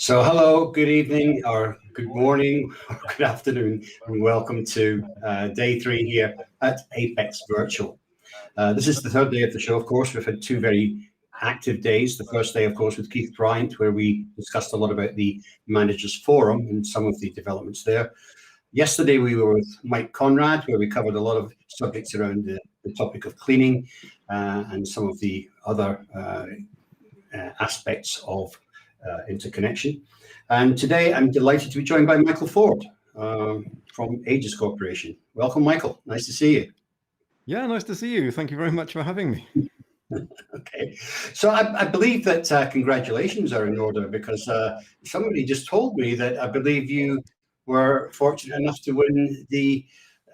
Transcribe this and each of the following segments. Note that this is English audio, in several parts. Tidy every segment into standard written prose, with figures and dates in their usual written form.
So hello, good evening, or good morning, or good afternoon, and welcome to day 3 here at Apex Virtual. This is the third day of the show, of course. We've had 2 very active days. The first day, of course, with Keith Bryant, where we discussed a lot about the Managers Forum and some of the developments there. Yesterday, we were with Mike Conrad, where we covered a lot of subjects around the topic of cleaning and some of the other aspects of interconnection. And today I'm delighted to be joined by Michael Ford from Aegis Corporation. Welcome, Michael. Nice to see you. Yeah, nice to see you. Thank you very much for having me. Okay, so I believe that congratulations are in order, because somebody just told me that I believe you were fortunate enough to win the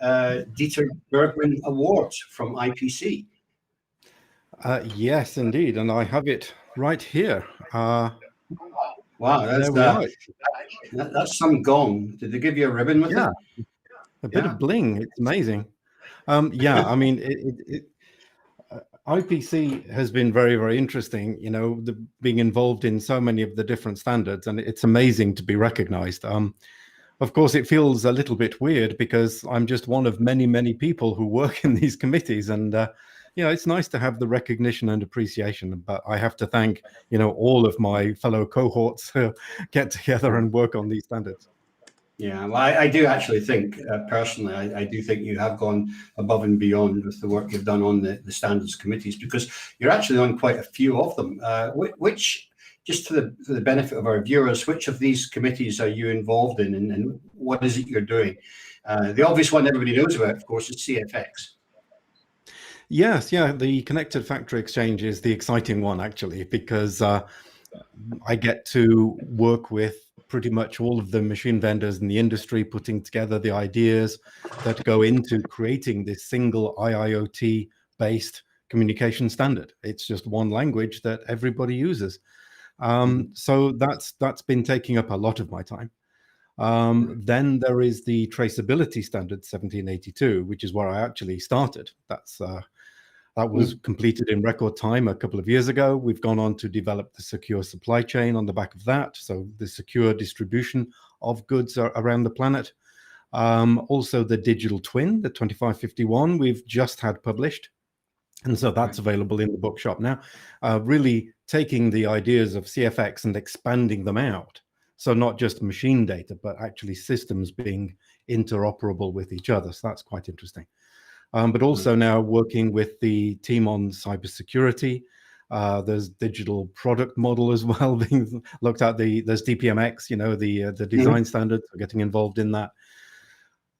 Dieter Bergman Awards from IPC. Yes, indeed, and I have it right here. Wow, that's some gong. Did they give you a ribbon with it? A bit of bling. It's amazing. Yeah, I mean, IPC has been very, very interesting, you know, being involved in so many of the different standards, and it's amazing to be recognized. Of course, it feels a little bit weird because I'm just one of many, many people who work in these committees, and you know, it's nice to have the recognition and appreciation. But I have to thank, you know, all of my fellow cohorts who get together and work on these standards. Yeah, well, I do actually think, personally, I do think you have gone above and beyond with the work you've done on the standards committees, because you're actually on quite a few of them. Which, just for the benefit of our viewers, which of these committees are you involved in, and what is it you're doing? The obvious one everybody knows about, of course, is CFX. Yes, yeah, the Connected Factory Exchange is the exciting one, actually, because I get to work with pretty much all of the machine vendors in the industry, putting together the ideas that go into creating this single IIoT-based communication standard. It's just one language that everybody uses. So that's been taking up a lot of my time. Then there is the traceability standard 1782, which is where I actually started. That was completed in record time a couple of years ago. We've gone on to develop the secure supply chain on the back of that, so the secure distribution of goods around the planet. Also the digital twin, the 2551, we've just had published. And so that's available in the bookshop now, really taking the ideas of CFX and expanding them out. So not just machine data, but actually systems being interoperable with each other. So that's quite interesting. But also now working with the team on cybersecurity. There's digital product model as well being looked at. There's DPMX, you know, the design standards, getting involved in that.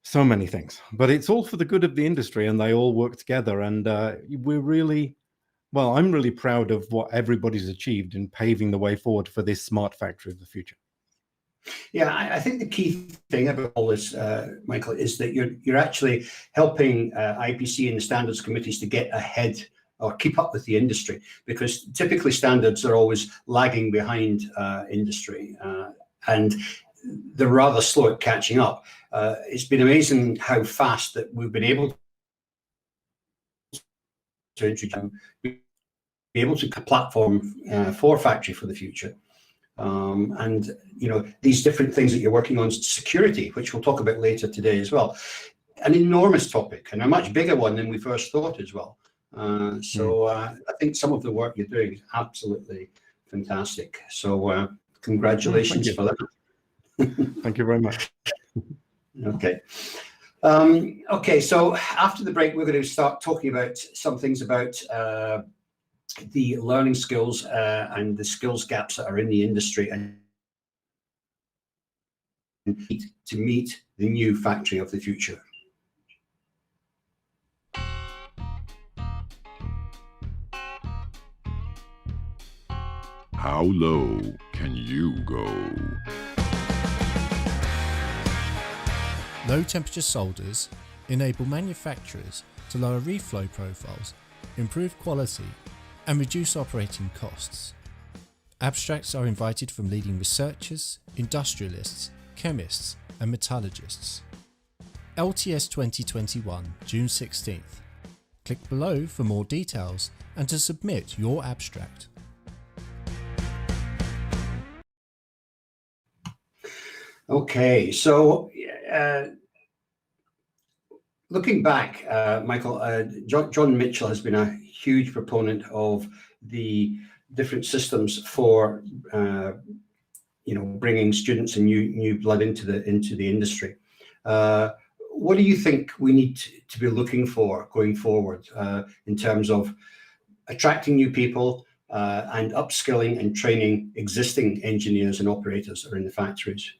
So many things, but it's all for the good of the industry, and they all work together. And we're really, well, I'm really proud of what everybody's achieved in paving the way forward for this smart factory of the future. Yeah, I think the key thing about all this, Michael, is that you're actually helping IPC and the standards committees to get ahead or keep up with the industry, because typically standards are always lagging behind industry, and they're rather slow at catching up. It's been amazing how fast that we've been able to introduce, be able to platform for Factory for the Future. And you know, these different things that you're working on, security, which we'll talk about later today as well, an enormous topic and a much bigger one than we first thought as well. So I think some of the work you're doing is absolutely fantastic. So congratulations for that. Thank you very much. Okay. Okay, so after the break, we're going to start talking about some things about the learning skills and the skills gaps that are in the industry, and to meet the new factory of the future. How low can you go? Low temperature solders enable manufacturers to lower reflow profiles, improve quality, and reduce operating costs. Abstracts are invited from leading researchers, industrialists, chemists, and metallurgists. LTS 2021, June 16th. Click below for more details and to submit your abstract. Okay, so looking back, Michael, John Mitchell has been a huge proponent of the different systems for bringing students and new blood into the industry. What do you think we need to be looking for going forward in terms of attracting new people and upskilling and training existing engineers and operators that are in the factories?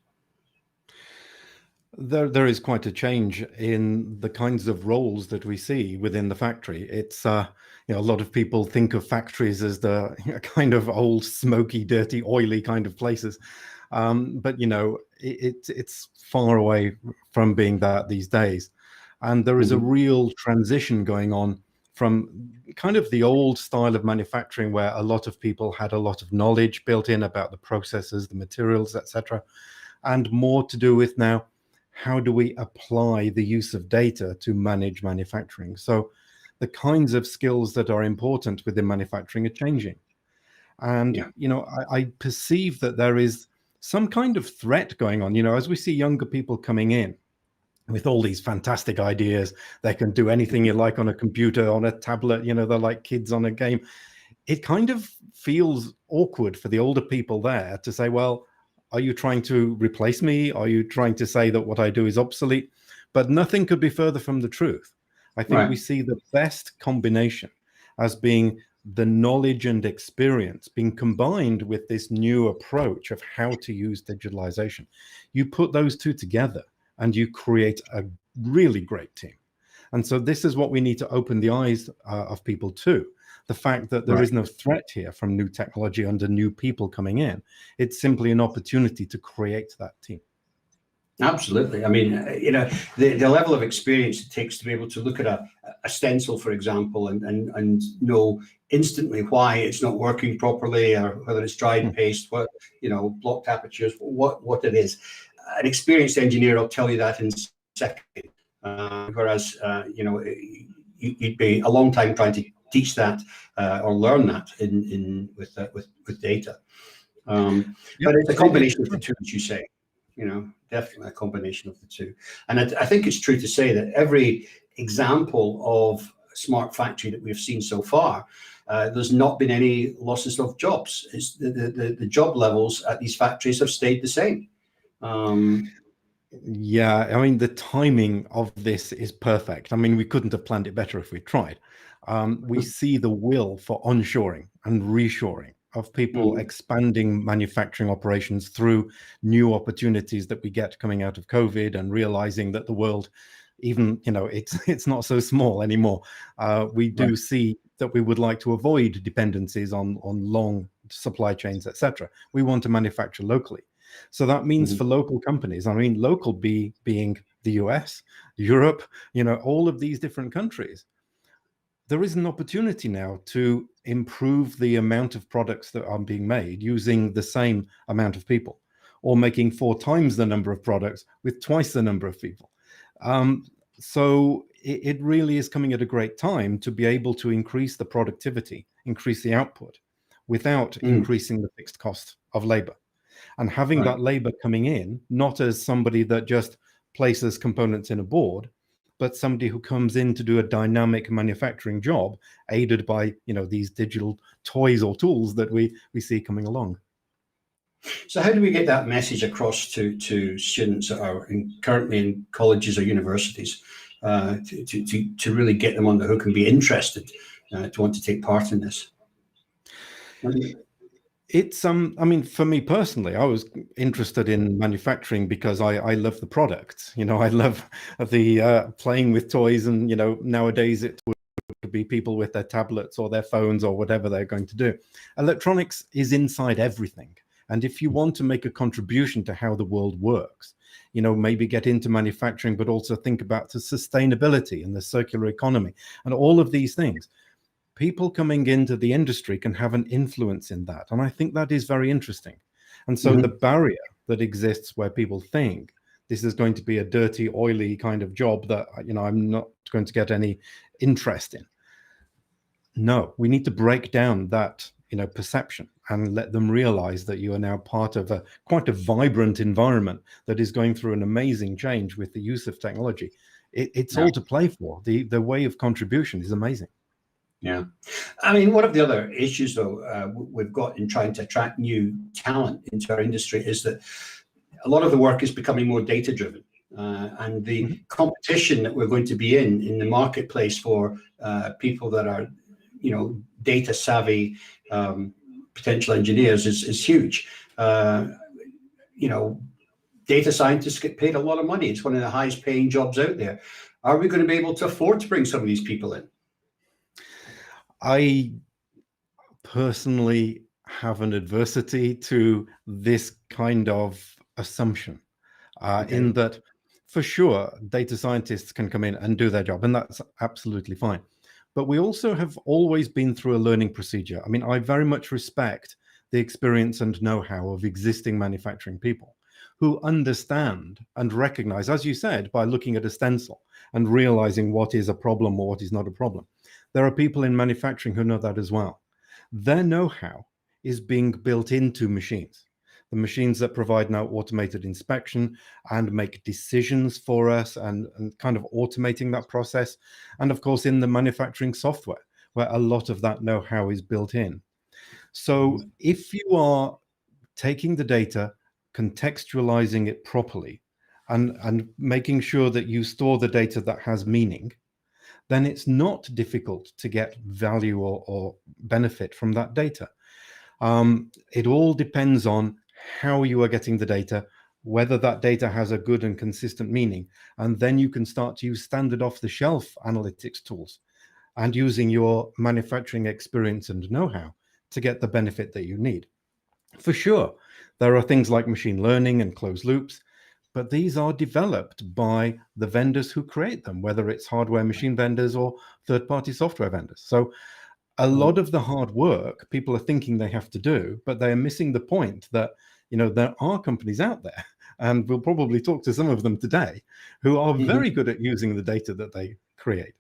There is quite a change in the kinds of roles that we see within the factory. It's a lot of people think of factories as the kind of old, smoky, dirty, oily kind of places, but it's far away from being that these days. And there is a real transition going on from kind of the old style of manufacturing, where a lot of people had a lot of knowledge built in about the processes, the materials, etc., and more to do with now, how do we apply the use of data to manage manufacturing? So the kinds of skills that are important within manufacturing are changing. And, I perceive that there is some kind of threat going on, as we see younger people coming in with all these fantastic ideas. They can do anything you like on a computer, on a tablet, they're like kids on a game. It kind of feels awkward for the older people there to say, well, are you trying to replace me? Are you trying to say that what I do is obsolete? But nothing could be further from the truth. I think we see the best combination as being the knowledge and experience being combined with this new approach of how to use digitalization. You put those two together and you create a really great team. And so this is what we need to open the eyes of people to. The fact that there is no threat here from new technology under new people coming in. It's simply an opportunity to create that team. Absolutely. I mean, the level of experience it takes to be able to look at a stencil, for example, and know instantly why it's not working properly, or whether it's dried paste, what, blocked apertures, what it is. An experienced engineer will tell you that in seconds, whereas, you'd be a long time trying to teach that or learn that with data. But it's a combination of the two, as you say. Definitely a combination of the two. And I think it's true to say that every example of smart factory that we've seen so far, there's not been any losses of jobs. It's the job levels at these factories have stayed the same. Yeah, I mean, the timing of this is perfect. I mean, we couldn't have planned it better if we tried. We see the will for onshoring and reshoring of people expanding manufacturing operations through new opportunities that we get coming out of COVID, and realizing that the world, even, it's not so small anymore. We do see that we would like to avoid dependencies on long supply chains, etc. We want to manufacture locally. So that means for local companies, I mean, local being the US, Europe, all of these different countries, there is an opportunity now to improve the amount of products that are being made using the same amount of people, or making 4 times the number of products with twice the number of people. So it really is coming at a great time to be able to increase the productivity, increase the output, without increasing the fixed cost of labor. And having that labor coming in, not as somebody that just places components in a board, but somebody who comes in to do a dynamic manufacturing job, aided by these digital toys or tools that we see coming along. So how do we get that message across to students that are currently in colleges or universities, to really get them on the hook and be interested to want to take part in this? It's I mean, for me personally, I was interested in manufacturing because I love the products. I love the playing with toys, and nowadays it would be people with their tablets or their phones or whatever they're going to do. Electronics is inside everything, and if you want to make a contribution to how the world works, maybe get into manufacturing, but also think about the sustainability and the circular economy and all of these things. People coming into the industry can have an influence in that. And I think that is very interesting. And so the barrier that exists where people think this is going to be a dirty, oily kind of job that, I'm not going to get any interest in. No, we need to break down that, perception and let them realize that you are now part of quite a vibrant environment that is going through an amazing change with the use of technology. It's all to play for. The way of contribution is amazing. Yeah. I mean, one of the other issues, though, we've got in trying to attract new talent into our industry is that a lot of the work is becoming more data-driven. And the competition that we're going to be in the marketplace for people that are, data savvy potential engineers is huge. Data scientists get paid a lot of money. It's one of the highest paying jobs out there. Are we going to be able to afford to bring some of these people in? I personally have an adversity to this kind of assumption, in that, for sure, data scientists can come in and do their job, and that's absolutely fine. But we also have always been through a learning procedure. I mean, I very much respect the experience and know-how of existing manufacturing people who understand and recognize, as you said, by looking at a stencil and realizing what is a problem or what is not a problem. There are people in manufacturing who know that as well. Their know-how is being built into machines. The machines that provide now automated inspection and make decisions for us and kind of automating that process. And of course, in the manufacturing software, where a lot of that know-how is built in. So if you are taking the data, contextualizing it properly, and making sure that you store the data that has meaning, then it's not difficult to get value or benefit from that data. It all depends on how you are getting the data, whether that data has a good and consistent meaning, and then you can start to use standard off-the-shelf analytics tools and using your manufacturing experience and know-how to get the benefit that you need. For sure, there are things like machine learning and closed loops, but these are developed by the vendors who create them, whether it's hardware machine vendors or third-party software vendors. So a lot of the hard work people are thinking they have to do, but they are missing the point that, there are companies out there, and we'll probably talk to some of them today, who are very good at using the data that they create.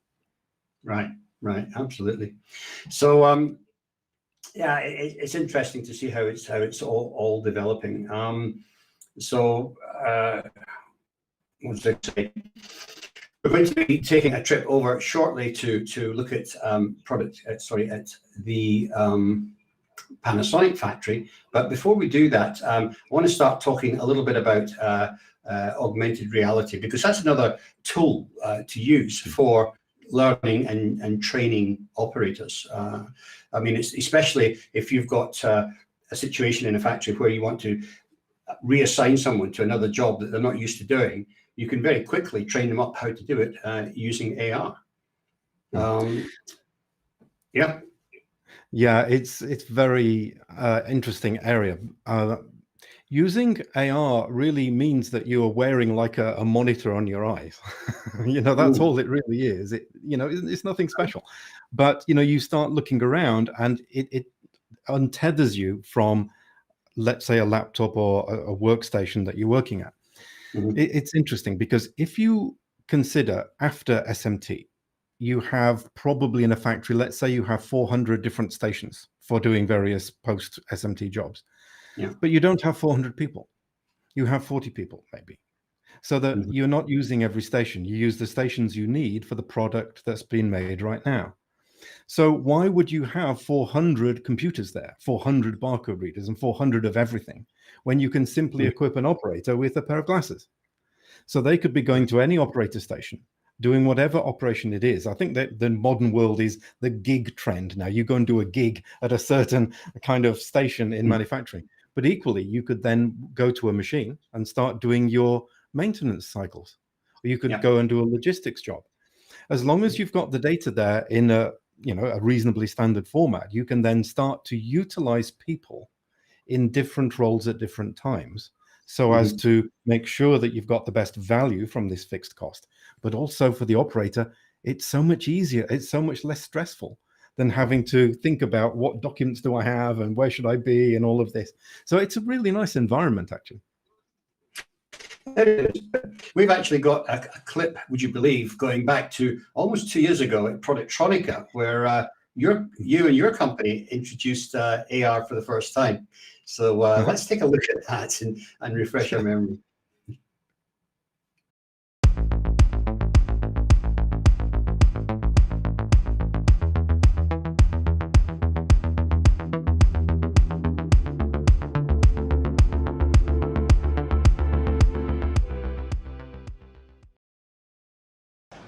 Right, absolutely. So, yeah, it's interesting to see how it's all developing. What was I saying? We're going to be taking a trip over shortly to look at at the Panasonic factory. But before we do that, I want to start talking a little bit about augmented reality, because that's another tool to use for learning and training operators. I mean, it's especially if you've got a situation in a factory where you want to reassign someone to another job that they're not used to doing. You can very quickly train them up how to do it using AR. Yeah, it's very interesting area. Using AR really means that you are wearing like a monitor on your eyes. That's all it really is. It's nothing special. But you start looking around, and it untethers you from, let's say, a laptop or a workstation that you're working at. It's interesting because if you consider after SMT, you have probably in a factory, let's say you have 400 different stations for doing various post SMT jobs. Yeah. But you don't have 400 people. You have 40 people maybe. So that you're not using every station. You use the stations you need for the product that's being made right now. So why would you have 400 computers there, 400 barcode readers and 400 of everything, when you can simply equip an operator with a pair of glasses? So they could be going to any operator station, doing whatever operation it is. I think that the modern world is the gig trend now. You go and do a gig at a certain kind of station in manufacturing. But equally, you could then go to a machine and start doing your maintenance cycles. Or you could go and do a logistics job. As long as you've got the data there in a reasonably standard format, you can then start to utilize people in different roles at different times, so as to make sure that you've got the best value from this fixed cost. But also for the operator, it's so much easier, it's so much less stressful than having to think about what documents do I have and where should I be and all of this. So it's a really nice environment, actually. We've actually got a clip, would you believe, going back to almost 2 years ago at Productronica, where you and your company introduced AR for the first time. So let's take a look at that and refresh our memory.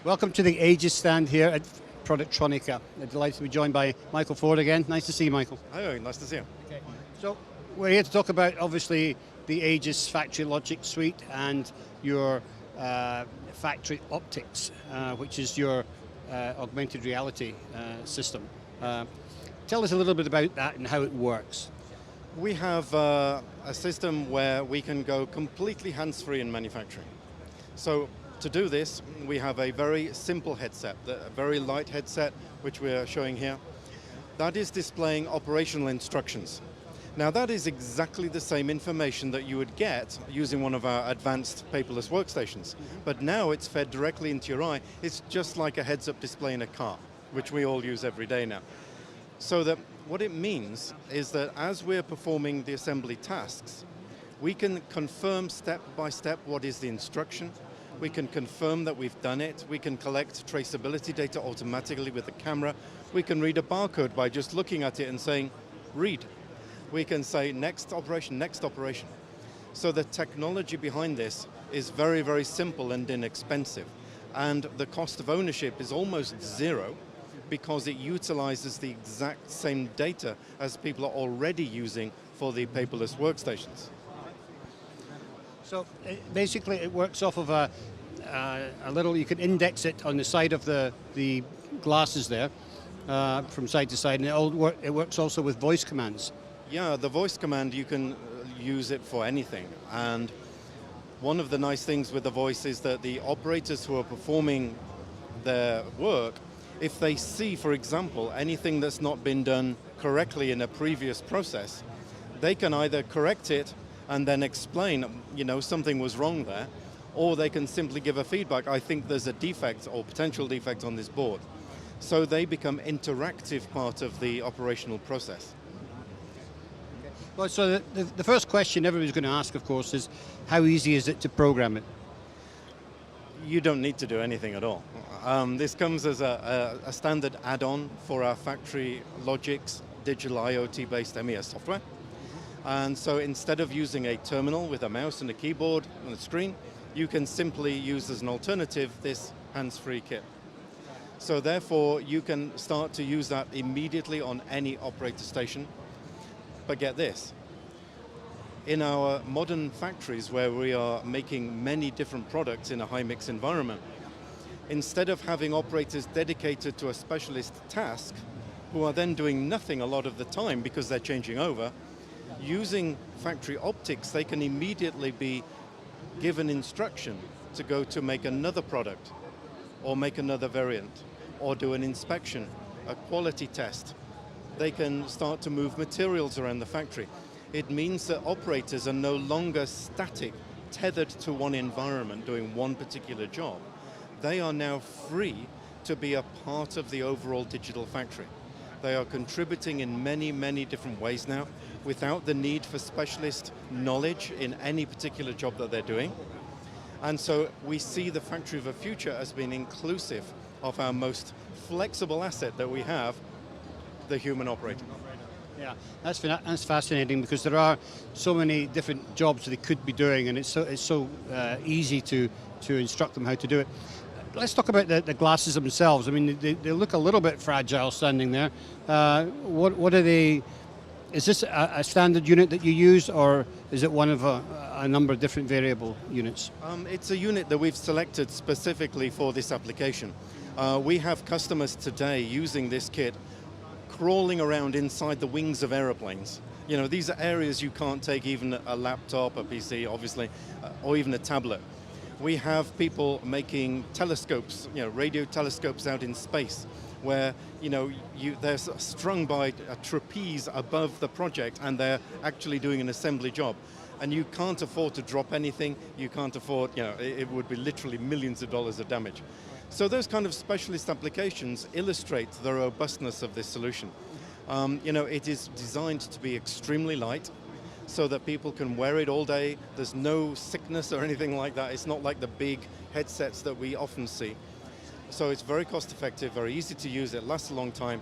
Welcome to the Aegis stand here at Productronica. I'm delighted to be joined by Michael Ford again. Nice to see you, Michael. Hi, nice to see you. Okay. So we're here to talk about, obviously, the Aegis Factory Logic Suite and your Factory Optics, which is your augmented reality system. Tell us a little bit about that and how it works. We have a system where we can go completely hands-free in manufacturing. So to do this, we have a very simple headset, a very light headset, which we are showing here. That is displaying operational instructions. Now that is exactly the same information that you would get using one of our advanced paperless workstations. But now it's fed directly into your eye. It's just like a heads-up display in a car, which we all use every day now. So that what it means is that as we're performing the assembly tasks, we can confirm step by step what is the instruction. We can confirm that we've done it. We can collect traceability data automatically with the camera. We can read a barcode by just looking at it and saying, read. We can say next operation, next operation. So the technology behind this is very, very simple and inexpensive. And the cost of ownership is almost zero because it utilizes the exact same data as people are already using for the paperless workstations. So basically it works off of a little, you can index it on the side of the glasses there from side to side, and it works also with voice commands. Yeah, the voice command, you can use it for anything. And one of the nice things with the voice is that the operators who are performing their work, if they see, for example, anything that's not been done correctly in a previous process, they can either correct it and then explain, something was wrong there, or they can simply give a feedback, I think there's a defect or potential defect on this board. So they become interactive part of the operational process. Well, so the first question everybody's going to ask, of course, is how easy is it to program it? You don't need to do anything at all. This comes as a standard add-on for our Factory Logic's digital IoT-based MES software. And so instead of using a terminal with a mouse and a keyboard and a screen, you can simply use as an alternative this hands-free kit. So therefore, you can start to use that immediately on any operator station. But get this, in our modern factories where we are making many different products in a high-mix environment, instead of having operators dedicated to a specialist task, who are then doing nothing a lot of the time because they're changing over, using Factory Optics, they can immediately be given instruction to go to make another product, or make another variant, or do an inspection, a quality test. They can start to move materials around the factory. It means that operators are no longer static, tethered to one environment, doing one particular job. They are now free to be a part of the overall digital factory. They are contributing in many, many different ways now, without the need for specialist knowledge in any particular job that they're doing. And so we see the factory of the future as being inclusive of our most flexible asset that we have, the human operator. Yeah, that's fascinating, because there are so many different jobs that they could be doing, and it's so easy to instruct them how to do it. Let's talk about the glasses themselves. I mean, they look a little bit fragile standing there. What are they? Is this a standard unit that you use, or is it one of a number of different variable units? It's a unit that we've selected specifically for this application. We have customers today using this kit crawling around inside the wings of aeroplanes. These are areas you can't take even a laptop, a PC, obviously, or even a tablet. We have people making telescopes, radio telescopes out in space, where they're strung by a trapeze above the project, and they're actually doing an assembly job. And you can't afford to drop anything. You can't afford, it would be literally millions of dollars of damage. So those kind of specialist applications illustrate the robustness of this solution. It is designed to be extremely light so that people can wear it all day. There's no sickness or anything like that. It's not like the big headsets that we often see. So it's very cost effective, very easy to use, it lasts a long time,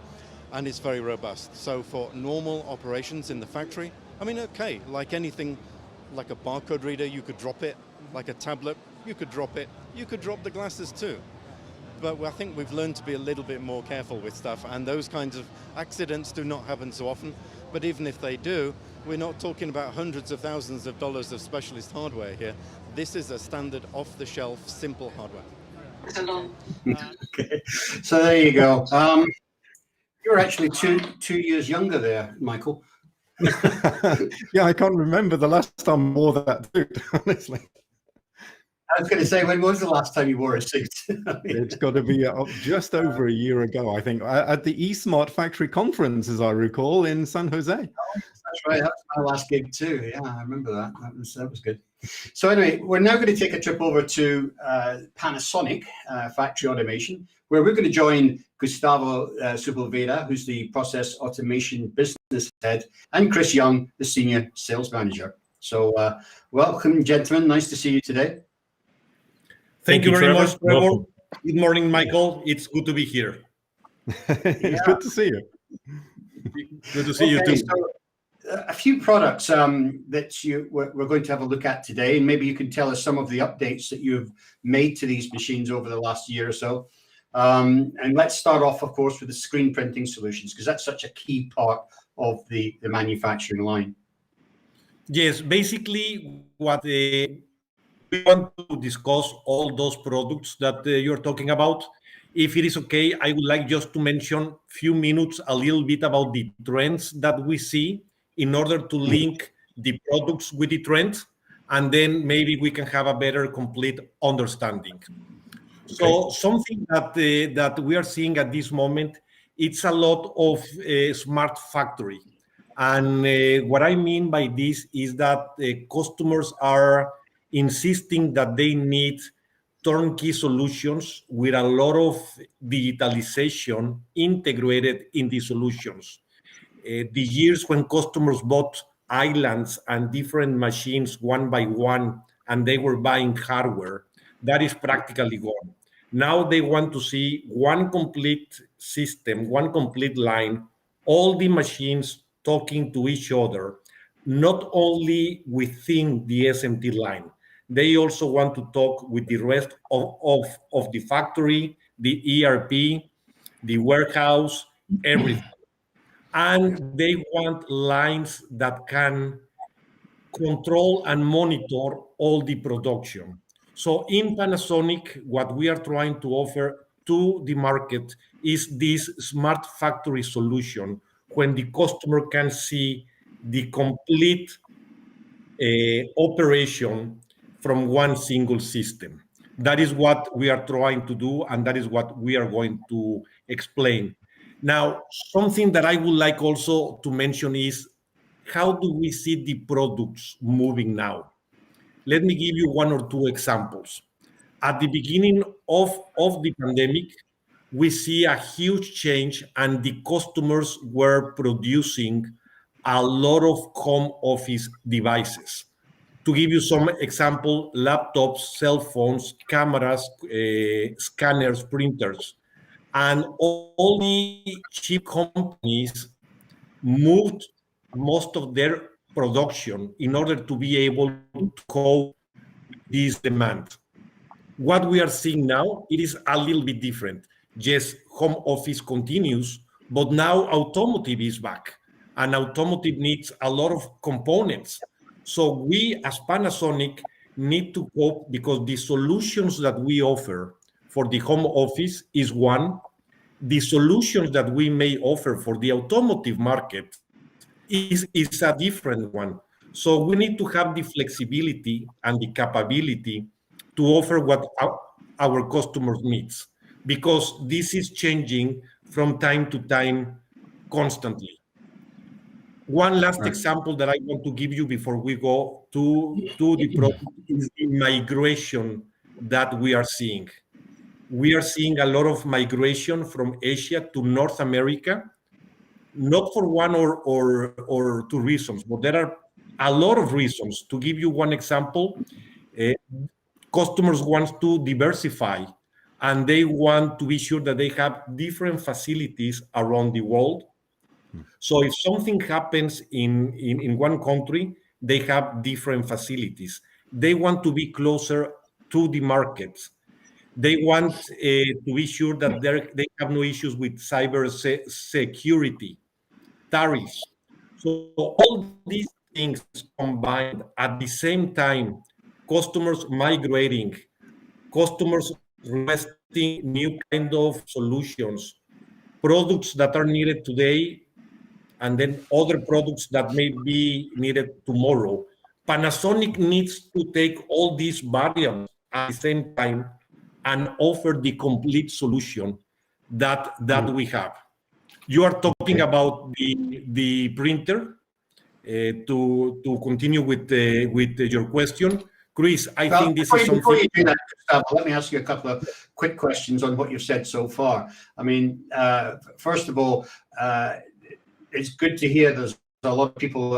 and it's very robust. So for normal operations in the factory, okay, like anything, like a barcode reader, you could drop it, like a tablet, you could drop it, you could drop the glasses too. But I think we've learned to be a little bit more careful with stuff, and those kinds of accidents do not happen so often. But even if they do, we're not talking about hundreds of thousands of dollars of specialist hardware here. This is a standard off-the-shelf, simple hardware. Okay, so there you go. You're actually two years younger there, Michael. Yeah, I can't remember the last time I wore that suit, honestly. I was going to say, when was the last time you wore a suit? It's got to be just over a year ago, I think, at the eSmart Factory Conference, as I recall, in San Jose. That's right. That was my last gig too. Yeah, I remember that. That was good. So anyway, we're now going to take a trip over to Panasonic Factory Automation, where we're going to join Gustavo Sepulveda, who's the Process Automation Business Head, and Chris Young, the Senior Sales Manager. So welcome, gentlemen. Nice to see you today. Thank you very much, Trevor. Good morning, Michael. It's good to be here. It's good to see you. Good to see you too. So, a few products that we're going to have a look at today, and maybe you can tell us some of the updates that you've made to these machines over the last year or so. And let's start off, of course, with the screen printing solutions, because that's such a key part of the manufacturing line. Yes, basically what we want to discuss all those products that you're talking about. If it is okay, I would like just to mention few minutes a little bit about the trends that we see in order to link the products with the trends, and then maybe we can have a better complete understanding. Okay. So something that we are seeing at this moment, it's a lot of smart factory. And what I mean by this is that customers are insisting that they need turnkey solutions with a lot of digitalization integrated in the solutions. The years when customers bought islands and different machines one by one, and they were buying hardware, that is practically gone. Now they want to see one complete system, one complete line, all the machines talking to each other, not only within the SMT line. They also want to talk with the rest of the factory, the ERP, the warehouse, everything. And they want lines that can control and monitor all the production. So in Panasonic, what we are trying to offer to the market is this smart factory solution, when the customer can see the complete operation from one single system. That is what we are trying to do, and that is what we are going to explain. Now, something that I would like also to mention is, how do we see the products moving now? Let me give you one or two examples. At the beginning of the pandemic, we see a huge change, and the customers were producing a lot of home office devices. To give you some example, laptops, cell phones, cameras, scanners, printers, and all the chip companies moved most of their production in order to be able to cope with this demand. What we are seeing now, it is a little bit different. Yes, home office continues, but now automotive is back, and automotive needs a lot of components. So we as Panasonic need to cope, because the solutions that we offer for the home office is one. The solutions that we may offer for the automotive market is a different one. So we need to have the flexibility and the capability to offer what our customers needs, because this is changing from time to time constantly. One last example that I want to give you before we go to the product is the migration that we are seeing. we are seeing a lot of migration from Asia to North America, not for one or two reasons, but there are a lot of reasons. To give you one example, customers want to diversify, and they want to be sure that they have different facilities around the world. So if something happens in one country, they have different facilities. They want to be closer to the markets. They want to be sure that they have no issues with cyber security, tariffs. So all these things combined at the same time, customers migrating, customers requesting new kind of solutions, products that are needed today, and then other products that may be needed tomorrow. Panasonic needs to take all these variables at the same time and offer the complete solution that we have. You are talking about the printer. To continue with your question, Chris, I think this is something. Before you do that, Gustavo, let me ask you a couple of quick questions on what you've said so far. I mean, first of all, it's good to hear there's a lot of people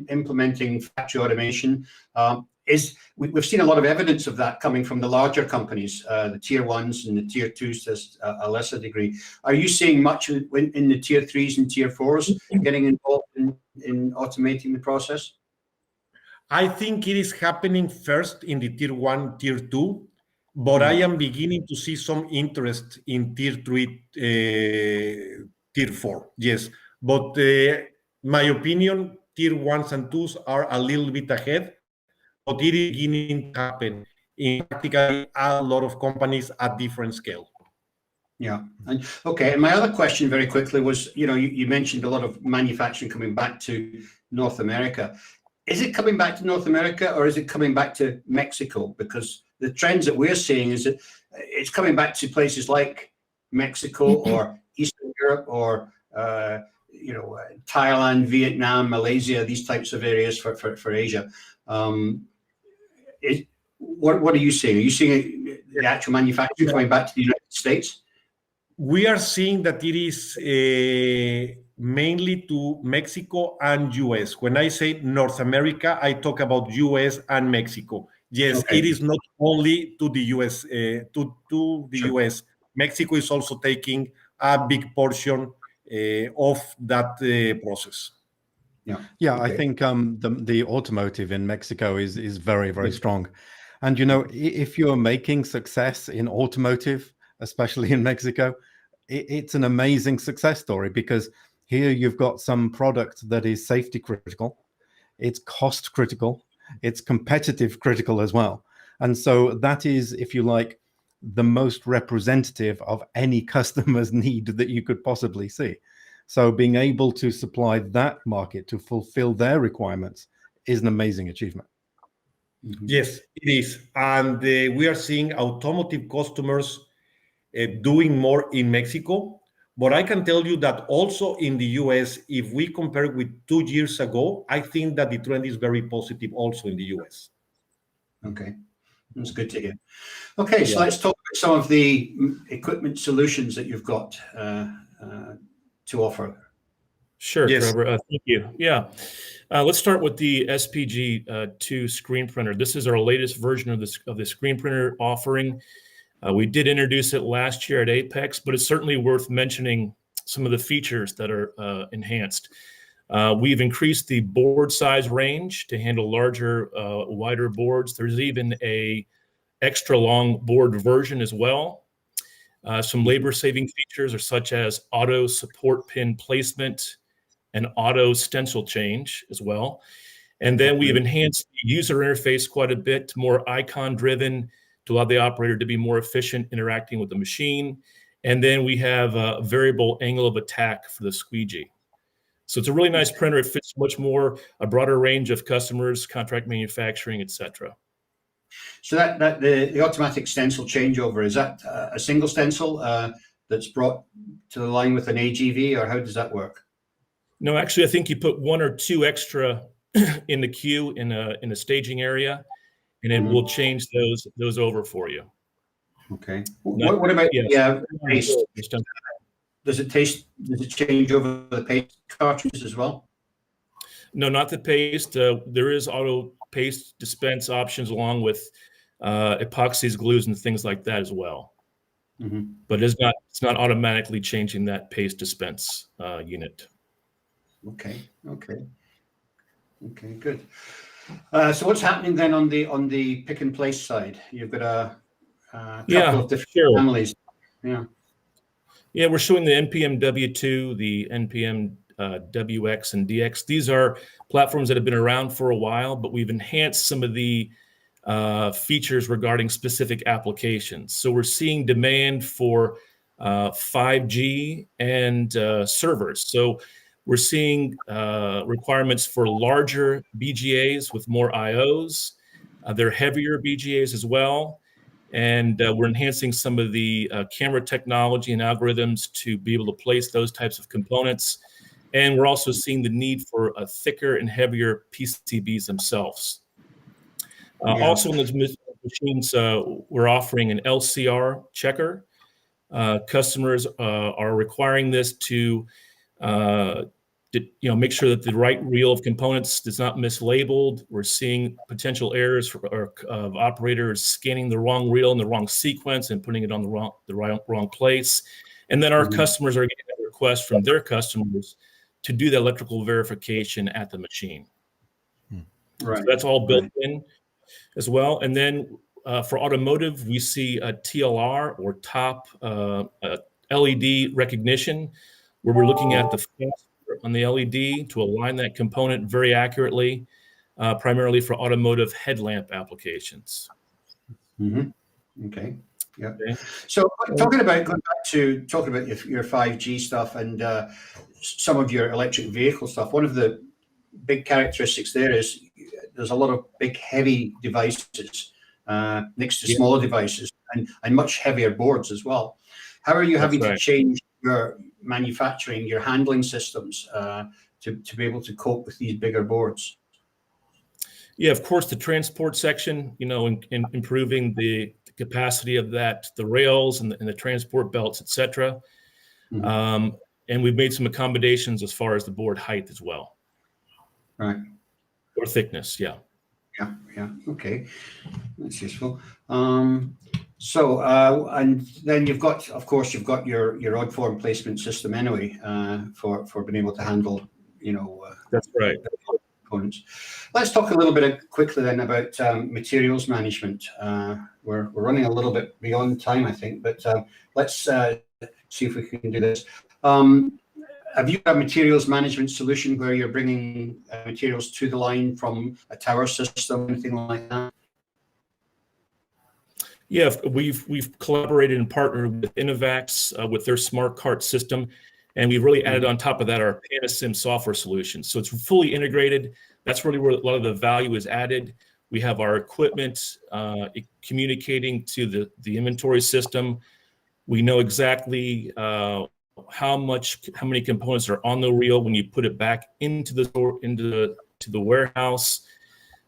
implementing factory automation. We've seen a lot of evidence of that coming from the larger companies, the tier ones and the tier twos to a lesser degree. Are you seeing much in the tier threes and tier fours getting involved in automating the process? I think it is happening first in the tier one, tier two, but I am beginning to see some interest in tier three, tier four. Yes, but my opinion, tier ones and twos are a little bit ahead, but it is beginning to happen in practically a lot of companies at different scale. Yeah. And okay. And my other question very quickly was, you mentioned a lot of manufacturing coming back to North America. Is it coming back to North America or is it coming back to Mexico? Because the trends that we're seeing is that it's coming back to places like Mexico or Eastern Europe or, Thailand, Vietnam, Malaysia, these types of areas for Asia. What are you seeing? Are you seeing the actual manufacturing coming back to the United States? We are seeing that it is mainly to Mexico and US. When I say North America, I talk about US and Mexico. Yes, okay. It is not only to the US. To the sure. US. Mexico is also taking a big portion of that process. Yeah, okay. I think the automotive in Mexico is very, very strong. And, if you're making success in automotive, especially in Mexico, it's an amazing success story because here you've got some product that is safety critical, it's cost critical, it's competitive critical as well. And so that is, if you like, the most representative of any customer's need that you could possibly see. So being able to supply that market to fulfill their requirements is an amazing achievement. Yes, it is. And we are seeing automotive customers doing more in Mexico. But I can tell you that also in the US, if we compare with 2 years ago, I think that the trend is very positive also in the US. Okay, that's good to hear. Okay, so let's talk about some of the equipment solutions that you've got to offer. Sure, yes. Trevor. Thank you. Yeah. Let's start with the SPG2 screen printer. This is our latest version of the screen printer offering. We did introduce it last year at APEX, but it's certainly worth mentioning some of the features that are enhanced. We've increased the board size range to handle larger, wider boards. There's even a extra long board version as well. Some labor-saving features are such as auto support pin placement and auto stencil change as well. And then we've enhanced the user interface quite a bit, more icon-driven, to allow the operator to be more efficient interacting with the machine. And then we have a variable angle of attack for the squeegee. So it's a really nice printer. It fits much more a broader range of customers, contract manufacturing, etc. So that the automatic stencil changeover, is that a single stencil that's brought to the line with an AGV, or how does that work? No, actually, I think you put 1 or 2 extra in the queue in a staging area, and it will change those over for you. Okay. What about the paste? Does it change over the paste cartridges as well? No, not the paste. There is auto paste dispense options along with epoxies, glues, and things like that as well. But it's not automatically changing that paste dispense unit. Okay, good. So what's happening then on the pick and place side? You've got a couple of different families. Yeah, we're showing the NPM W2, the NPM WX and DX. These are platforms that have been around for a while, but we've enhanced some of the features regarding specific applications. So we're seeing demand for 5G and servers. So we're seeing requirements for larger BGAs with more IOs. They're heavier BGAs as well. And we're enhancing some of the camera technology and algorithms to be able to place those types of components. And we're also seeing the need for a thicker and heavier PCBs themselves. Also in those machines, we're offering an LCR checker. Customers are requiring this to make sure that the right reel of components is not mislabeled. We're seeing potential errors of operators scanning the wrong reel in the wrong sequence and putting it on the wrong place. And then our customers are getting a request from their customers to do the electrical verification at the machine. Right. So that's all built in as well. And then for automotive, we see a TLR or top LED recognition, where we're looking at the on the LED to align that component very accurately, primarily for automotive headlamp applications. Okay. Yeah. Okay. So going back to talking about your 5G stuff and some of your electric vehicle stuff, one of the big characteristics there is there's a lot of big, heavy devices next to smaller devices and much heavier boards as well. How are you having to change your manufacturing, your handling systems to be able to cope with these bigger boards? Yeah, of course, the transport section, in improving the capacity of that, the rails and the transport belts, et cetera. And we've made some accommodations as far as the board height as well. Right. Or thickness, yeah. Yeah. Okay, that's useful. So and then you've got your odd form placement system anyway for being able to handle that's right components. Let's talk a little bit quickly then about materials management. We're running a little bit beyond time, I think, but let's see if we can do this. Have you got a materials management solution where you're bringing materials to the line from a tower system, anything like that? Yeah, we've collaborated and partnered with Innovax with their smart cart system, and we've really added on top of that our PanaSim software solution. So it's fully integrated. That's really where a lot of the value is added. We have our equipment communicating to the inventory system. We know exactly how many components are on the reel when you put it back into the store, to the warehouse.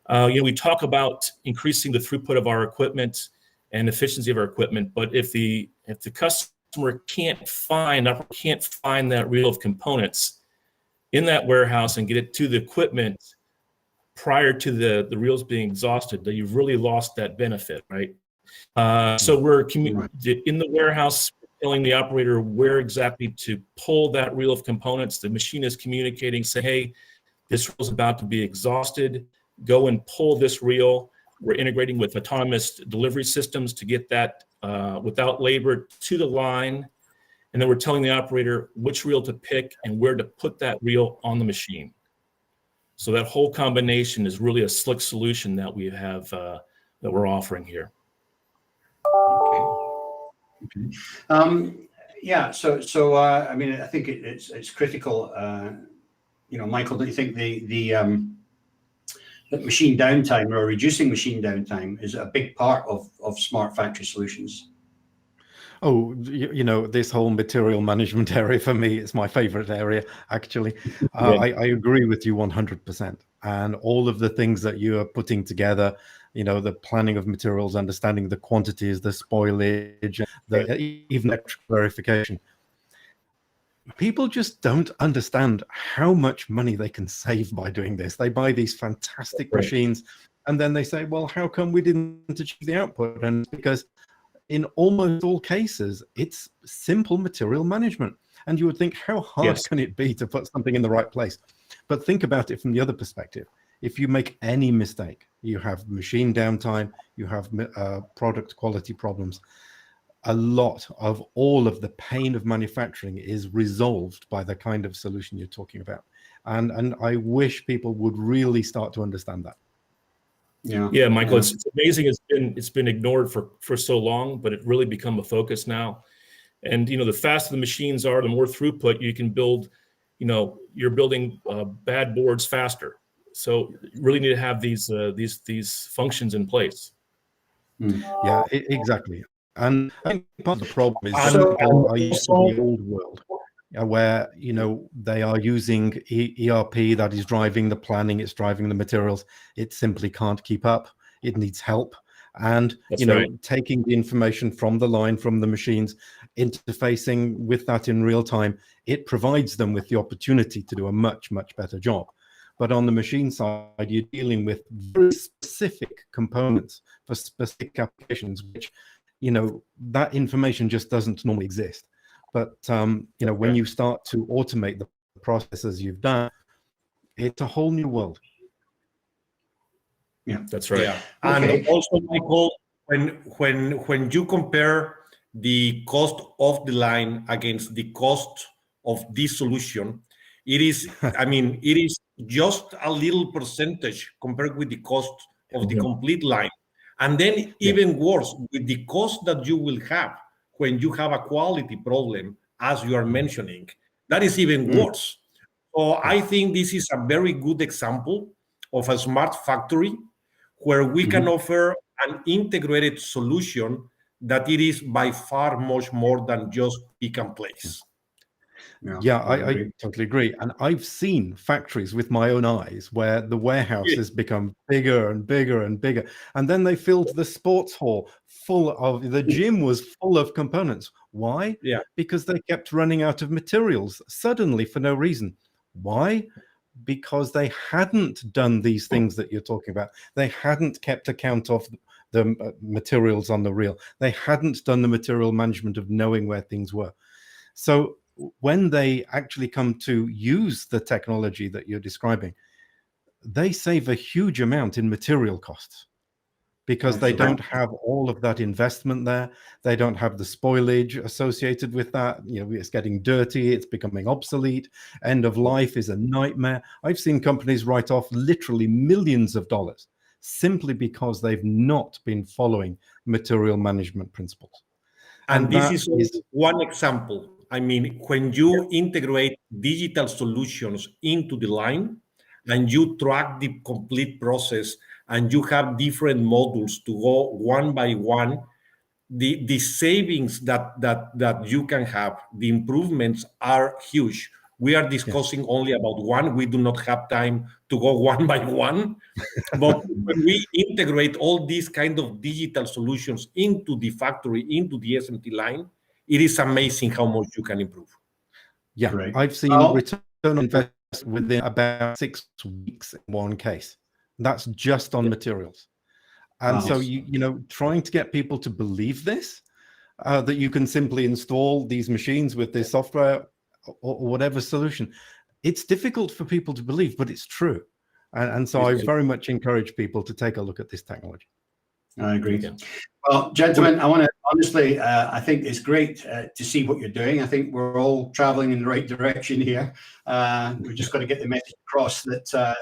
We talk about increasing the throughput of our equipment and efficiency of our equipment, but if the customer can't find that reel of components in that warehouse and get it to the equipment prior to the reels being exhausted, then you've really lost that benefit, right? So we're in the warehouse telling the operator where exactly to pull that reel of components. The machine is communicating, say, hey, this reel is about to be exhausted. Go and pull this reel. We're integrating with autonomous delivery systems to get that without labor to the line. And then we're telling the operator which reel to pick and where to put that reel on the machine. So that whole combination is really a slick solution that we have that we're offering here. Okay. Yeah. So I mean, I think it's critical. Michael, don't you think the machine downtime or reducing machine downtime is a big part of smart factory solutions? Oh, this whole material management area for me is my favorite area, actually. I agree with you 100%. And all of the things that you are putting together, the planning of materials, understanding the quantities, the spoilage, even electrical verification. People just don't understand how much money they can save by doing this. They buy these fantastic machines, and then they say, well, how come we didn't achieve the output? And it's because in almost all cases, it's simple material management. And you would think, how hard can it be to put something in the right place? But think about it from the other perspective. If you make any mistake, you have machine downtime, you have product quality problems. A lot of all of the pain of manufacturing is resolved by the kind of solution you're talking about. And I wish people would really start to understand that. Yeah, Michael, it's amazing. It's been ignored for so long, but it really become a focus now. And the faster the machines are, the more throughput you can build. You're building bad boards faster. So you really need to have these functions in place. Yeah, exactly. And I think part of the problem is people are used to the old world, where they are using ERP that is driving the planning, it's driving the materials. It simply can't keep up. It needs help. And taking the information from the line, from the machines, interfacing with that in real time, it provides them with the opportunity to do a much, much better job. But on the machine side, you're dealing with very specific components for specific applications, which that information just doesn't normally exist. But when you start to automate the processes you've done, it's a whole new world. Yeah, that's right. Yeah. And also, Michael, when you compare the cost of the line against the cost of this solution, it is, it is just a little percentage compared with the cost of the complete line. And then even worse, with the cost that you will have when you have a quality problem, as you are mentioning, that is even worse. So I think this is a very good example of a smart factory where we can offer an integrated solution that it is by far much more than just pick and place. Yeah, I totally agree. And I've seen factories with my own eyes where the warehouses become bigger and bigger and bigger. And then they filled the sports hall the gym was full of components. Why? Yeah. Because they kept running out of materials suddenly for no reason. Why? Because they hadn't done these things that you're talking about. They hadn't kept account of the materials on the reel. They hadn't done the material management of knowing where things were. So when they actually come to use the technology that you're describing, they save a huge amount in material costs because they don't have all of that investment there. They don't have the spoilage associated with that. It's getting dirty. It's becoming obsolete. End of life is a nightmare. I've seen companies write off literally millions of dollars simply because they've not been following material management principles. And this is one example. When you integrate digital solutions into the line and you track the complete process and you have different modules to go one by one, the savings that you can have, the improvements are huge. We are discussing only about one. We do not have time to go one by one. But when we integrate all these kind of digital solutions into the factory, into the SMT line, it is amazing how much you can improve. Yeah, I've seen return on investment within about 6 weeks in one case. That's just on materials. And so, trying to get people to believe this, that you can simply install these machines with this software or whatever solution, it's difficult for people to believe, but it's true. And so I very much encourage people to take a look at this technology. I agree. Well, gentlemen, I want to honestly, I think it's great to see what you're doing. I think we're all traveling in the right direction here. We've just got to get the message across that,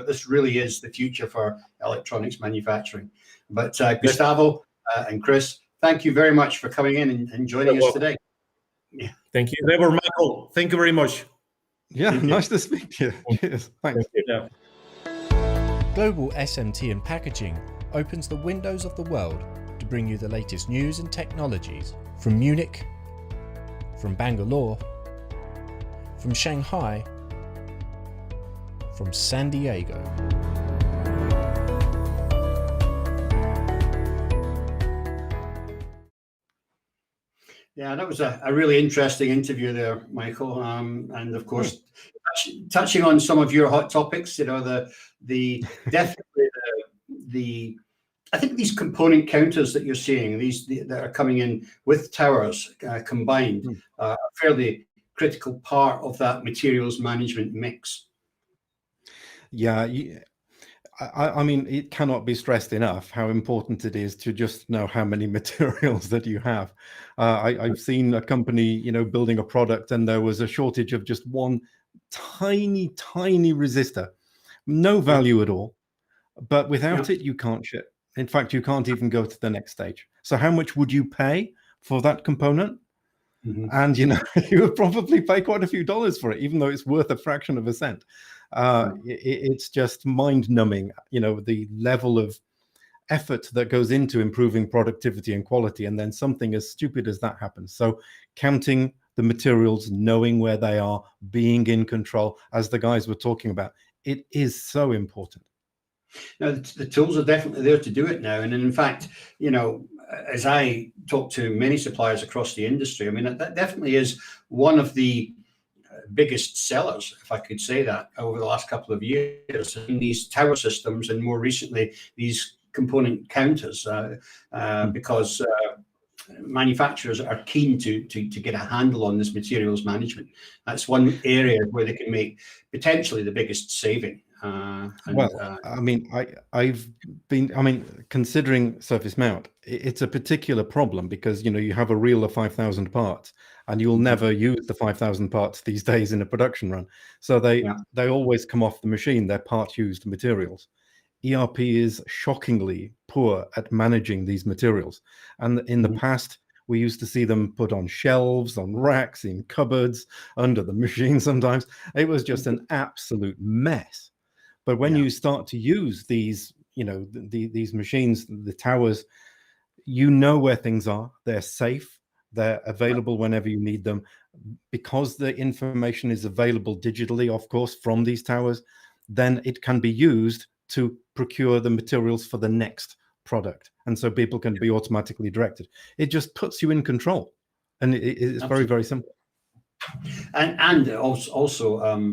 this really is the future for electronics manufacturing. But Gustavo and Chris, thank you very much for coming in and joining us today. Yeah. Thank you. Trevor, Michael, thank you very much. Yeah, nice to speak to you. Cheers. Thanks. Yeah. Global SMT and Packaging opens the windows of the world to bring you the latest news and technologies from Munich, from Bangalore, from Shanghai, from San Diego. Yeah, that was a really interesting interview there, Michael. And of course, touching on some of your hot topics, the definitely the I think these component counters that you're seeing, that are coming in with towers combined, are a fairly critical part of that materials management mix. Yeah, I mean, it cannot be stressed enough how important it is to just know how many materials that you have. I've seen a company, building a product, and there was a shortage of just one tiny resistor, no value at all. But without it, you can't ship. In fact, you can't even go to the next stage. So how much would you pay for that component? And you would probably pay quite a few dollars for it, even though it's worth a fraction of a cent. It's just mind-numbing, the level of effort that goes into improving productivity and quality, and then something as stupid as that happens. So counting the materials, knowing where they are, being in control, as the guys were talking about, it is so important. Now, the tools are definitely there to do it now. And in fact, as I talk to many suppliers across the industry, I mean, that definitely is one of the biggest sellers, if I could say that, over the last couple of years in these tower systems, and more recently, these component counters, because manufacturers are keen to get a handle on this materials management. That's one area where they can make potentially the biggest saving. I mean, considering surface mount, it's a particular problem because, you have a reel of 5,000 parts and you'll never use the 5,000 parts these days in a production run. So they always come off the machine, they're part used materials. ERP is shockingly poor at managing these materials. And in the past, we used to see them put on shelves, on racks, in cupboards, under the machine sometimes. It was just an absolute mess. But when you start to use these, these machines, the towers, where things are, they're safe, they're available whenever you need them. Because the information is available digitally, of course, from these towers, then it can be used to procure the materials for the next product. And so people can be automatically directed. It just puts you in control. And it's very, very simple. And also,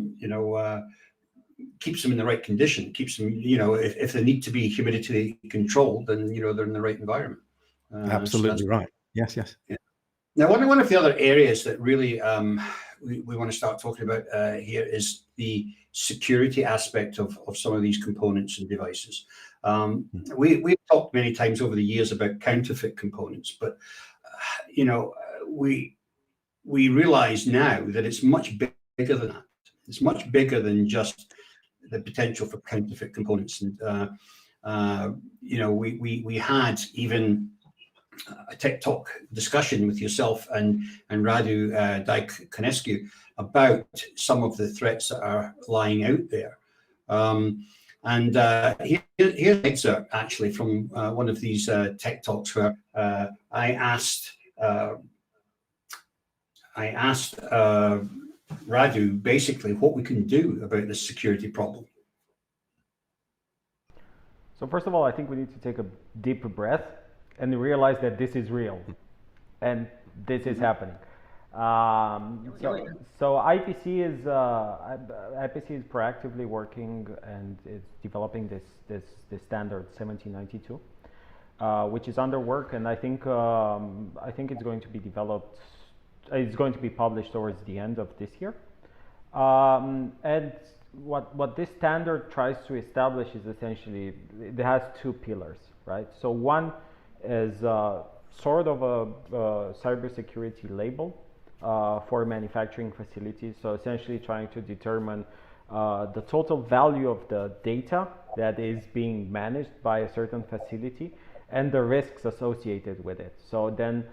keeps them in the right condition, keeps them, if they need to be humidity controlled, then, they're in the right environment. Absolutely right. Yes. Yeah. Now, one of the other areas that really we want to start talking about here is the security aspect of some of these components and devices. We've talked many times over the years about counterfeit components, but we realize now that it's much bigger than that. It's much bigger than just the potential for counterfeit components. And we had even a TikTok discussion with yourself and Radu Diaconescu about some of the threats that are lying out there. Here's an excerpt actually from one of these tech talks where I asked Radu basically what we can do about this security problem. So first of all, I think we need to take a deep breath and realize that this is real and this is happening. So IPC is proactively working and it's developing this standard 1792, which is under work, and I think it's going to be developed. It's going to be published towards the end of this year. And what this standard tries to establish is essentially it has two pillars, right? So one is sort of a cybersecurity label for manufacturing facilities. So essentially trying to determine the total value of the data that is being managed by a certain facility and the risks associated with it. So then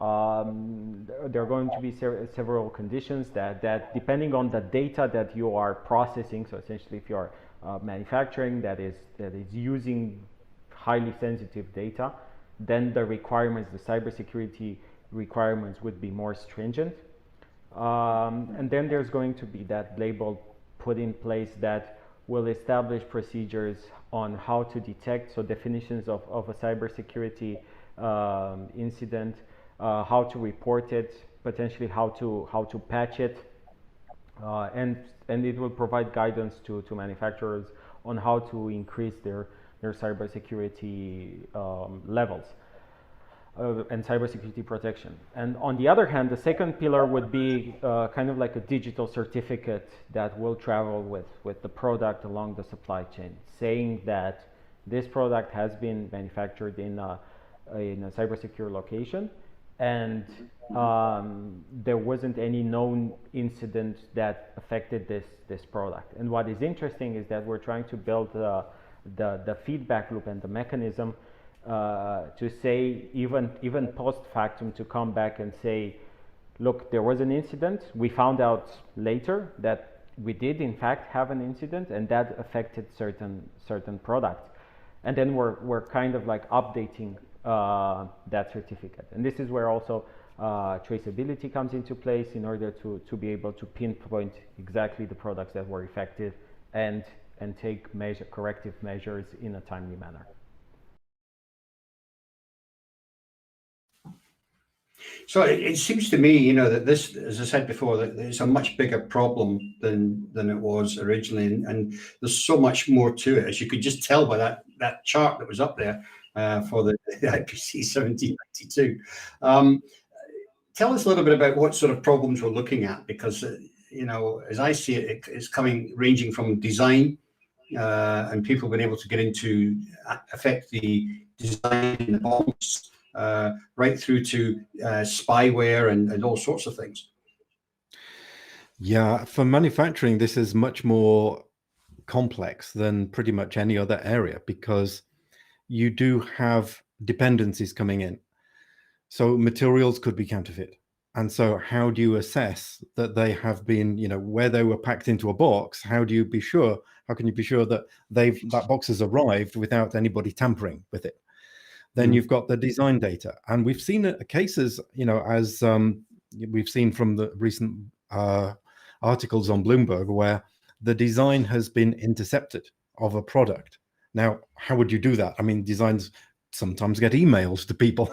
there are going to be several conditions that depending on the data that you are processing, so essentially if you are manufacturing that is using highly sensitive data, then the requirements, the cybersecurity requirements would be more stringent. And then there's going to be that label put in place that will establish procedures on how to detect, so definitions of a cybersecurity incident, how to report it, potentially how to patch it, and it will provide guidance to manufacturers on how to increase their cybersecurity levels and cybersecurity protection. And on the other hand, the second pillar would be kind of like a digital certificate that will travel with the product along the supply chain, saying that this product has been manufactured in a cyber secure location, and there wasn't any known incident that affected this product. And what is interesting is that we're trying to build the feedback loop and the mechanism to say, even post factum, to come back and say, look, there was an incident. We found out later that we did in fact have an incident, and that affected certain products. And then we're kind of like updating that certificate. And this is where also traceability comes into place, in order to be able to pinpoint exactly the products that were affected and take corrective measures in a timely manner. So it seems to me, that this, as I said before, that it's a much bigger problem than it was originally, and there's so much more to it, as you could just tell by that chart that was up there for the IPC 1792. Tell us a little bit about what sort of problems we're looking at, because as I see it, it's ranging from design and people being able to get into affect the design and the bombs, right through to spyware and all sorts of things. Yeah, for manufacturing, this is much more complex than pretty much any other area, because you do have dependencies coming in. So materials could be counterfeit. And so how do you assess that they have been, where they were packed into a box? How can you be sure that that box has arrived without anybody tampering with it? Then you've got the design data. And we've seen cases, as we've seen from the recent articles on Bloomberg, where the design has been intercepted of a product. Now, how would you do that? I mean, designs sometimes get emails to people,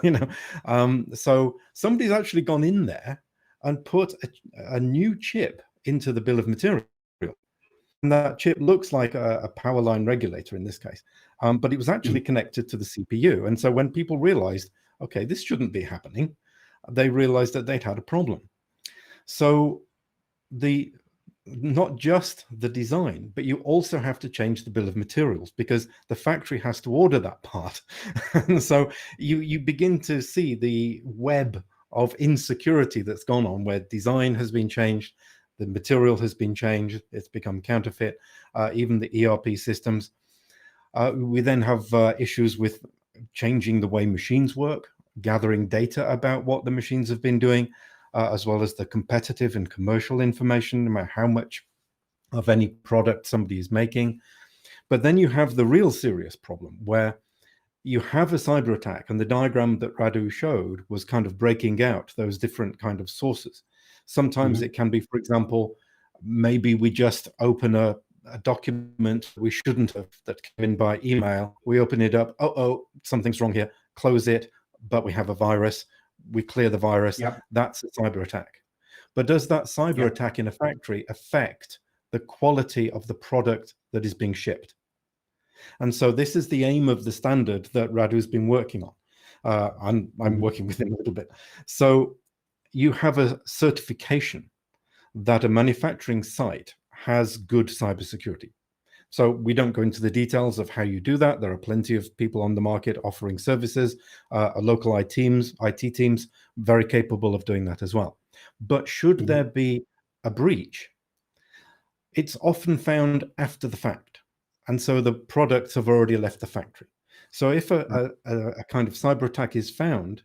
so somebody's actually gone in there and put a new chip into the bill of material. And that chip looks like a power line regulator in this case, but it was actually connected to the CPU. And so when people realized, okay, this shouldn't be happening, they realized that they'd had a problem. So not just the design, but you also have to change the bill of materials, because the factory has to order that part. And so you begin to see the web of insecurity that's gone on, where design has been changed, the material has been changed, it's become counterfeit, even the ERP systems. We then have issues with changing the way machines work, gathering data about what the machines have been doing, as well as the competitive and commercial information about how much of any product somebody is making. But then you have the real serious problem, where you have a cyber attack, and the diagram that Radu showed was kind of breaking out those different kind of sources. Sometimes it can be, for example, maybe we just open a document we shouldn't have, that came in by email. We open it up, something's wrong here, close it, but we have a virus. We clear the virus. Yep. That's a cyber attack. But does that cyber attack in a factory affect the quality of the product that is being shipped? And so this is the aim of the standard that Radu's been working on. I'm working with him a little bit. So you have a certification that a manufacturing site has good cybersecurity. So we don't go into the details of how you do that. There are plenty of people on the market offering services, local IT teams, very capable of doing that as well. But should there be a breach, it's often found after the fact. And so the products have already left the factory. So if a kind of cyber attack is found,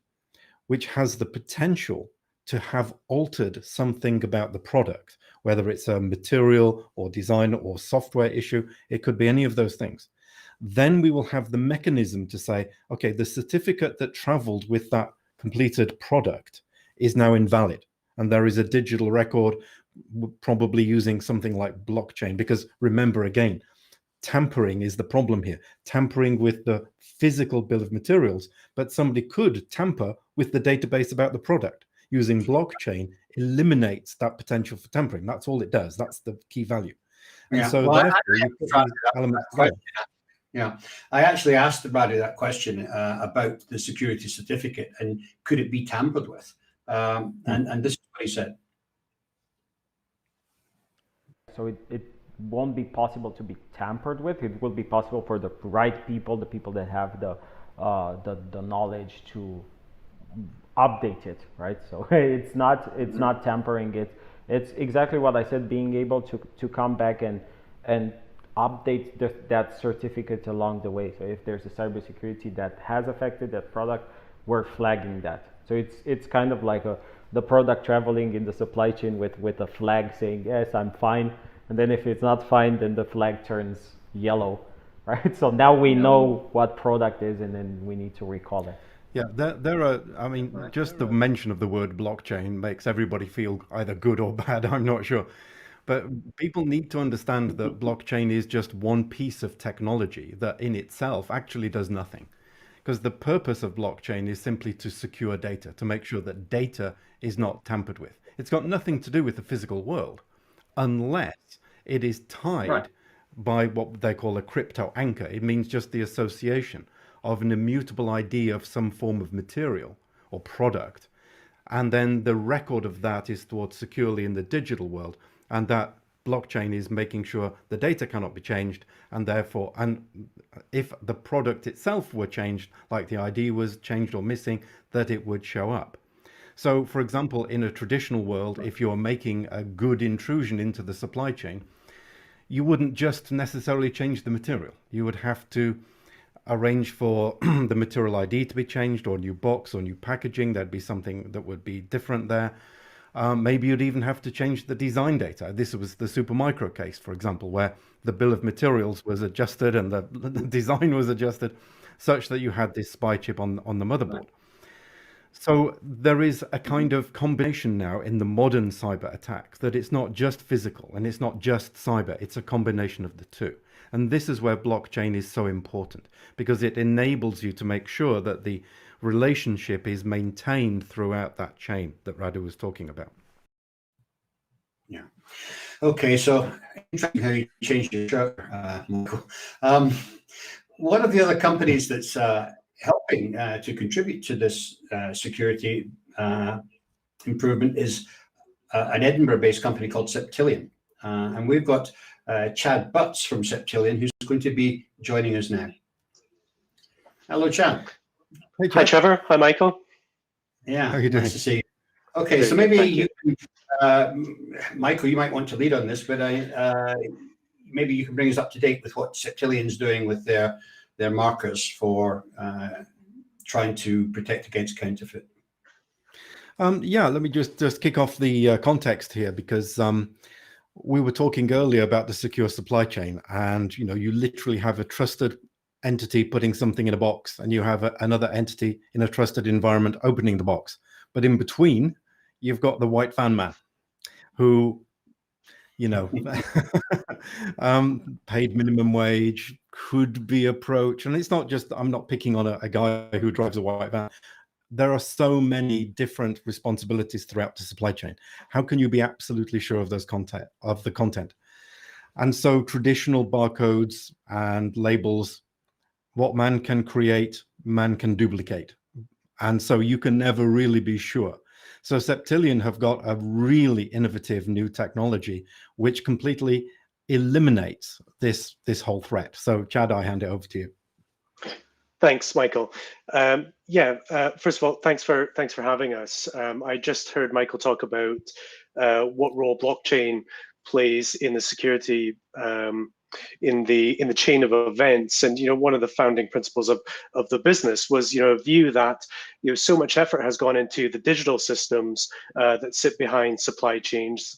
which has the potential to have altered something about the product, whether it's a material or design or software issue, it could be any of those things. Then we will have the mechanism to say, okay, the certificate that traveled with that completed product is now invalid. And there is a digital record, probably using something like blockchain, because remember, again, tampering is the problem here. Tampering with the physical bill of materials, but somebody could tamper with the database about the product. Using blockchain eliminates that potential for tampering. That's all it does. That's the key value. And so therefore, you put these elements together. Yeah, I actually asked Brady that question about the security certificate and could it be tampered with? And this is what he said. So it won't be possible to be tampered with. It will be possible for the right people, the people that have the knowledge to update it, right? So it's not tampering. It's exactly what I said. Being able to come back and update that certificate along the way. So if there's a cybersecurity that has affected that product, we're flagging that. So it's kind of like the product traveling in the supply chain with a flag saying, yes, I'm fine. And then if it's not fine, then the flag turns yellow, right? So now we know what product is, and then we need to recall it. Yeah, there are, I mean, just the mention of the word blockchain makes everybody feel either good or bad, I'm not sure. But people need to understand that blockchain is just one piece of technology that in itself actually does nothing. Because the purpose of blockchain is simply to secure data, to make sure that data is not tampered with. It's got nothing to do with the physical world, unless it is tied by what they call a crypto anchor. It means just the association of an immutable ID of some form of material or product. And then the record of that is stored securely in the digital world. And that blockchain is making sure the data cannot be changed, and therefore, and if the product itself were changed, like the ID was changed or missing, that it would show up. So for example, in a traditional world, if you're making a good intrusion into the supply chain, you wouldn't just necessarily change the material. You would have to arrange for the material ID to be changed, or new box or new packaging. There'd be something that would be different there. Maybe you'd even have to change the design data. This was the Supermicro case, for example, where the bill of materials was adjusted and the design was adjusted such that you had this spy chip on the motherboard. So there is a kind of combination now in the modern cyber attack that it's not just physical and it's not just cyber, it's a combination of the two. And this is where blockchain is so important, because it enables you to make sure that the relationship is maintained throughout that chain that Radu was talking about. Yeah. Okay, so interesting how you changed your shirt, Michael. One of the other companies that's helping to contribute to this security improvement is an Edinburgh-based company called Septillion. And we've got Chad Butts from Septillion, who's going to be joining us now. Hello, Chad. Hey, Chad. Hi, Trevor. Hi, Michael. Yeah, how are you doing? Nice to see you. Okay, so maybe you can, Michael, you might want to lead on this, but maybe you can bring us up to date with what Septillion's doing with their markers for trying to protect against counterfeit. Yeah, let me just kick off the context here, because we were talking earlier about the secure supply chain, and you literally have a trusted entity putting something in a box, and you have another entity in a trusted environment opening the box. But in between, you've got the white fan man who, paid minimum wage, could be approached. And it's not just, I'm not picking on a guy who drives a white van. There are so many different responsibilities throughout the supply chain. How can you be absolutely sure of the content? And so traditional barcodes and labels, what man can create, man can duplicate. And so you can never really be sure. So Septillion have got a really innovative new technology which completely eliminates this whole threat. So Chad, I hand it over to you. Thanks, Michael. First of all, thanks for having us. I just heard Michael talk about what role blockchain plays in the security in the chain of events. And one of the founding principles of the business was a view that so much effort has gone into the digital systems that sit behind supply chains.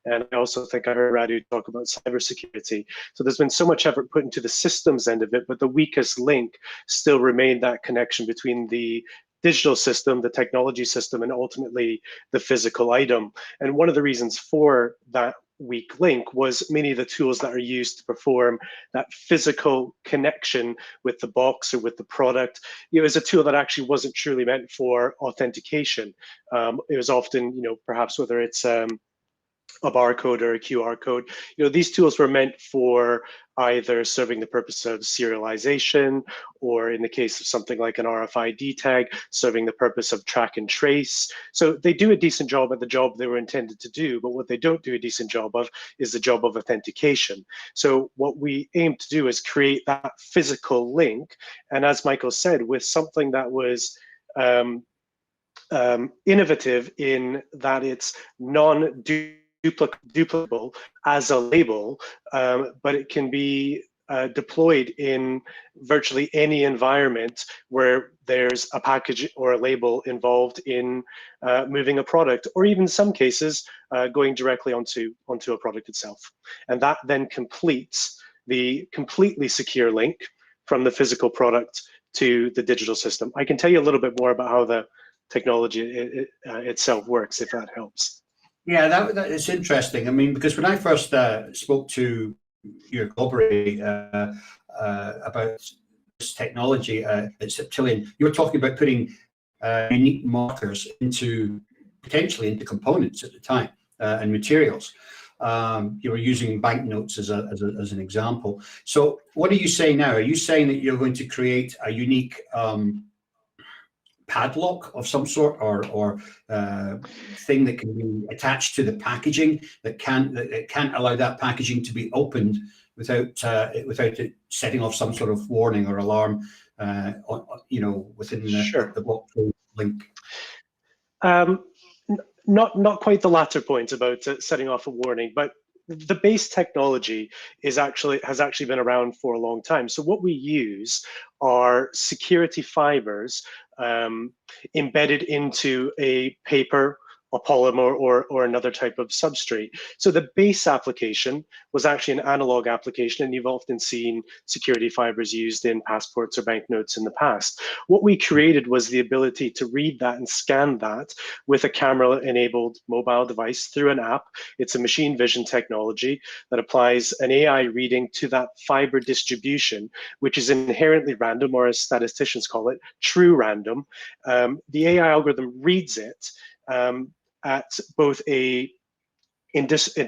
And I also think I heard Radu talk about cybersecurity. So there's been so much effort put into the systems end of it, but the weakest link still remained that connection between the digital system, the technology system, and ultimately the physical item. And one of the reasons for that weak link was many of the tools that are used to perform that physical connection with the box or with the product. It was a tool that actually wasn't truly meant for authentication. It was often, perhaps whether it's a barcode or a QR code. These tools were meant for either serving the purpose of serialization, or in the case of something like an RFID tag, serving the purpose of track and trace. So they do a decent job at the job they were intended to do, but what they don't do a decent job of is the job of authentication. So what we aim to do is create that physical link. And as Michael said, with something that was innovative in that it's non-duplicable as a label, but it can be deployed in virtually any environment where there's a package or a label involved in moving a product, or even in some cases going directly onto a product itself. And that then completes the completely secure link from the physical product to the digital system. I can tell you a little bit more about how the technology itself works, if that helps. Yeah, that is interesting. I mean, because when I first spoke to your collaborator about this technology at Septillion, you were talking about putting unique markers potentially into components at the time and materials. You were using banknotes as an example. So what are you saying now? Are you saying that you're going to create a unique padlock of some sort, or thing that can be attached to the packaging that can't allow that packaging to be opened without it setting off some sort of warning or alarm, within the blockchain link? Not quite the latter point about setting off a warning, but the base technology has actually been around for a long time. So what we use are security fibers embedded into a paper, a polymer, or another type of substrate. So the base application was actually an analog application, and you've often seen security fibers used in passports or banknotes in the past. What we created was the ability to read that and scan that with a camera-enabled mobile device through an app. It's a machine vision technology that applies an AI reading to that fiber distribution, which is inherently random, or as statisticians call it, true random. The AI algorithm reads it at both a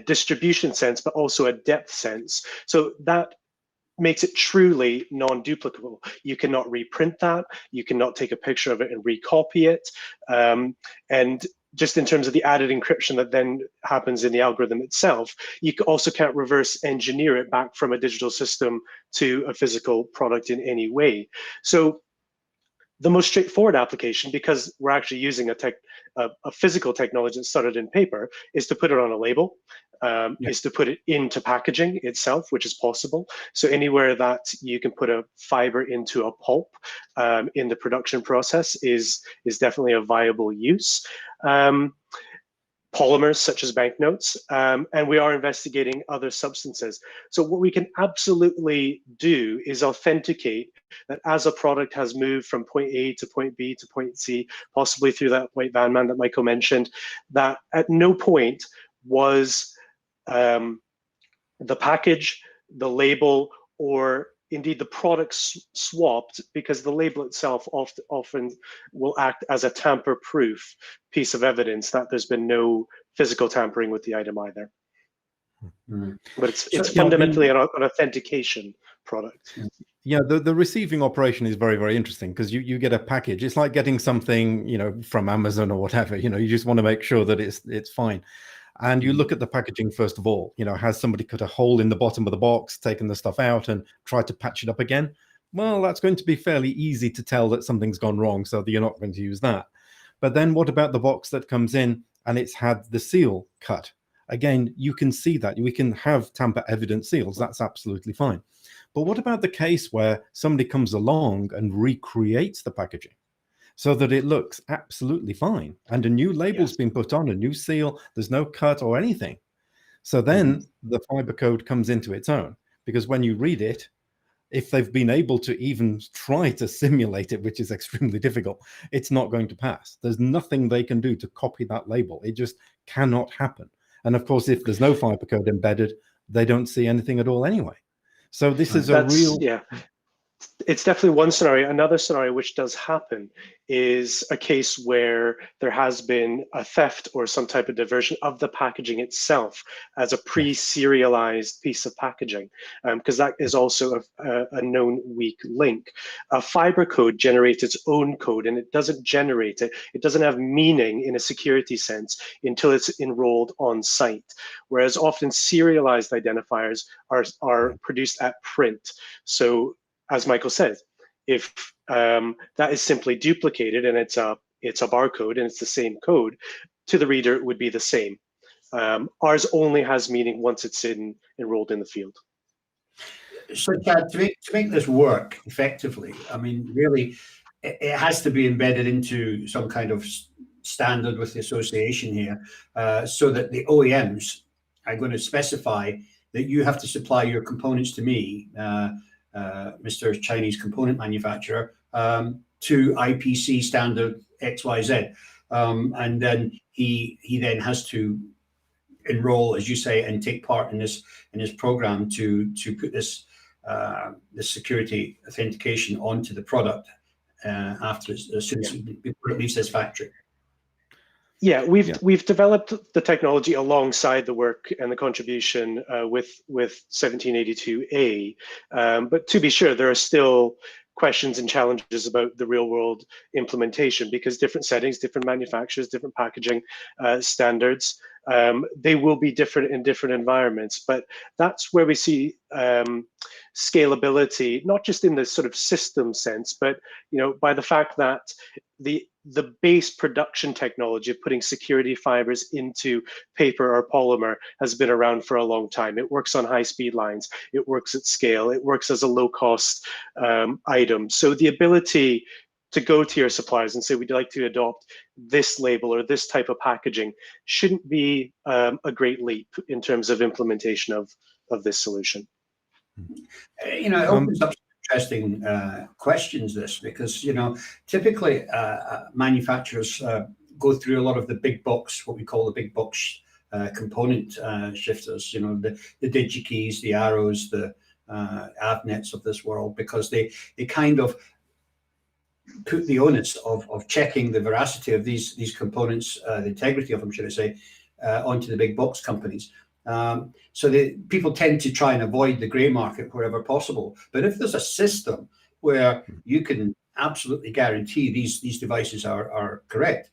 distribution sense, but also a depth sense. So that makes it truly non-duplicable. You cannot reprint that. You cannot take a picture of it and recopy it. And just in terms of the added encryption that then happens in the algorithm itself, you also can't reverse engineer it back from a digital system to a physical product in any way. So the most straightforward application, because we're actually using a physical technology that started in paper, is to put it on a label, is to put it into packaging itself, which is possible. So anywhere that you can put a fiber into a pulp in the production process is definitely a viable use. Polymers such as banknotes, and we are investigating other substances. So what we can absolutely do is authenticate that as a product has moved from point A to point B to point C, possibly through that white van man that Michael mentioned, that at no point was the package, the label, or indeed the product swapped, because the label itself often will act as a tamper-proof piece of evidence that there's been no physical tampering with the item either. Right. But it's fundamentally an authentication product. Yeah, the receiving operation is very, very interesting, because you get a package. It's like getting something, from Amazon or whatever. You just want to make sure that it's fine. And you look at the packaging first of all. Has somebody cut a hole in the bottom of the box, taken the stuff out, and tried to patch it up again? Well, that's going to be fairly easy to tell that something's gone wrong, so that you're not going to use that. But then what about the box that comes in and it's had the seal cut? Again, you can see that. We can have tamper evident seals. That's absolutely fine. But what about the case where somebody comes along and recreates the packaging so that it looks absolutely fine, and a new label's been put on, a new seal, there's no cut or anything? So then the fiber code comes into its own, because when you read it, if they've been able to even try to simulate it, which is extremely difficult, it's not going to pass. There's nothing they can do to copy that label. It just cannot happen. And of course, if there's no fiber code embedded, they don't see anything at all anyway. So this is it's definitely one scenario. Another scenario which does happen is a case where there has been a theft or some type of diversion of the packaging itself as a pre-serialized piece of packaging, because that is also a known weak link. A fiber code generates its own code, and it doesn't generate it. It doesn't have meaning in a security sense until it's enrolled on site, whereas often serialized identifiers are produced at print. So as Michael says, if that is simply duplicated and it's a barcode and it's the same code, to the reader it would be the same. Ours only has meaning once it's enrolled in the field. So, Chad, to make this work effectively, I mean, really, it has to be embedded into some kind of standard with the association here, so that the OEMs are going to specify that you have to supply your components to me, Mr. Chinese component manufacturer, to IPC standard XYZ, and then he then has to enroll, as you say, and take part in this program to put this security authentication onto the product after as soon as before it leaves this factory. Yeah, we've developed the technology alongside the work and the contribution with 1782A, but to be sure, there are still questions and challenges about the real world implementation, because different settings, different manufacturers, different packaging standards, they will be different in different environments. But that's where we see scalability, not just in the sort of system sense, but by the fact that the base production technology of putting security fibers into paper or polymer has been around for a long time. It works on high-speed lines. It works at scale. It works as a low-cost item. So the ability to go to your suppliers and say, we'd like to adopt this label or this type of packaging shouldn't be a great leap in terms of implementation of this solution. It opens up interesting questions, this, because typically manufacturers go through a lot of the big box, what we call the big box component shifters, the DigiKeys, the Arrows, the Avnets of this world, because they kind of put the onus of checking the veracity of these components, the integrity of them, should I say, onto the big box companies. So people tend to try and avoid the grey market wherever possible. But if there's a system where you can absolutely guarantee these devices are correct,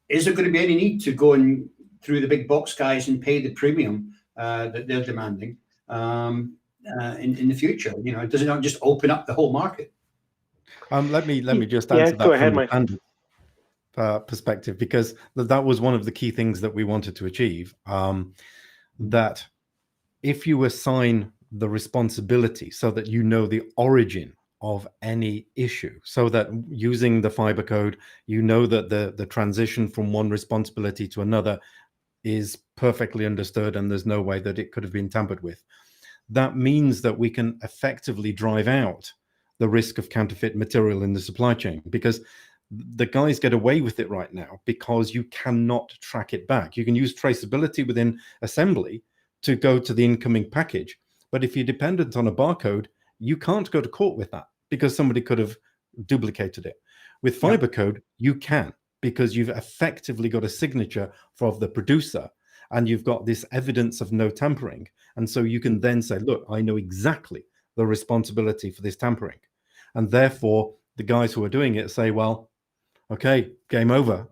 is there going to be any need to go in through the big box guys and pay the premium that they're demanding in the future? Does it not just open up the whole market? Let me just answer that from the standard perspective, because that was one of the key things that we wanted to achieve. That if you assign the responsibility so that the origin of any issue, so that using the fiber code, that the transition from one responsibility to another is perfectly understood and there's no way that it could have been tampered with, that means that we can effectively drive out the risk of counterfeit material in the supply chain, because the guys get away with it right now because you cannot track it back. You can use traceability within assembly to go to the incoming package, but if you're dependent on a barcode, you can't go to court with that because somebody could have duplicated it. With fiber code, you can, because you've effectively got a signature from the producer and you've got this evidence of no tampering. And so you can then say, look, I know exactly the responsibility for this tampering. And therefore, the guys who are doing it say, well, okay, game over.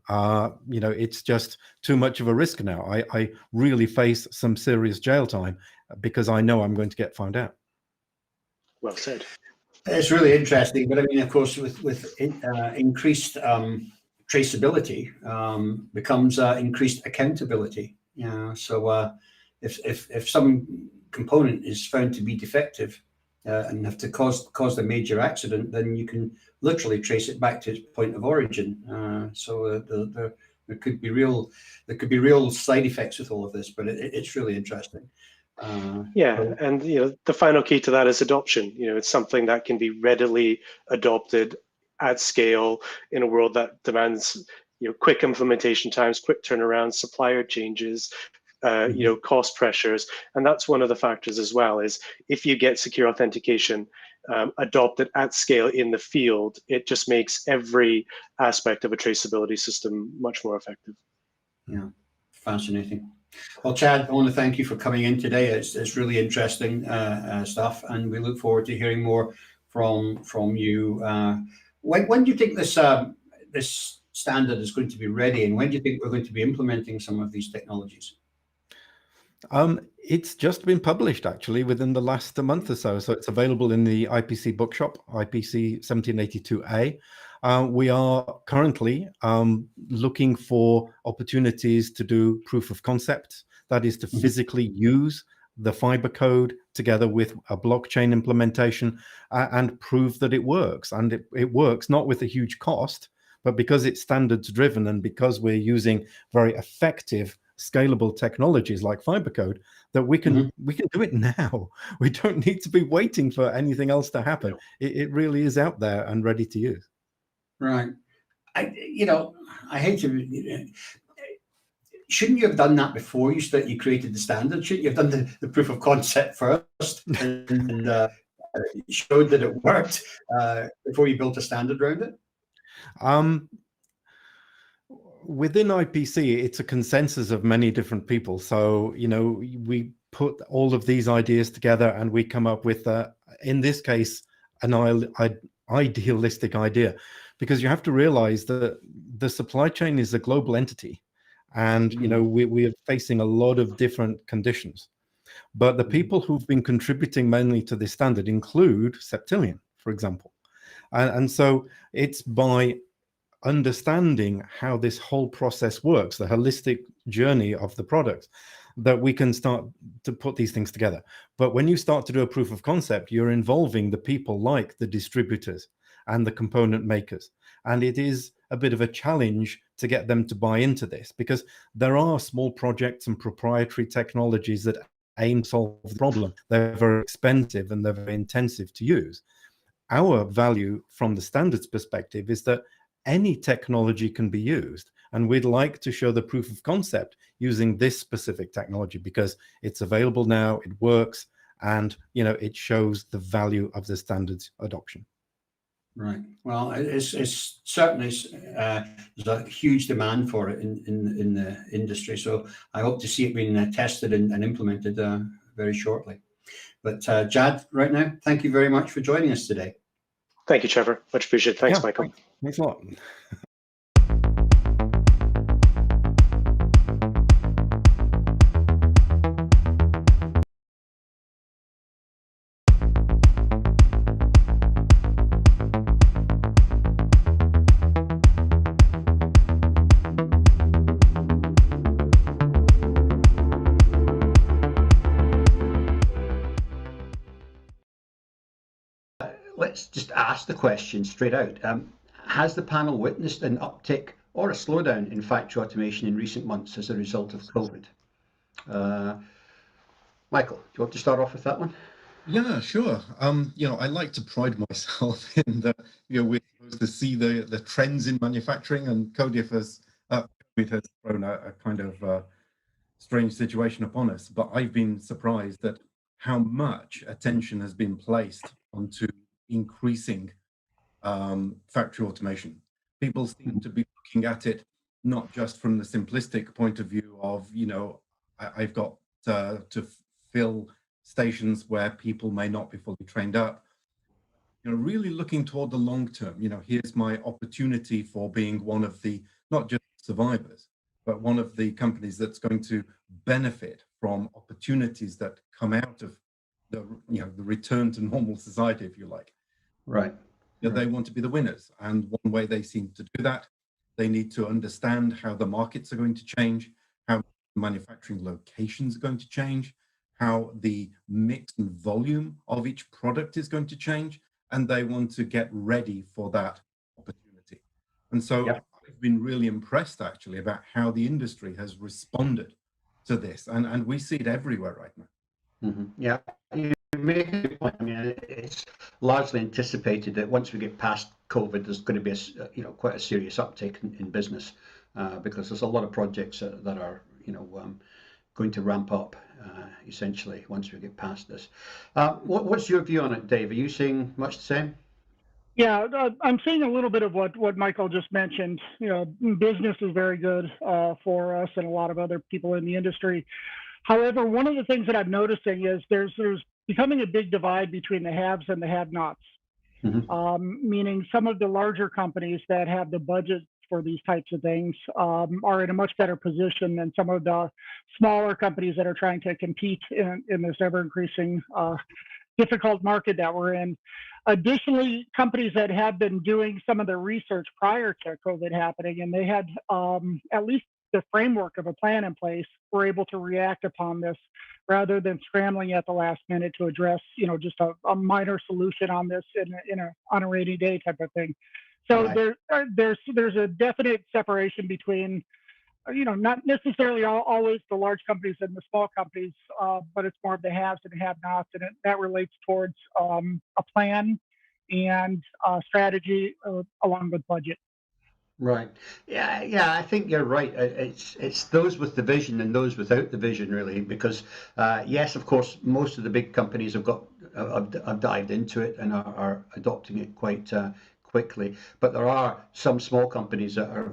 It's just too much of a risk now. I really face some serious jail time because I know I'm going to get found out. Well said. It's really interesting, but I mean, of course, with increased traceability becomes increased accountability. So if some component is found to be defective and have to cause a major accident, then you can literally trace it back to its point of origin. So there could be real side effects with all of this, but it's really interesting. And the final key to that is adoption. It's something that can be readily adopted at scale in a world that demands quick implementation times, quick turnaround, supplier changes, cost pressures. And that's one of the factors as well, is if you get secure authentication adopted at scale in the field, it just makes every aspect of a traceability system much more effective. Yeah, fascinating. Well, Chad, I want to thank you for coming in today. It's really interesting stuff, and we look forward to hearing more from you. When do you think this standard is going to be ready, and when do you think we're going to be implementing some of these technologies? It's just been published actually within the last month or so. So it's available in the IPC bookshop, IPC 1782A. We are currently looking for opportunities to do proof of concept. That is to physically use the fiber code together with a blockchain implementation and prove that it works. And it works not with a huge cost, but because it's standards driven and because we're using very effective scalable technologies like fiber code, that we can do it now. We don't need to be waiting for anything else to happen. It really is out there and ready to use. Right. I hate to. Shouldn't you have done that before you created the standard? Shouldn't you have done the proof of concept first and showed that it worked before you built a standard around it? Within IPC, it's a consensus of many different people. So, we put all of these ideas together and we come up with, in this case, an idealistic idea, because you have to realize that the supply chain is a global entity. And, we are facing a lot of different conditions. But the people who've been contributing mainly to this standard include Septillion, for example. And so it's by understanding how this whole process works, the holistic journey of the product, that we can start to put these things together. But when you start to do a proof of concept, you're involving the people like the distributors and the component makers. And it is a bit of a challenge to get them to buy into this, because there are small projects and proprietary technologies that aim to solve the problem. They're very expensive and they're very intensive to use. Our value from the standards perspective is that any technology can be used. And we'd like to show the proof of concept using this specific technology because it's available now, it works, and it shows the value of the standards adoption. Right. Well, it's certainly there's a huge demand for it in the industry. So I hope to see it being tested and implemented very shortly. But Chad, right now, thank you very much for joining us today. Thank you, Trevor. Much appreciated. Thanks, Michael. Thanks a lot. Let's just ask the question straight out. Has the panel witnessed an uptick or a slowdown in factory automation in recent months as a result of COVID? Michael, do you want to start off with that one? Yeah, sure. I like to pride myself in that, we're supposed to see the trends in manufacturing, and COVID has thrown a kind of strange situation upon us. But I've been surprised at how much attention has been placed onto increasing factory automation. People seem to be looking at it not just from the simplistic point of view of, I've got to fill stations where people may not be fully trained up. Really looking toward the long term. Here's my opportunity for being one of the, not just survivors, but one of the companies that's going to benefit from opportunities that come out of the return to normal society, if you like. Right. They want to be the winners, and one way they seem to do that, they need to understand how the markets are going to change, how manufacturing locations are going to change, how the mix and volume of each product is going to change, and they want to get ready for that opportunity. And so I've been really impressed actually about how the industry has responded to this, and we see it everywhere right now. Mm-hmm. Yeah, you make a good point. I mean, it's largely anticipated that once we get past COVID, there's going to be quite a serious uptick in business because there's a lot of projects that are going going to ramp up essentially once we get past this. What's your view on it, Dave? Are you seeing much the same? Yeah, I'm seeing a little bit of what Michael just mentioned. You know, business is very good for us and a lot of other people in the industry. However, one of the things that I'm noticing is there's becoming a big divide between the haves and the have-nots. Meaning some of the larger companies that have the budget for these types of things are in a much better position than some of the smaller companies that are trying to compete in this ever-increasing difficult market that we're in. Additionally, companies that have been doing some of their research prior to COVID happening, and they had at least the framework of a plan in place, were able to react upon this rather than scrambling at the last minute to address, you know, just a minor solution on this on a rainy day type of thing. So there's a definite separation between, you know, not necessarily always the large companies and the small companies, but it's more of the haves and have-nots, and that relates towards a plan and strategy along with budget. Right. Yeah. I think you're right. It's those with the vision and those without the vision, really. Because yes, of course, most of the big companies have dived into it and are adopting it quite quickly. But there are some small companies that are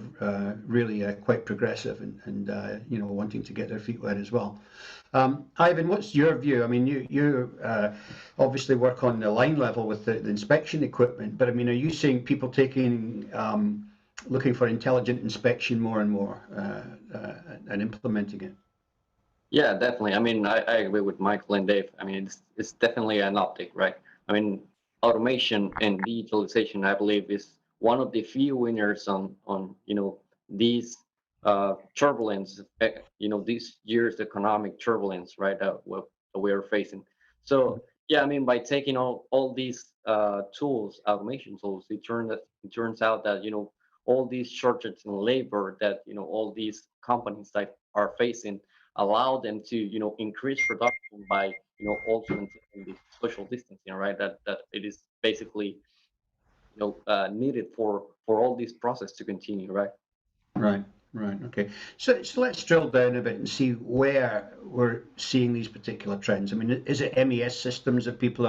really quite progressive and you know, wanting to get their feet wet as well. Ivan, what's your view? I mean, you obviously work on the line level with the inspection equipment, but I mean, are you seeing people looking for intelligent inspection more and more and implementing it? Yeah, definitely. I mean, I agree with Michael and Dave. I mean, it's definitely an optic, right? I mean, automation and digitalization, I believe, is one of the few winners on you know, these turbulence, you know, this year's economic turbulence, right? What we are facing. So yeah, I mean, by taking all these tools, automation tools, it turns out that, you know, all these shortages in labor that, you know, all these companies that are facing allow them to, you know, increase production by, you know, also maintaining the social distancing, right? That it is basically, you know, needed for all this process to continue, right? Right. Okay. So let's drill down a bit and see where we're seeing these particular trends. I mean, is it MES systems that people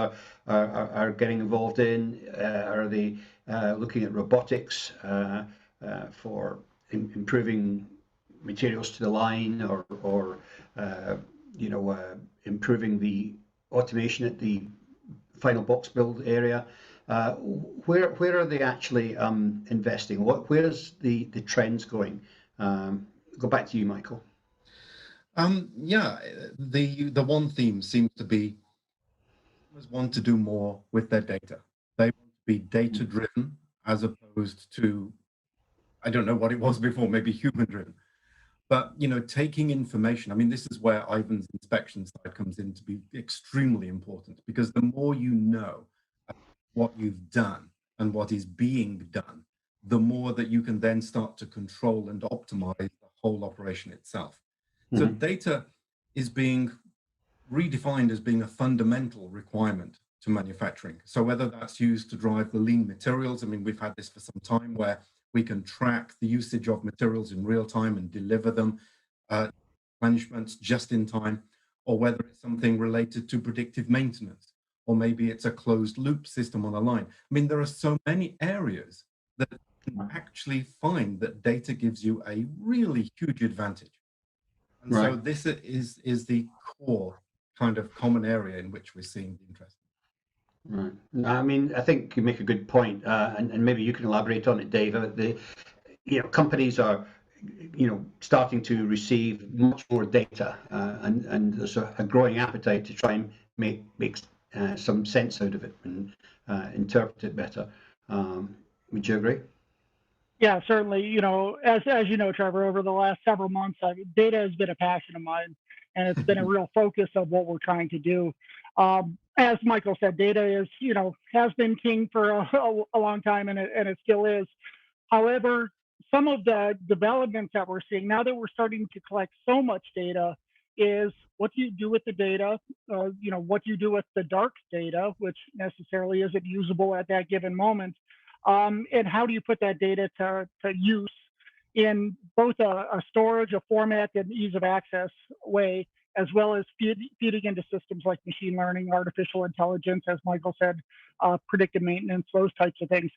are getting involved in? Are they looking at robotics for improving materials to the line, or you know, improving the automation at the final box build area? Where are they actually investing? Where's the trends going? Go back to you, Michael. Yeah, the one theme seems to be customers want to do more with their data. They want to be data driven as opposed to, I don't know what it was before, maybe human driven. But, you know, taking information, I mean, this is where Ivan's inspection side comes in to be extremely important, because the more you know what you've done and what is being done, the more that you can then start to control and optimize the whole operation itself. So data is being redefined as being a fundamental requirement to manufacturing. So whether that's used to drive the lean materials, I mean, we've had this for some time where we can track the usage of materials in real time and deliver them replenishments just in time, or whether it's something related to predictive maintenance, or maybe it's a closed loop system on a line. I mean, there are so many areas that you can actually find that data gives you a really huge advantage. And so this is the core kind of common area in which we're seeing the interest. Right. I mean, I think you make a good point, and maybe you can elaborate on it, Dave. You know, companies are, you know, starting to receive much more data, and there's a growing appetite to try and make some sense out of it and interpret it better. Would you agree? Yeah, certainly. You know, as you know, Trevor, over the last several months, data has been a passion of mine, and it's been a real focus of what we're trying to do. As Michael said, data is, you know, has been king for a long time, and it still is. However, some of the developments that we're seeing now that we're starting to collect so much data is what do you do with the data? You know, what do you do with the dark data, which necessarily isn't usable at that given moment? And how do you put that data to use in both a storage, a format, and ease of access way, as well as feeding into systems like machine learning, artificial intelligence, as Michael said, predictive maintenance, those types of things.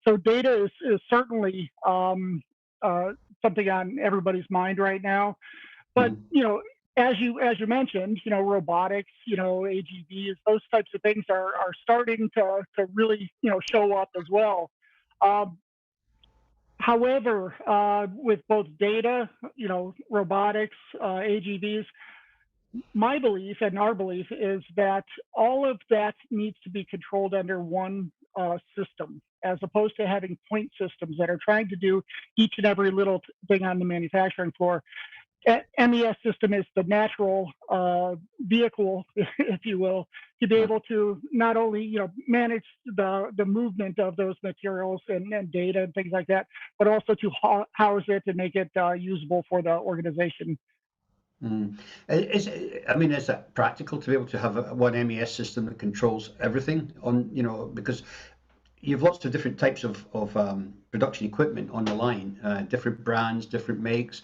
So data is certainly something on everybody's mind right now. But as you mentioned, robotics, AGVs, those types of things are starting to really show up as well. However, with both data, robotics, AGVs, my belief and our belief is that all of that needs to be controlled under one system, as opposed to having point systems that are trying to do each and every little thing on the manufacturing floor. MES system is the natural vehicle, if you will, to be able to not only manage the movement of those materials and data and things like that, but also to house it and make it usable for the organization. Is that practical to be able to have one MES system that controls everything on, because you've lots of different types of production equipment on the line, different brands, different makes,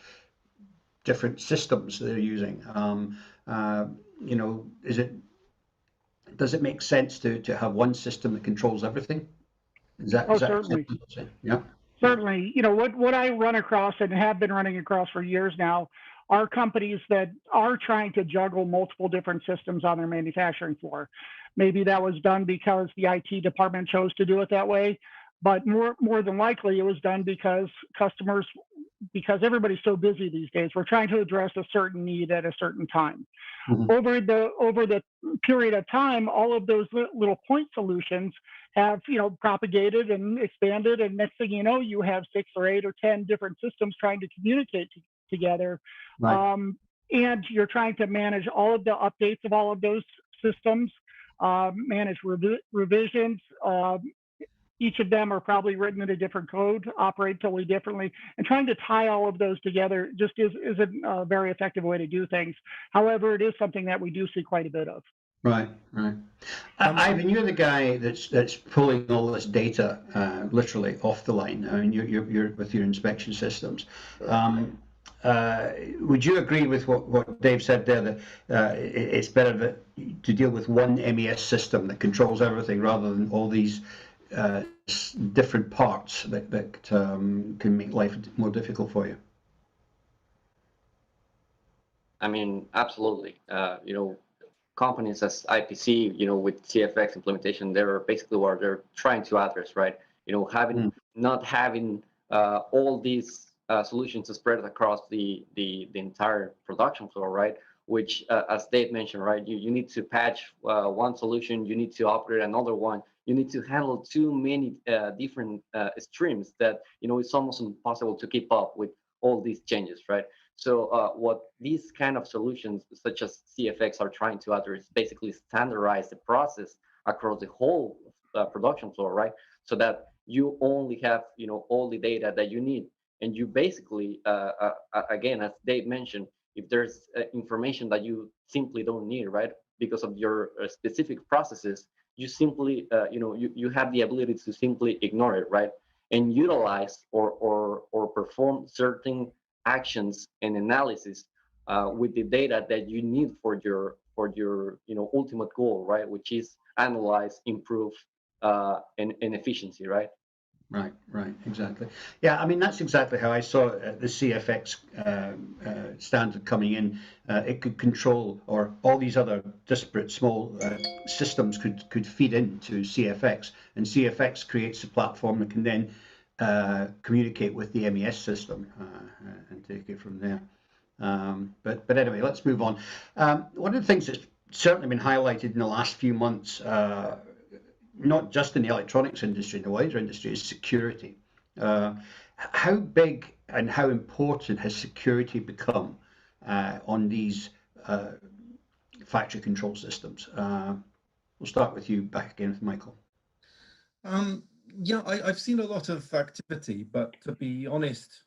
different systems they're using. Does it make sense to have one system that controls everything? Certainly. Yeah. Certainly. What I run across and have been running across for years now are companies that are trying to juggle multiple different systems on their manufacturing floor. Maybe that was done because the IT department chose to do it that way, but more than likely it was done because everybody's so busy these days, we're trying to address a certain need at a certain time. Over the period of time, all of those little point solutions have propagated and expanded, and next thing you know, you have 6 or 8 or 10 different systems trying to communicate together. Right. And you're trying to manage all of the updates of all of those systems, manage revisions. Each of them are probably written in a different code, operate totally differently, and trying to tie all of those together just isn't a very effective way to do things. However, it is something that we do see quite a bit of. Right. Ivan, you're the guy that's pulling all this data literally off the line. I mean, you're with your inspection systems. Would you agree with what Dave said there, that it's better to deal with one MES system that controls everything rather than all these different parts that can make life more difficult for you? I mean, absolutely. Companies as IPC, with CFX implementation, they're basically what they're trying to address, right? Not having all these solutions spread across the entire production floor, right? Which, as Dave mentioned, right, you need to patch one solution, you need to operate another one, you need to handle too many different streams that it's almost impossible to keep up with all these changes, right? So what these kind of solutions, such as CFX, are trying to address, basically standardize the process across the whole production floor, right? So that you only have all the data that you need, and you basically, again, as Dave mentioned, if there's information that you simply don't need, right, because of your specific processes, you simply, you have the ability to simply ignore it, right, and utilize or perform certain actions and analysis with the data that you need for your ultimate goal, right, which is analyze, improve, and efficiency, right? Right, exactly. Yeah, I mean, that's exactly how I saw the CFX standard coming in. It could control, or all these other disparate small systems could feed into CFX, and CFX creates a platform that can then communicate with the MES system and take it from there. But anyway, let's move on. One of the things that's certainly been highlighted in the last few months, not just in the electronics industry, in the wider industry, is security. How big and how important has security become on these factory control systems? We'll start with you, back again with Michael. Yeah, I've seen a lot of activity, but to be honest,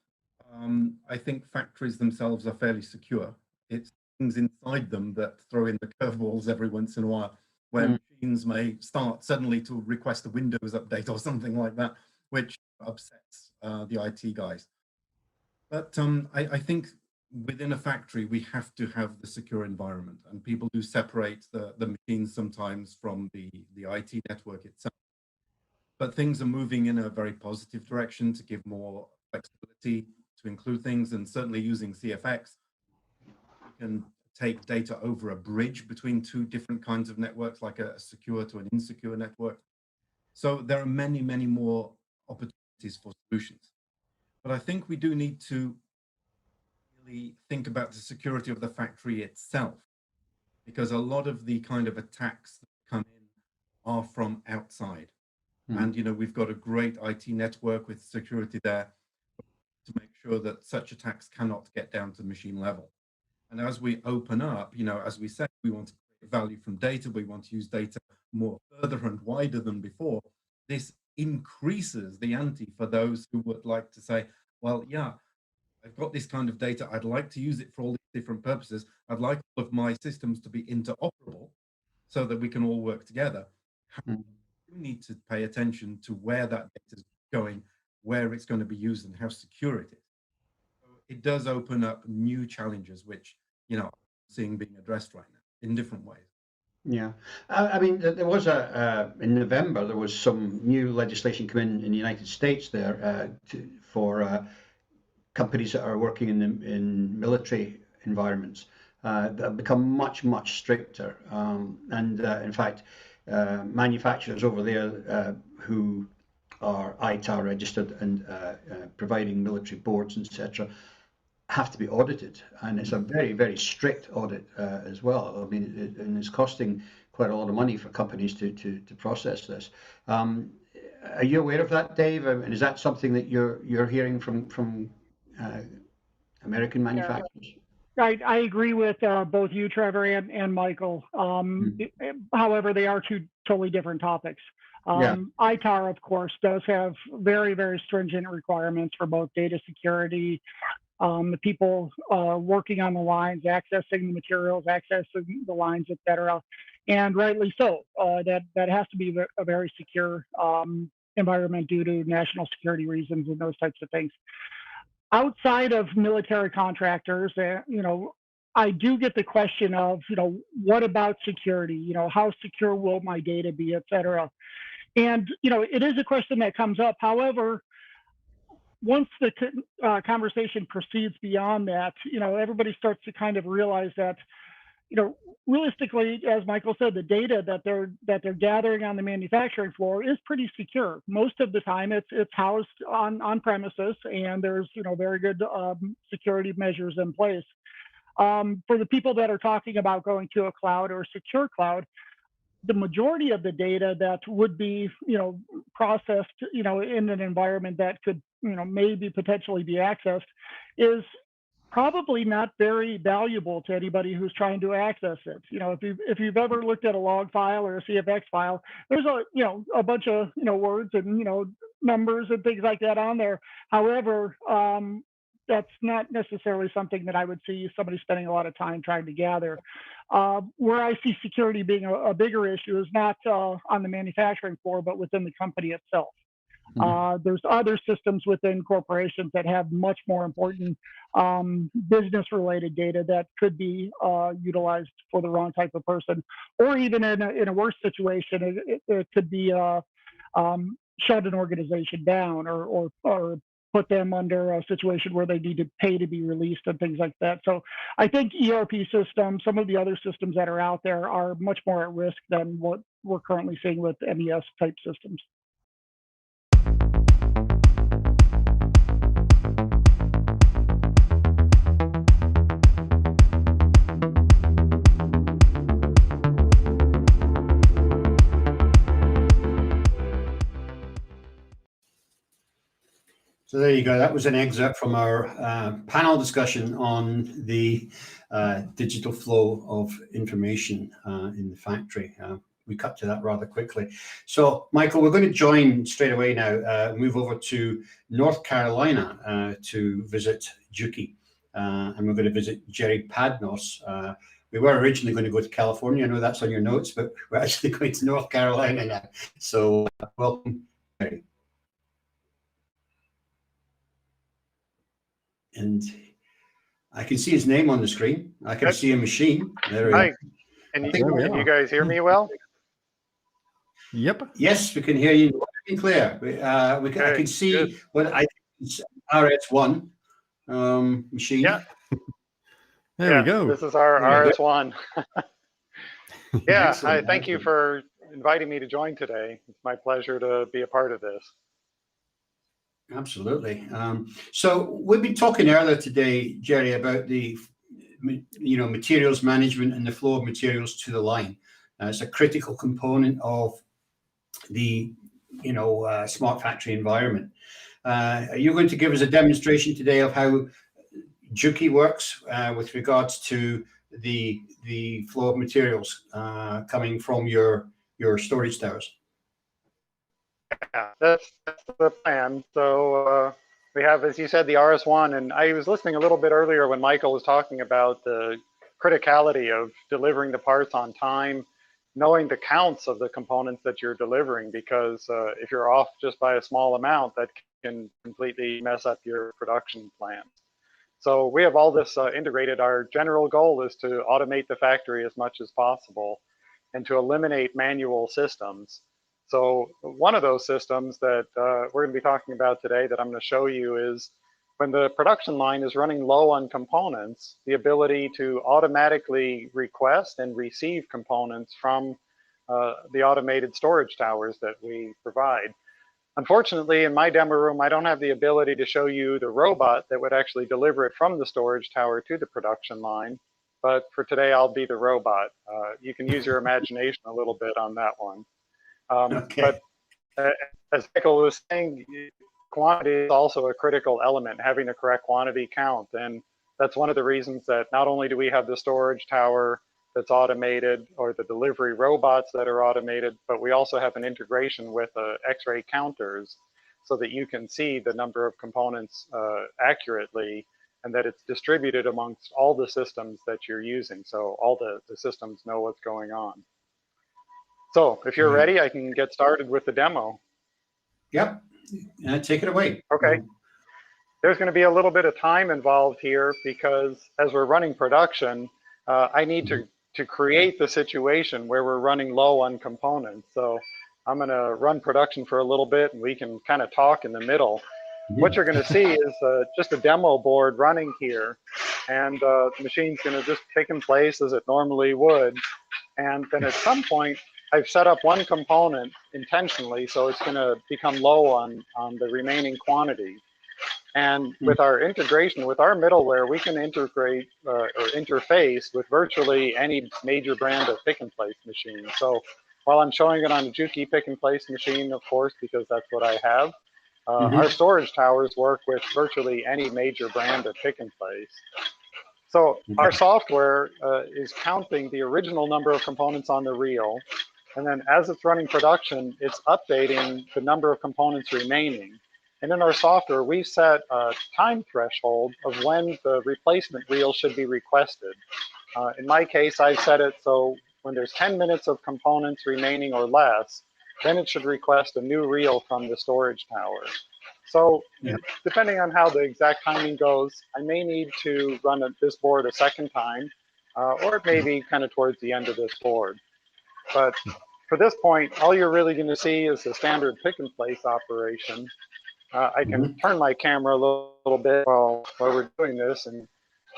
I think factories themselves are fairly secure. It's things inside them that throw in the curveballs every once in a while, where machines may start suddenly to request a Windows update or something like that, which upsets the IT guys. But I think within a factory, we have to have the secure environment, and people do separate the machines sometimes from the IT network itself. But things are moving in a very positive direction to give more flexibility, to include things, and certainly using CFX, we can take data over a bridge between two different kinds of networks, like a secure to an insecure network. So there are many, many more opportunities for solutions. But I think we do need to really think about the security of the factory itself, because a lot of the kind of attacks that come in are from outside. And, you know, we've got a great IT network with security there to make sure that such attacks cannot get down to machine level. And as we open up, you know, as we said, we want to create value from data. We want to use data more further and wider than before. This increases the ante for those who would like to say, well, yeah, I've got this kind of data. I'd like to use it for all these different purposes. I'd like all of my systems to be interoperable so that we can all work together. You need to pay attention to where that data is going, where it's going to be used, and how secure it is. So it does open up new challenges, which, you know, I'm seeing being addressed right now in different ways. Yeah, I mean, there was in November, there was some new legislation come in the United States there for companies that are working in military environments that have become much, much stricter. In fact, manufacturers over there who are ITAR registered and providing military boards, etc., have to be audited, and it's a very, very strict audit as well. I mean, and it's costing quite a lot of money for companies to process this. Are you aware of that, Dave? And is that something that you're hearing from American manufacturers? I agree with both you, Trevor, and Michael. However, they are two totally different topics. ITAR, of course, does have very, very stringent requirements for both data security, the people working on the lines, accessing the materials, accessing the lines, et cetera. And rightly so. That has to be a very secure environment due to national security reasons and those types of things. Outside of military contractors, you know, I do get the question of, you know, what about security? You know, how secure will my data be, et cetera? And, you know, it is a question that comes up. However, once the conversation proceeds beyond that, you know, everybody starts to kind of realize that, you know, realistically, as Michael said, the data that they're gathering on the manufacturing floor is pretty secure. Most of the time, it's housed on premises, and there's, you know, very good security measures in place. For the people that are talking about going to a cloud or a secure cloud, the majority of the data that would be, you know, processed, you know, in an environment that could, you know, maybe potentially be accessed is probably not very valuable to anybody who's trying to access it. You know, if you've ever looked at a log file or a CFX file, there's a bunch of, you know, words and, you know, numbers and things like that on there. However, that's not necessarily something that I would see somebody spending a lot of time trying to gather. Where I see security being a bigger issue is not on the manufacturing floor, but within the company itself. There's other systems within corporations that have much more important business-related data that could be utilized for the wrong type of person, or even in a worse situation, it could be shut an organization down or put them under a situation where they need to pay to be released and things like that. So I think ERP systems, some of the other systems that are out there, are much more at risk than what we're currently seeing with MES type systems. So there you go. That was an excerpt from our panel discussion on the digital flow of information in the factory. We cut to that rather quickly. So, Michael, we're going to join straight away now, move over to North Carolina to visit Juki. And we're going to visit Jerry Padnos. We were originally going to go to California. I know that's on your notes, but we're actually going to North Carolina now. So welcome, Jerry. and I can see his name on the screen. I can see a machine. There we Hi. are. Can There you guys hear me well? Yep. Yes, we can hear you loud and clear. I can see good. what I think is RS1 machine. Yeah. There we go. This is our There we go. RS1. Yeah, Excellent, thank you excellent. for inviting me to join today. It's my pleasure to be a part of this. Absolutely. So we've been talking earlier today, Jerry, about the materials management and the flow of materials to the line. It's a critical component of the smart factory environment. You're going to give us a demonstration today of how Juki works with regards to the flow of materials coming from your storage towers. Yeah, that's the plan. So we have, as you said, the RS1, and I was listening a little bit earlier when Michael was talking about the criticality of delivering the parts on time, knowing the counts of the components that you're delivering, because if you're off just by a small amount, that can completely mess up your production plans. So we have all this integrated. Our general goal is to automate the factory as much as possible and to eliminate manual systems. So one of those systems that we're going to be talking about today that I'm going to show you is when the production line is running low on components, the ability to automatically request and receive components from the automated storage towers that we provide. Unfortunately, in my demo room, I don't have the ability to show you the robot that would actually deliver it from the storage tower to the production line. But for today, I'll be the robot. You can use your imagination a little bit on that one. Okay. But as Michael was saying, quantity is also a critical element, having the correct quantity count. And that's one of the reasons that not only do we have the storage tower that's automated or the delivery robots that are automated, but we also have an integration with X-ray counters so that you can see the number of components accurately and that it's distributed amongst all the systems that you're using. So all the systems know what's going on. So if you're ready, I can get started with the demo. Yep, take it away. Okay. There's going to be a little bit of time involved here because as we're running production, I need to create the situation where we're running low on components. So I'm going to run production for a little bit and we can kind of talk in the middle. What you're going to see is just a demo board running here, and the machine's going to just take in place as it normally would. And then at some point, I've set up one component intentionally, so it's going to become low on the remaining quantity. And with our integration, with our middleware, we can integrate or interface with virtually any major brand of pick and place machine. So while I'm showing it on a Juki pick and place machine, of course, because that's what I have, our storage towers work with virtually any major brand of pick and place. So our software is counting the original number of components on the reel. And then as it's running production, it's updating the number of components remaining. And in our software, we set a time threshold of when the replacement reel should be requested. In my case, I set it so when there's 10 minutes of components remaining or less, then it should request a new reel from the storage tower. So depending on how the exact timing goes, I may need to run this board a second time, or it may be kind of towards the end of this board. But for this point, all you're really going to see is the standard pick and place operation. I can turn my camera a little bit while we're doing this, and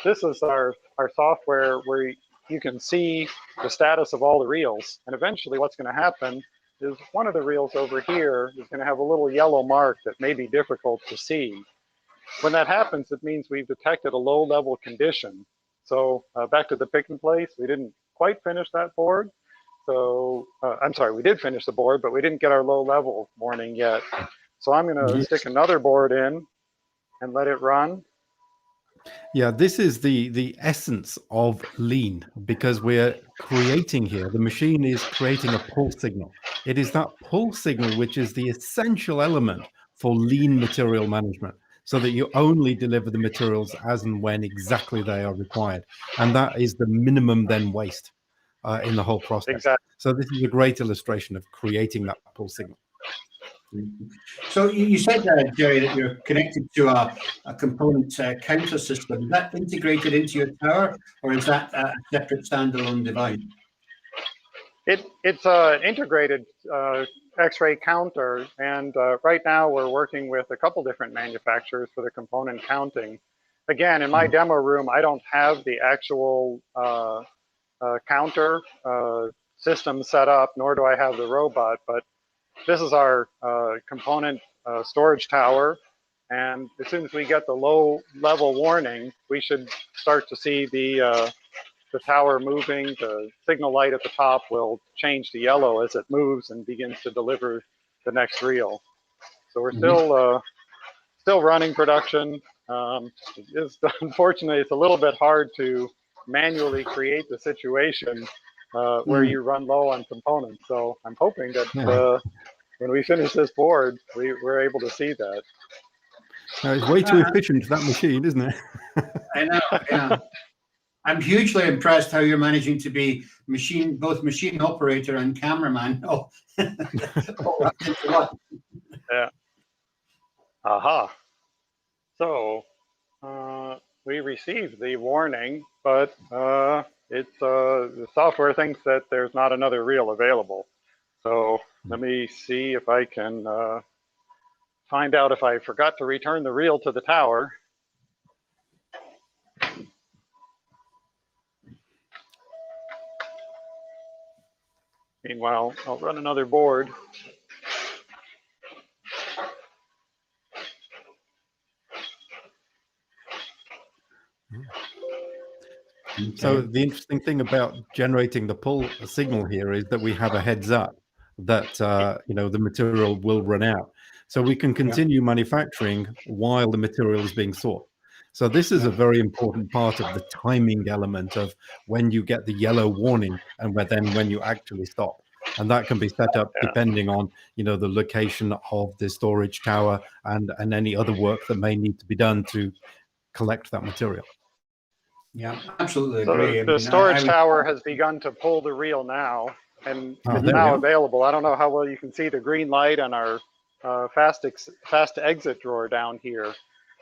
this is our software where you can see the status of all the reels. And eventually what's going to happen is one of the reels over here is going to have a little yellow mark that may be difficult to see. When that happens, it means we've detected a low level condition. So back to the pick and place, we didn't quite finish that board. So I'm sorry, we did finish the board, but we didn't get our low level warning yet. So I'm going to stick another board in and let it run. Yeah, this is the essence of lean, because we're creating here, the machine is creating a pull signal. It is that pull signal which is the essential element for lean material management, so that you only deliver the materials as and when exactly they are required. And that is the minimum then waste in the whole process. Exactly. So this is a great illustration of creating that pull signal. Absolutely. So you said, Jerry, that you're connected to a component counter system. Is that integrated into your tower, or is that a separate standalone device? It's an integrated X-ray counter, and right now we're working with a couple different manufacturers for the component counting. Again, in my demo room, I don't have the actual counter system set up, nor do I have the robot, but this is our component storage tower. And as soon as we get the low level warning, we should start to see the tower moving. The signal light at the top will change to yellow as it moves and begins to deliver the next reel. So we're still running production. Unfortunately, it's a little bit hard to manually create the situation where you run low on components. So I'm hoping that when we finish this board, we're able to see that. No, it's way too efficient, that machine, isn't it? I know, yeah. I'm hugely impressed how you're managing to be both machine operator and cameraman. Oh, yeah. Aha. So we received the warning, but the software thinks that there's not another reel available. So let me see if I can find out if I forgot to return the reel to the tower. Meanwhile, I'll run another board. So the interesting thing about generating the pull signal here is that we have a heads up that the material will run out. So we can continue manufacturing while the material is being sought. So this is a very important part of the timing element of when you get the yellow warning and when you actually stop. And that can be set up depending on, the location of the storage tower and any other work that may need to be done to collect that material. Yeah, absolutely So agree. the storage tower has begun to pull the reel now, and it's now available. I don't know how well you can see the green light on our fast exit drawer down here.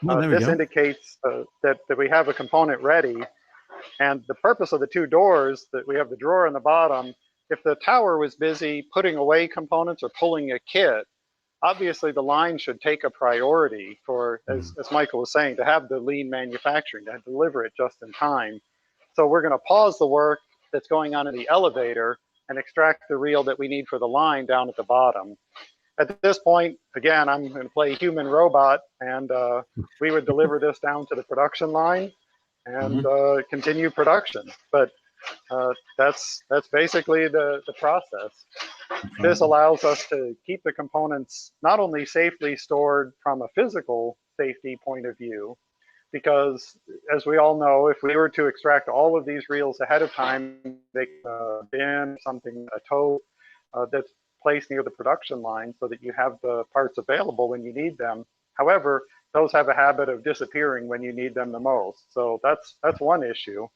This indicates that we have a component ready, and the purpose of the two doors, that we have the drawer on the bottom. If the tower was busy putting away components or pulling a kit, obviously the line should take a priority for, as Michael was saying, to have the lean manufacturing, to deliver it just in time. So we're going to pause the work that's going on in the elevator and extract the reel that we need for the line down at the bottom. At this point, again, I'm going to play human robot, and we would deliver this down to the production line and continue production. But that's basically the process. This allows us to keep the components not only safely stored from a physical safety point of view, because as we all know, if we were to extract all of these reels ahead of time, they bin something, a tote that's placed near the production line so that you have the parts available when you need them. However, those have a habit of disappearing when you need them the most. So that's one issue.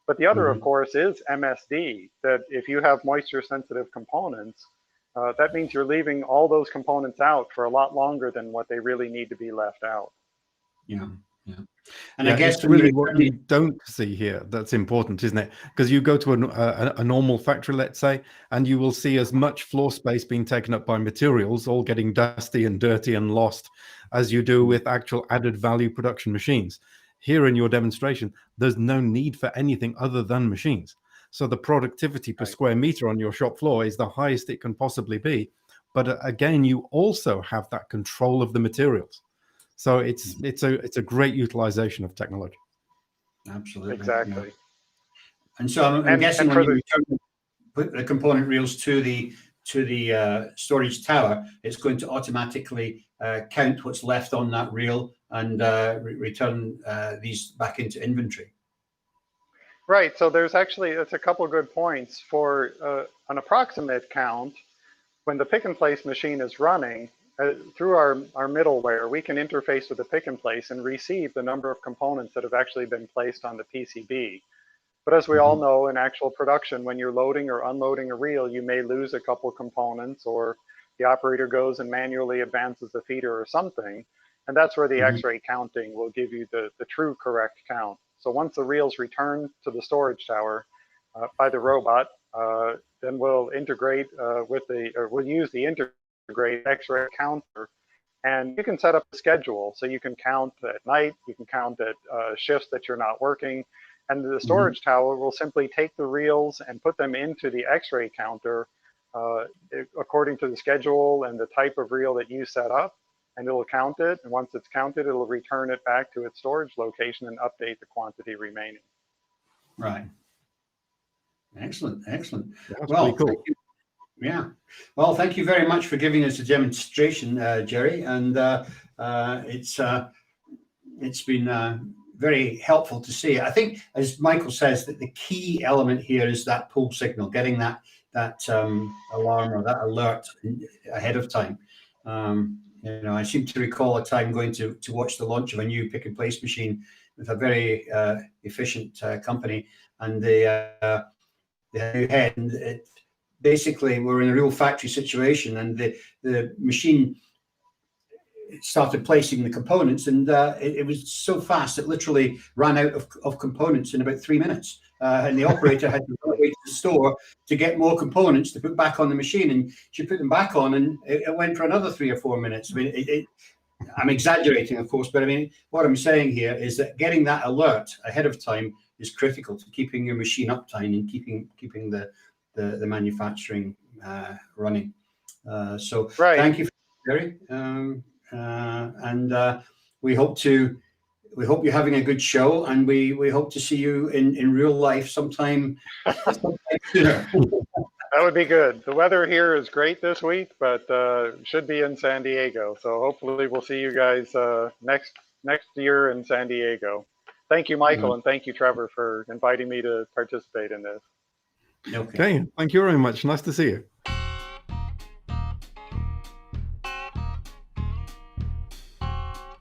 But the other, of course, is MSD, that if you have moisture-sensitive components, that means you're leaving all those components out for a lot longer than what they really need to be left out. Yeah, yeah. And I guess it's really what you don't see here that's important, isn't it? Because you go to a normal factory, let's say, and you will see as much floor space being taken up by materials, all getting dusty and dirty and lost, as you do with actual added value production machines. Here in your demonstration, there's no need for anything other than machines. So the productivity per square meter on your shop floor is the highest it can possibly be. But again, you also have that control of the materials. So it's a great utilization of technology. Absolutely. Exactly. Yeah. And so I'm guessing when you put the component reels to the storage tower, it's going to automatically count what's left on that reel and return these back into inventory. Right. So there's a couple of good points. For an approximate count, when the pick and place machine is running, through our middleware, we can interface with the pick and place and receive the number of components that have actually been placed on the PCB. But as we all know, in actual production, when you're loading or unloading a reel, you may lose a couple of components, or the operator goes and manually advances the feeder or something. And that's where the X-ray counting will give you the true correct count. So once the reels return to the storage tower by the robot, then we'll integrate we'll use the integrate X-ray counter, and you can set up a schedule. So you can count at night, you can count at shifts that you're not working, and the storage tower will simply take the reels and put them into the X-ray counter according to the schedule and the type of reel that you set up, and it'll count it. And once it's counted, it'll return it back to its storage location and update the quantity remaining. Right. Excellent, excellent. That's Well, pretty cool. yeah. Well, thank you very much for giving us a demonstration, Jerry. And it's been very helpful to see. I think, as Michael says, that the key element here is that pull signal, getting that alarm or that alert ahead of time. You know, I seem to recall a time going to watch the launch of a new pick and place machine with a very efficient company, and they had a new head, and it basically we're in a real factory situation, and the machine started placing the components, and it was so fast it literally ran out of components in about 3 minutes, and the operator had to go away to the store to get more components to put back on the machine, and she put them back on, and it went for another 3 or 4 minutes. I mean, I'm exaggerating, of course, but I mean, what I'm saying here is that getting that alert ahead of time is critical to keeping your machine uptime and keeping the manufacturing running. So thank you, Jerry. And we hope you're having a good show, and we hope to see you in real life sometime sooner. That would be good. The weather here is great this week, but should be in San Diego. So hopefully we'll see you guys next year in San Diego. Thank you, Michael, and thank you, Trevor, for inviting me to participate in this. Okay, thank you very much. Nice to see you.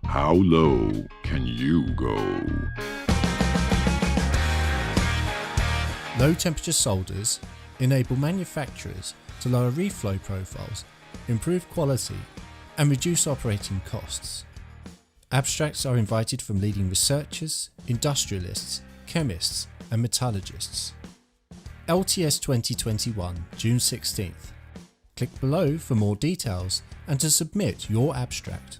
How low can you go? Low temperature solders enable manufacturers to lower reflow profiles, improve quality, and reduce operating costs. Abstracts are invited from leading researchers, industrialists, chemists, and metallurgists. LTS 2021, June 16th. Click below for more details and to submit your abstract.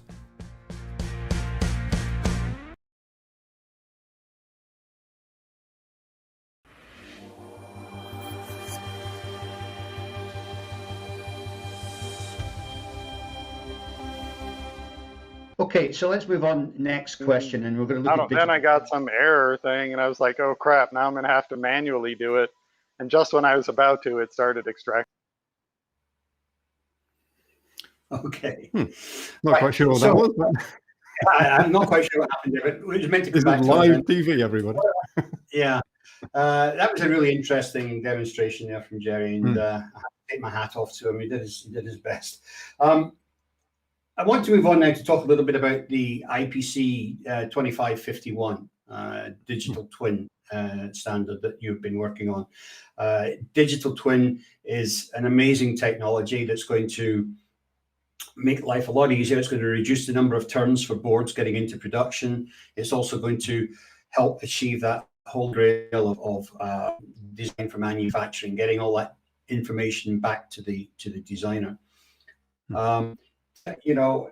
Okay, so let's move on. Next question, and we're going to look at then I got some error thing, and I was like, oh crap, now I'm going to have to manually do it. And just when I was about to, it started extracting. Okay. Not quite sure what that was. But I'm not quite sure what happened there, but it was meant to this come back is to live TV, everybody. Yeah, that was a really interesting demonstration there from Jerry, and I have to take my hat off to him. He did his best. I want to move on now to talk a little bit about the IPC 2551 digital twin standard that you've been working on. Digital twin is an amazing technology that's going to make life a lot easier. It's going to reduce the number of turns for boards getting into production. It's also going to help achieve that whole grail of design for manufacturing, getting all that information back to the designer. You know,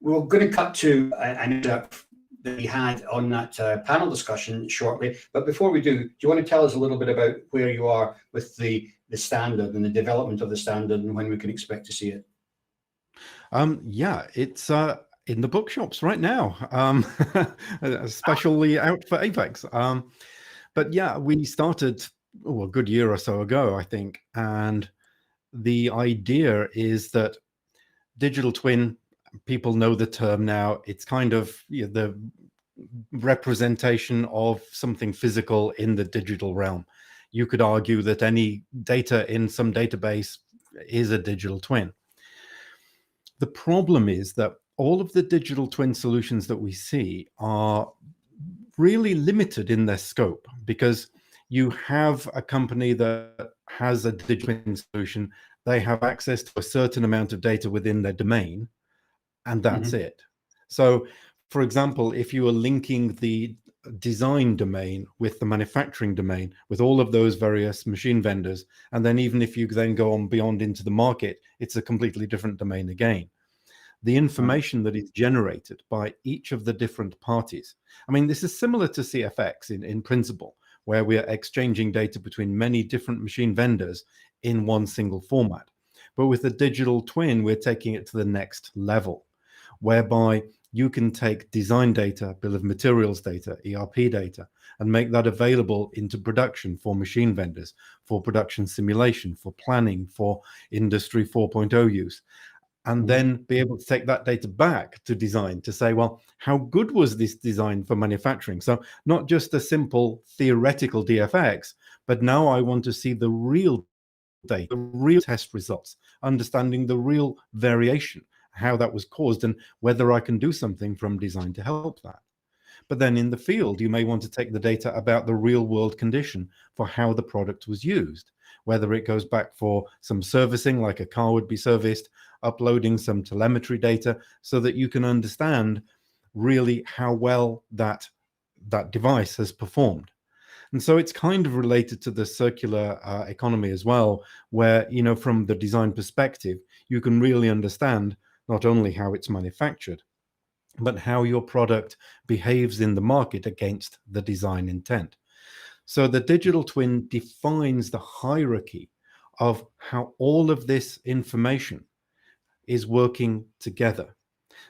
we're going to cut to an excerpt that we had on that panel discussion shortly. But before we do you want to tell us a little bit about where you are with the standard and the development of the standard and when we can expect to see it? Yeah, it's in the bookshops right now, especially out for Apex. But yeah, we started a good year or so ago, I think. And the idea is that digital twin, people know the term now. It's kind of the representation of something physical in the digital realm. You could argue that any data in some database is a digital twin. The problem is that all of the digital twin solutions that we see are really limited in their scope, because you have a company that has a digital twin solution They have access to a certain amount of data within their domain, and that's it. So, for example, if you are linking the design domain with the manufacturing domain, with all of those various machine vendors, and then even if you then go on beyond into the market, it's a completely different domain again. The information that is generated by each of the different parties. I mean, this is similar to CFX in principle, where we are exchanging data between many different machine vendors in one single format. But with the digital twin, we're taking it to the next level, whereby you can take design data, bill of materials data, ERP data, and make that available into production for machine vendors, for production simulation, for planning, for Industry 4.0 use. And then be able to take that data back to design to say, well, how good was this design for manufacturing? So not just a simple theoretical DFX, but now I want to see the real data, the real test results, understanding the real variation, how that was caused, and whether I can do something from design to help that. But then in the field, you may want to take the data about the real world condition for how the product was used, whether it goes back for some servicing, like a car would be serviced, uploading some telemetry data so that you can understand really how well that device has performed. And so it's kind of related to the circular economy as well, where, you know, from the design perspective, you can really understand not only how it's manufactured, but how your product behaves in the market against the design intent. So the digital twin defines the hierarchy of how all of this information is working together,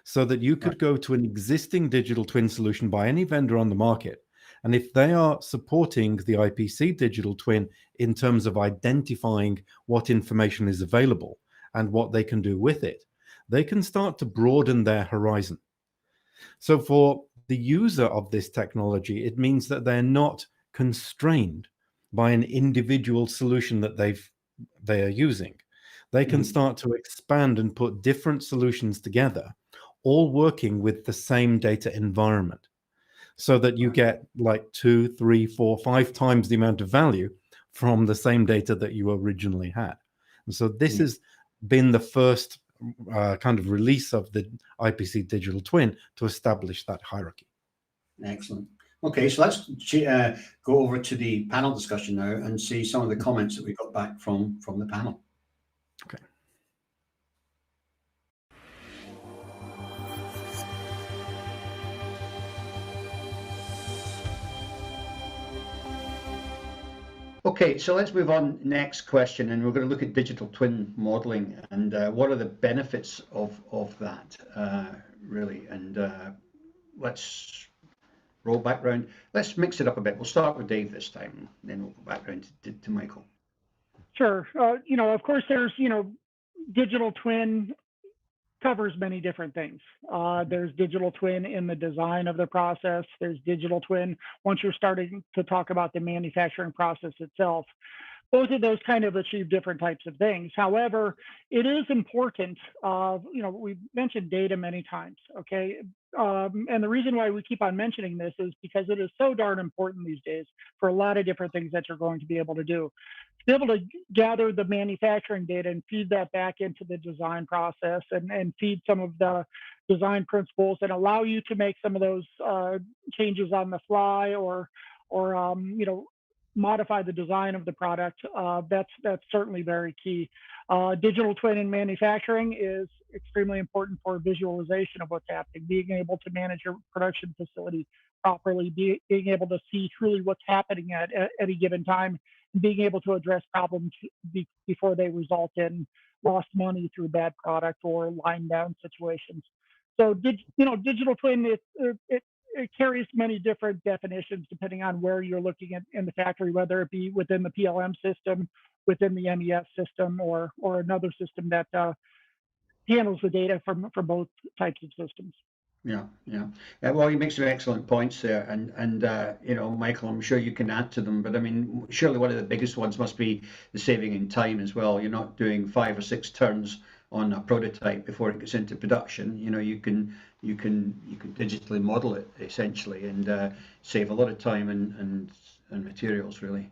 so that you could go to an existing digital twin solution by any vendor on the market. And if they are supporting the IPC digital twin in terms of identifying what information is available and what they can do with it, they can start to broaden their horizon. So for the user of this technology, it means that they're not constrained by an individual solution that they are using. They can start to expand and put different solutions together, all working with the same data environment, so that you get like 2, 3, 4, 5 times the amount of value from the same data that you originally had. And so this has been the first kind of release of the IPC digital twin to establish that hierarchy. Excellent. Okay, so let's go over to the panel discussion now and see some of the comments that we got back from the panel. Okay. Okay, so let's move on. Next question, and we're going to look at digital twin modeling and what are the benefits of that, really. And let's roll back round. Let's mix it up a bit. We'll start with Dave this time, and then we'll go back round to Michael. Sure. You know, of course, there's, you know, digital twin covers many different things. There's digital twin in the design of the process. There's digital twin once you're starting to talk about the manufacturing process itself. Both of those kind of achieve different types of things. However, it is important, you know, we've mentioned data many times, okay? And the reason why we keep on mentioning this is because it is so darn important these days for a lot of different things that you're going to be able to do. To be able to gather the manufacturing data and feed that back into the design process and feed some of the design principles and allow you to make some of those changes on the fly or you know, modify the design of the product, that's certainly very key. Digital twin in manufacturing is extremely important for visualization of what's happening, being able to manage your production facility properly, being able to see truly what's happening at any given time, and being able to address problems before they result in lost money through bad product or line down situations. So, you know, digital twin, it carries many different definitions depending on where you're looking at in the factory, whether it be within the PLM system, within the MES system, or another system that handles the data from both types of systems. Yeah. Well, you make some excellent points there, and you know, Michael, I'm sure you can add to them. But I mean, surely one of the biggest ones must be the saving in time as well. You're not doing 5 or 6 turns on a prototype before it gets into production. You know, you can digitally model it essentially and save a lot of time and materials really.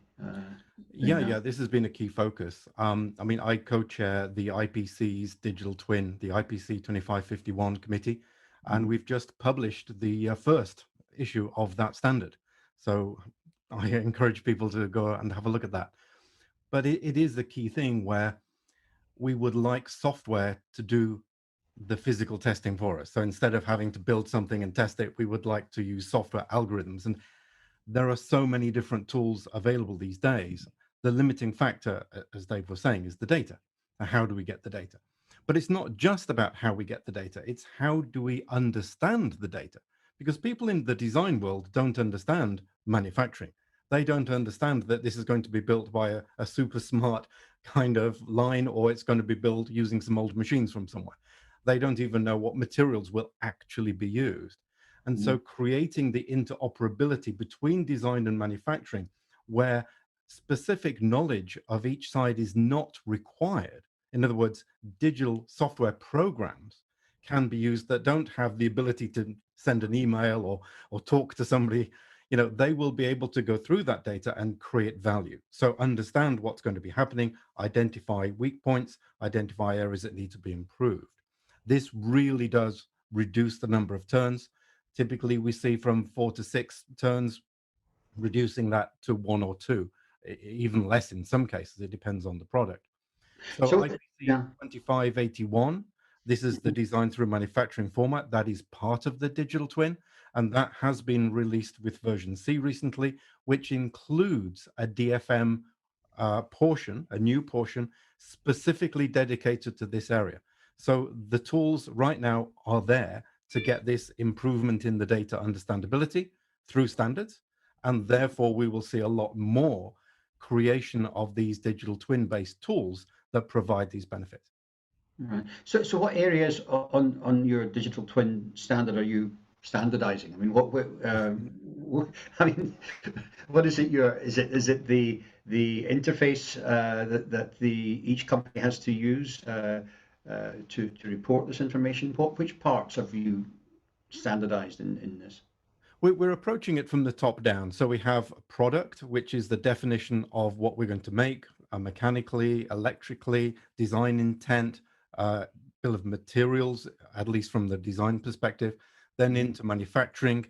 Yeah, this has been a key focus. I mean, I co-chair the IPC's Digital Twin, the IPC 2551 committee, and we've just published the first issue of that standard. So I encourage people to go and have a look at that. But it is the key thing where we would like software to do the physical testing for us. So instead of having to build something and test it, we would like to use software algorithms. And there are so many different tools available these days. The limiting factor, as Dave was saying, is the data. How do we get the data? But it's not just about how we get the data, it's how do we understand the data? Because people in the design world don't understand manufacturing. They don't understand that this is going to be built by a super smart kind of line, or it's going to be built using some old machines from somewhere. They don't even know what materials will actually be used. And so creating the interoperability between design and manufacturing, where specific knowledge of each side is not required. In other words, digital software programs can be used that don't have the ability to send an email or talk to somebody. You know, they will be able to go through that data and create value. So understand what's going to be happening, identify weak points, identify areas that need to be improved. This really does reduce the number of turns. Typically, we see from 4 to 6 turns, reducing that to 1 or 2, even less in some cases. It depends on the product. So IPC 2581, this is the design through manufacturing format that is part of the digital twin, and that has been released with version C recently, which includes a DFM portion, a new portion specifically dedicated to this area. So the tools right now are there to get this improvement in the data understandability through standards, and therefore we will see a lot more creation of these digital twin-based tools that provide these benefits. Right. So what areas on your digital twin standard are you standardizing? I mean, I mean, what is it? Is it the interface that each company has to use to report this information? Which parts have you standardized in this? We're approaching it from the top down. So we have product, which is the definition of what we're going to make mechanically, electrically, design intent, bill of materials, at least from the design perspective, then into manufacturing,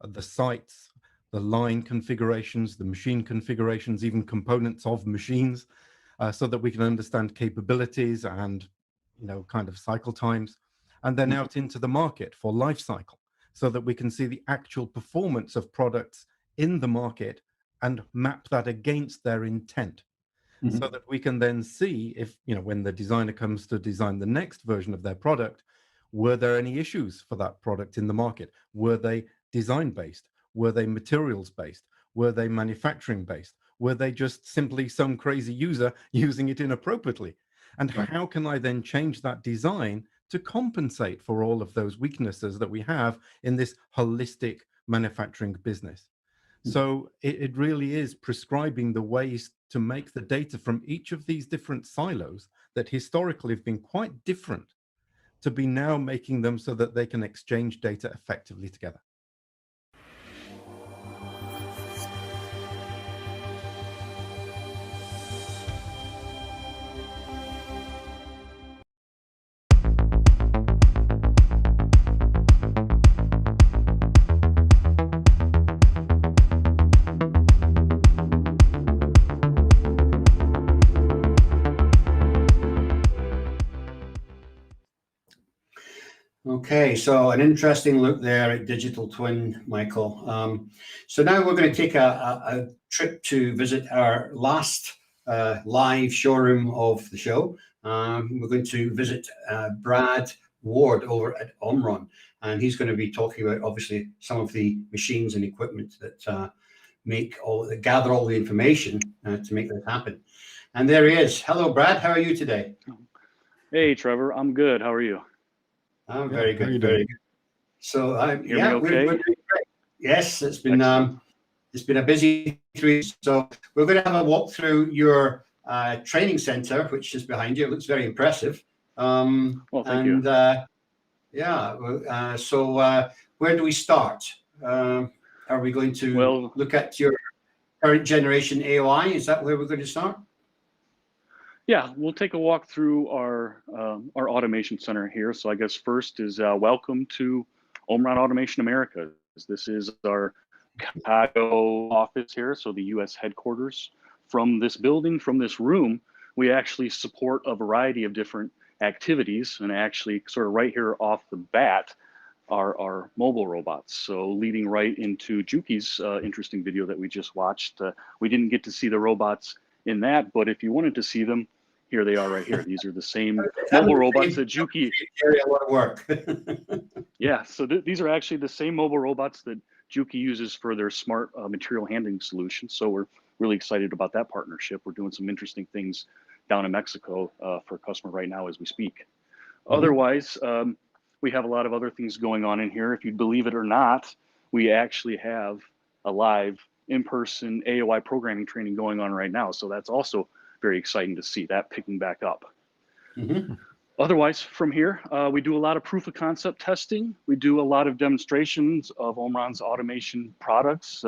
the sites, the line configurations, the machine configurations, even components of machines, so that we can understand capabilities and, you know, kind of cycle times, and then out into the market for life cycle, so that we can see the actual performance of products in the market and map that against their intent. So that we can then see if, you know, when the designer comes to design the next version of their product, were there any issues for that product in the market? Were they design based? Were they materials based? Were they manufacturing based? Were they just simply some crazy user using it inappropriately? And how can I then change that design to compensate for all of those weaknesses that we have in this holistic manufacturing business? So it really is prescribing the ways to make the data from each of these different silos that historically have been quite different, to be now making them so that they can exchange data effectively together. Okay, so an interesting look there at digital twin, Michael. So now we're going to take a trip to visit our last live showroom of the show. We're going to visit Brad Ward over at Omron, and he's going to be talking about obviously some of the machines and equipment that gather all the information to make that happen. And there he is. Hello, Brad. How are you today? Hey, Trevor. I'm good. How are you? I'm very good. Very good. So yeah, we're doing great. Yes, it's been a busy 3 weeks. So we're going to have a walk through your training center, which is behind you. It looks very impressive. Well, thank you. So where do we start? Are we going to look at your current generation AOI. Is that where we're going to start? Yeah, we'll take a walk through our automation center here. So I guess first is welcome to Omron Automation America. This is our Chicago office here, so the U.S. headquarters. From this building, from this room, we actually support a variety of different activities, and actually sort of right here off the bat are our mobile robots. So leading right into Juki's interesting video that we just watched. We didn't get to see the robots in that, but if you wanted to see them, here they are right here. These are the same mobile robots that Juki. A lot of work. Yeah, so these are actually the same mobile robots that Juki uses for their smart material handling solution. So we're really excited about that partnership. We're doing some interesting things down in Mexico for a customer right now as we speak. Otherwise, we have a lot of other things going on in here. If you believe it or not, we actually have a live in-person AOI programming training going on right now. So that's also very exciting to see that picking back up. Otherwise, from here, we do a lot of proof of concept testing. We do a lot of demonstrations of Omron's automation products.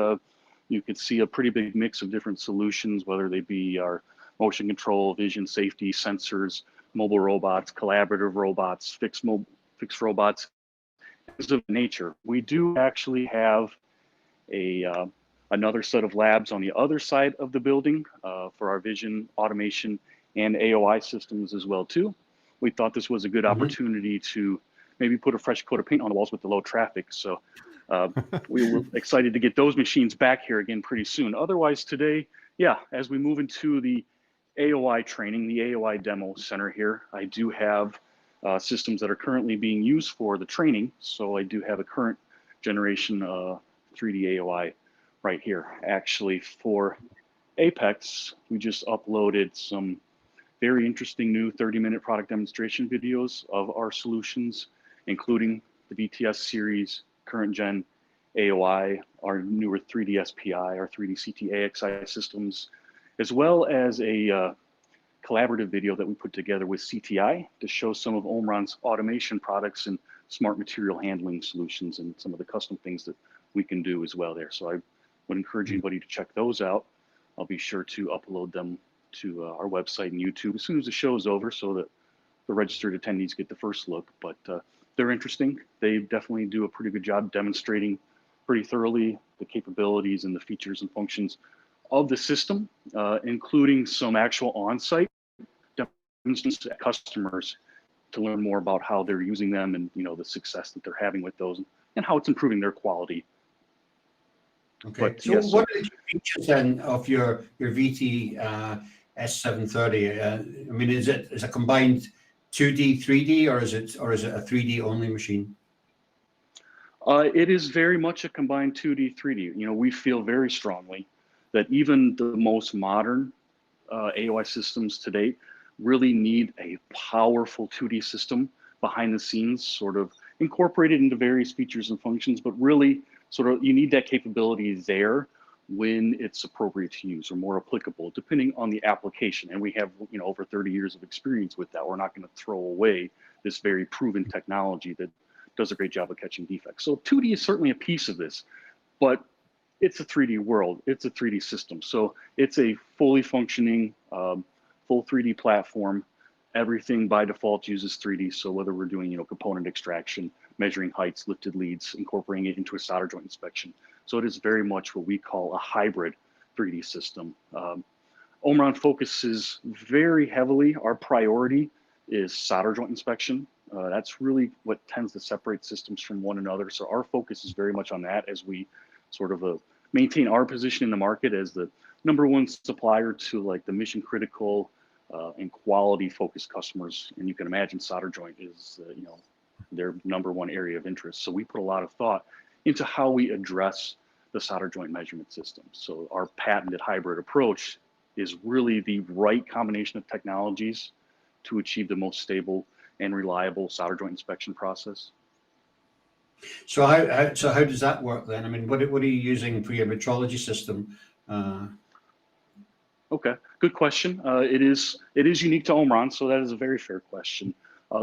You could see a pretty big mix of different solutions, whether they be our motion control, vision, safety, sensors, mobile robots, collaborative robots, fixed robots, things of nature. We do actually have another set of labs on the other side of the building for our vision, automation, and AOI systems as well too. We thought this was a good opportunity to maybe put a fresh coat of paint on the walls with the low traffic. So we were excited to get those machines back here again pretty soon. Otherwise today, yeah, as we move into the AOI training, the AOI demo center here, I do have systems that are currently being used for the training. So I do have a current generation 3D AOI right here. Actually, for Apex, we just uploaded some very interesting new 30-minute product demonstration videos of our solutions, including the BTS series, current gen AOI, our newer 3D SPI, our 3D CT AXI systems, as well as a collaborative video that we put together with CTI to show some of Omron's automation products and smart material handling solutions and some of the custom things that we can do as well there. So I would encourage anybody to check those out. I'll be sure to upload them to our website and YouTube as soon as the show is over so that the registered attendees get the first look. But they're interesting. They definitely do a pretty good job demonstrating pretty thoroughly the capabilities and the features and functions of the system, including some actual on-site demonstrations to customers to learn more about how they're using them and the success that they're having with those and how it's improving their quality. Okay, but, so yes, what are the features then of your VT S730? I mean, is it a combined 2D, 3D, or is it a 3D only machine? It is very much a combined 2D, 3D. We feel very strongly that even the most modern AOI systems to date really need a powerful 2D system behind the scenes, sort of incorporated into various features and functions, but really sort of you need that capability there when it's appropriate to use or more applicable, depending on the application. And we have over 30 years of experience with that. We're not going to throw away this very proven technology that does a great job of catching defects. So 2D is certainly a piece of this, but it's a 3D world. It's a 3D system. So it's a fully functioning, full 3D platform. Everything by default uses 3D. So whether we're doing, component extraction, measuring heights, lifted leads, incorporating it into a solder joint inspection. So it is very much what we call a hybrid 3D system. Omron focuses very heavily. Our priority is solder joint inspection. That's really what tends to separate systems from one another. So our focus is very much on that as we sort of maintain our position in the market as the #1 supplier to like the mission critical and quality focused customers. And you can imagine solder joint is, their #1 area of interest. So we put a lot of thought into how we address the solder joint measurement system. So our patented hybrid approach is really the right combination of technologies to achieve the most stable and reliable solder joint inspection process. So how does that work then? I mean, what are you using for your metrology system? Okay, good question. It is unique to Omron, so that is a very fair question.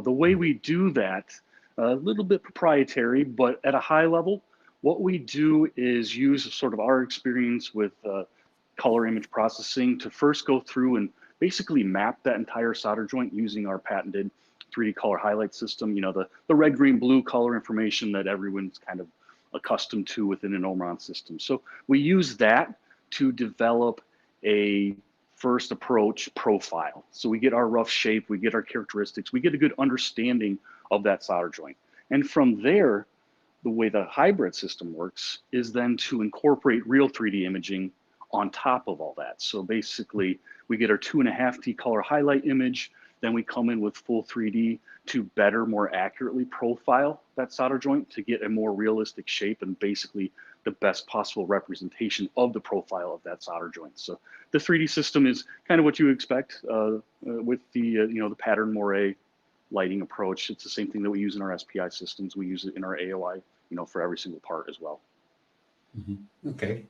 The way we do that, a little bit proprietary, but at a high level, what we do is use sort of our experience with color image processing to first go through and basically map that entire solder joint using our patented 3D color highlight system, you know, the red, green, blue color information that everyone's kind of accustomed to within an Omron system. So we use that to develop a first approach profile. So we get our rough shape, we get our characteristics, we get a good understanding of that solder joint. And from there, the way the hybrid system works is then to incorporate real 3D imaging on top of all that. So basically, we get our 2.5D color highlight image, then we come in with full 3D to better, more accurately profile that solder joint to get a more realistic shape and basically the best possible representation of the profile of that solder joint. So the 3D system is kind of what you expect with the you know, the pattern moire lighting approach. It's the same thing that we use in our SPI systems. We use it in our AOI, you know, for every single part as well. Mm-hmm. Okay.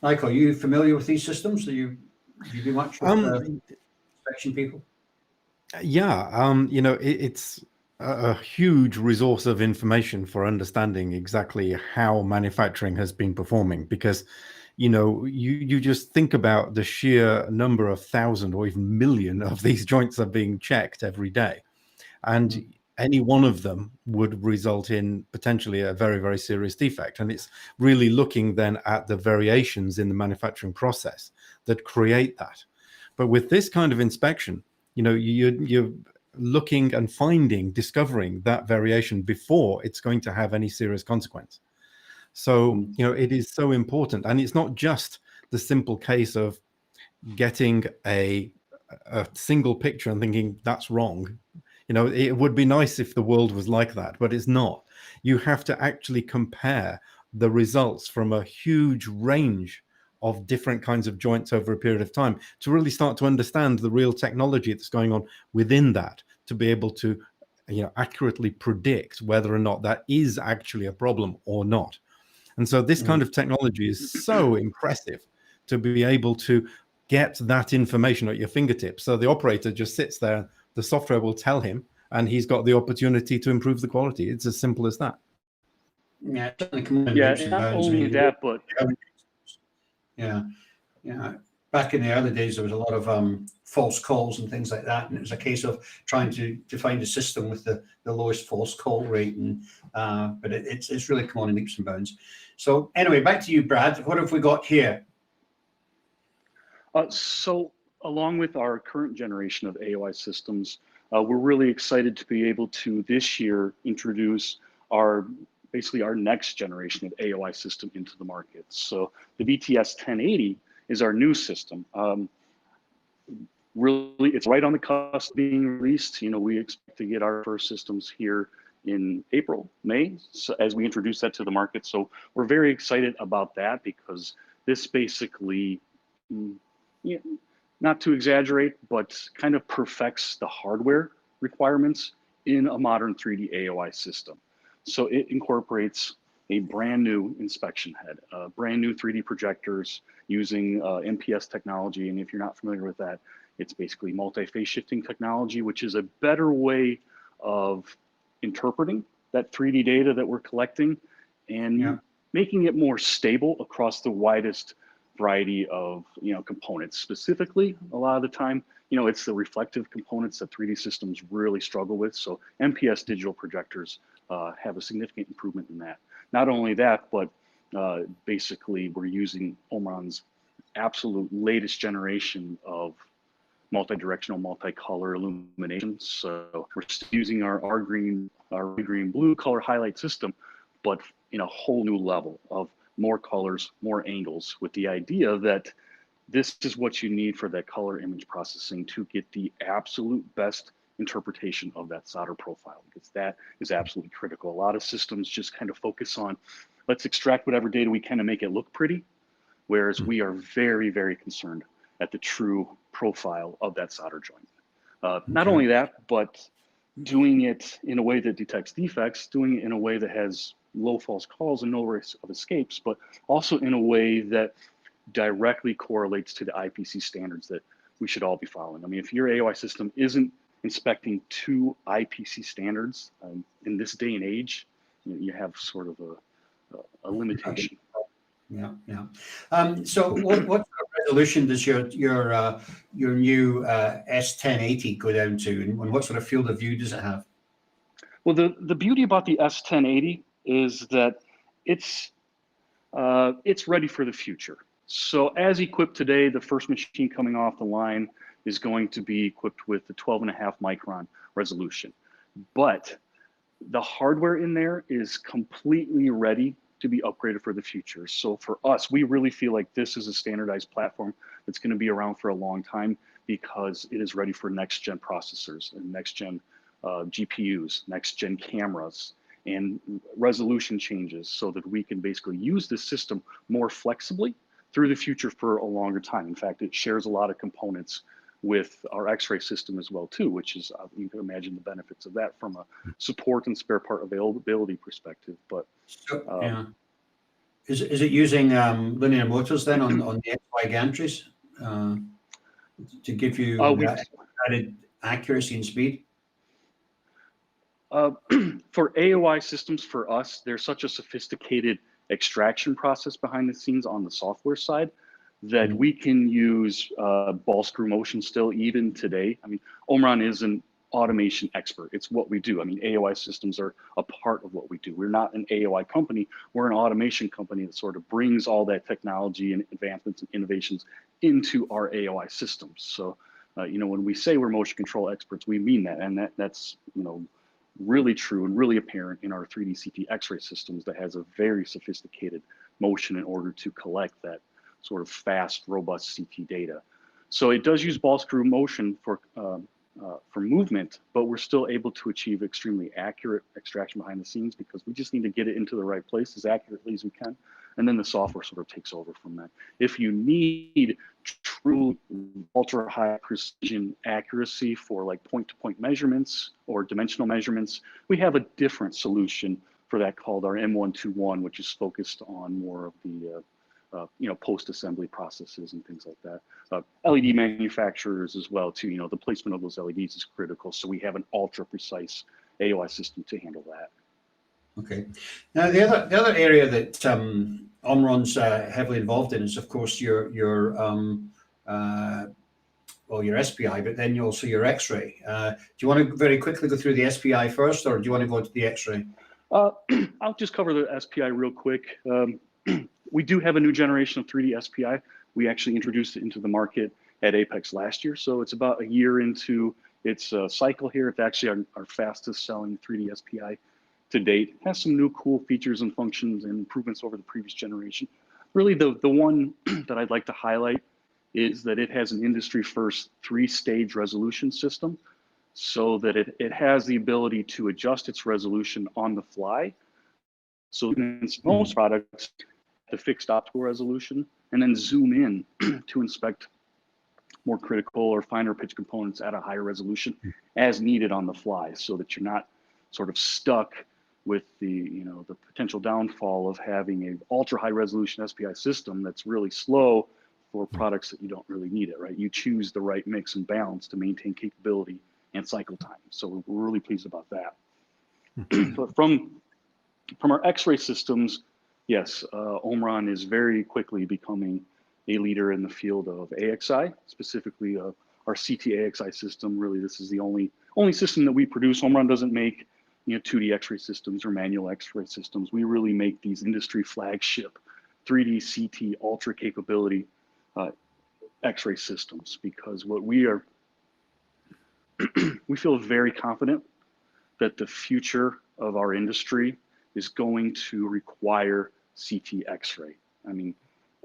Michael, are you familiar with these systems? Do you do much with inspection people? Yeah, you know, it's a huge resource of information for understanding exactly how manufacturing has been performing, because, you know, you just think about the sheer number of thousand or even million of these joints are being checked every day. And any one of them would result in potentially a very, very serious defect. And it's really looking then at the variations in the manufacturing process that create that. But with this kind of inspection, you know, you're looking and discovering that variation before it's going to have any serious consequence. So, you know, it is so important. And it's not just the simple case of getting a single picture and thinking that's wrong. You know, it would be nice if the world was like that, but it's not. You have to actually compare the results from a huge range of different kinds of joints over a period of time to really start to understand the real technology that's going on within that, to be able to, you know, accurately predict whether or not that is actually a problem or not. And so this kind of technology is so impressive to be able to get that information at your fingertips. So the operator just sits there, the software will tell him, and he's got the opportunity to improve the quality. It's as simple as that. Yeah, not only that, but yeah. Back in the early days, there was a lot of false calls and things like that, and it was a case of trying to find a system with the lowest false call rate. And but it's really come on in leaps and bounds. So anyway, back to you, Brad. What have we got here? So along with our current generation of AOI systems, we're really excited to be able to this year introduce basically our next generation of AOI system into the market. So the BTS 1080 is our new system. Really, it's right on the cusp of being released. You know, we expect to get our first systems here in April, May, so as we introduce that to the market. So we're very excited about that, because this basically, not to exaggerate, but kind of perfects the hardware requirements in a modern 3D AOI system. So it incorporates a brand new inspection head, brand new 3D projectors using MPS technology. And if you're not familiar with that, it's basically multi-phase shifting technology, which is a better way of interpreting that 3D data that we're collecting and making it more stable across the widest variety of, you know, components. Specifically, a lot of the time, you know, it's the reflective components that 3D systems really struggle with. So MPS digital projectors have a significant improvement in that. Not only that, but basically we're using Omron's absolute latest generation of multi-directional, multicolor illumination. So we're still using our green, blue color highlight system, but in a whole new level of more colors, more angles, with the idea that this is what you need for that color image processing to get the absolute best interpretation of that solder profile, because that is absolutely critical. A lot of systems just kind of focus on, let's extract whatever data we can to make it look pretty, whereas we are very, very concerned at the true profile of that solder joint. Not only that, but doing it in a way that detects defects, doing it in a way that has low false calls and no risk of escapes, but also in a way that directly correlates to the IPC standards that we should all be following. I mean, if your AOI system isn't inspecting to IPC standards in this day and age, you have sort of a limitation. Yeah, yeah. So what sort of resolution does your new S1080 go down to, and what sort of field of view does it have? Well, the beauty about the S1080 is that it's ready for the future. So as equipped today, the first machine coming off the line is going to be equipped with the 12.5 micron resolution. But the hardware in there is completely ready to be upgraded for the future. So for us, we really feel like this is a standardized platform that's going to be around for a long time because it is ready for next gen processors and next gen GPUs, next gen cameras, and resolution changes so that we can basically use this system more flexibly through the future for a longer time. In fact, it shares a lot of components with our X-ray system as well too, which is, you can imagine the benefits of that from a support and spare part availability perspective. But yeah, is it using linear motors then on the XY gantries to give you added accuracy and speed? For AOI systems, for us, there's such a sophisticated extraction process behind the scenes on the software side that we can use ball screw motion still even today. I mean, Omron is an automation expert. It's what we do. I mean, AOI systems are a part of what we do. We're not an AOI company. We're an automation company that sort of brings all that technology and advancements and innovations into our AOI systems. So, you know, when we say we're motion control experts, we mean that. And that's, you know, really true and really apparent in our 3D CT X-ray systems that has a very sophisticated motion in order to collect that sort of fast, robust CT data. So it does use ball screw motion for movement, but we're still able to achieve extremely accurate extraction behind the scenes because we just need to get it into the right place as accurately as we can. And then the software sort of takes over from that. If you need true ultra high precision accuracy for like point-to-point measurements or dimensional measurements, we have a different solution for that called our M121, which is focused on more of the you know, post-assembly processes and things like that. LED manufacturers as well too, you know, the placement of those LEDs is critical. So we have an ultra precise AOI system to handle that. Okay. Now the other area that Omron's heavily involved in is, of course, your SPI, but then also your X-ray. Do you want to very quickly go through the SPI first, or do you want to go to the X-ray? I'll just cover the SPI real quick. We do have a new generation of 3D SPI. We actually introduced it into the market at APEX last year. So it's about a year into its cycle here. It's actually our fastest selling 3D SPI to date. It has some new cool features and functions and improvements over the previous generation. Really the one that I'd like to highlight is that it has an industry first 3-stage resolution system so that it has the ability to adjust its resolution on the fly. So in most products, the fixed optical resolution, and then zoom in to inspect more critical or finer pitch components at a higher resolution as needed on the fly, so that you're not sort of stuck with the, you know, the potential downfall of having an ultra high resolution SPI system that's really slow for products that you don't really need it, right? You choose the right mix and balance to maintain capability and cycle time. So we're really pleased about that. But from our X-ray systems, yes, Omron is very quickly becoming a leader in the field of AXI, specifically our CT AXI system. Really, this is the only system that we produce. Omron doesn't make, you know, 2D X-ray systems or manual X-ray systems. We really make these industry flagship 3D CT ultra capability X-ray systems, because what we feel very confident that the future of our industry is going to require CT X-ray. I mean,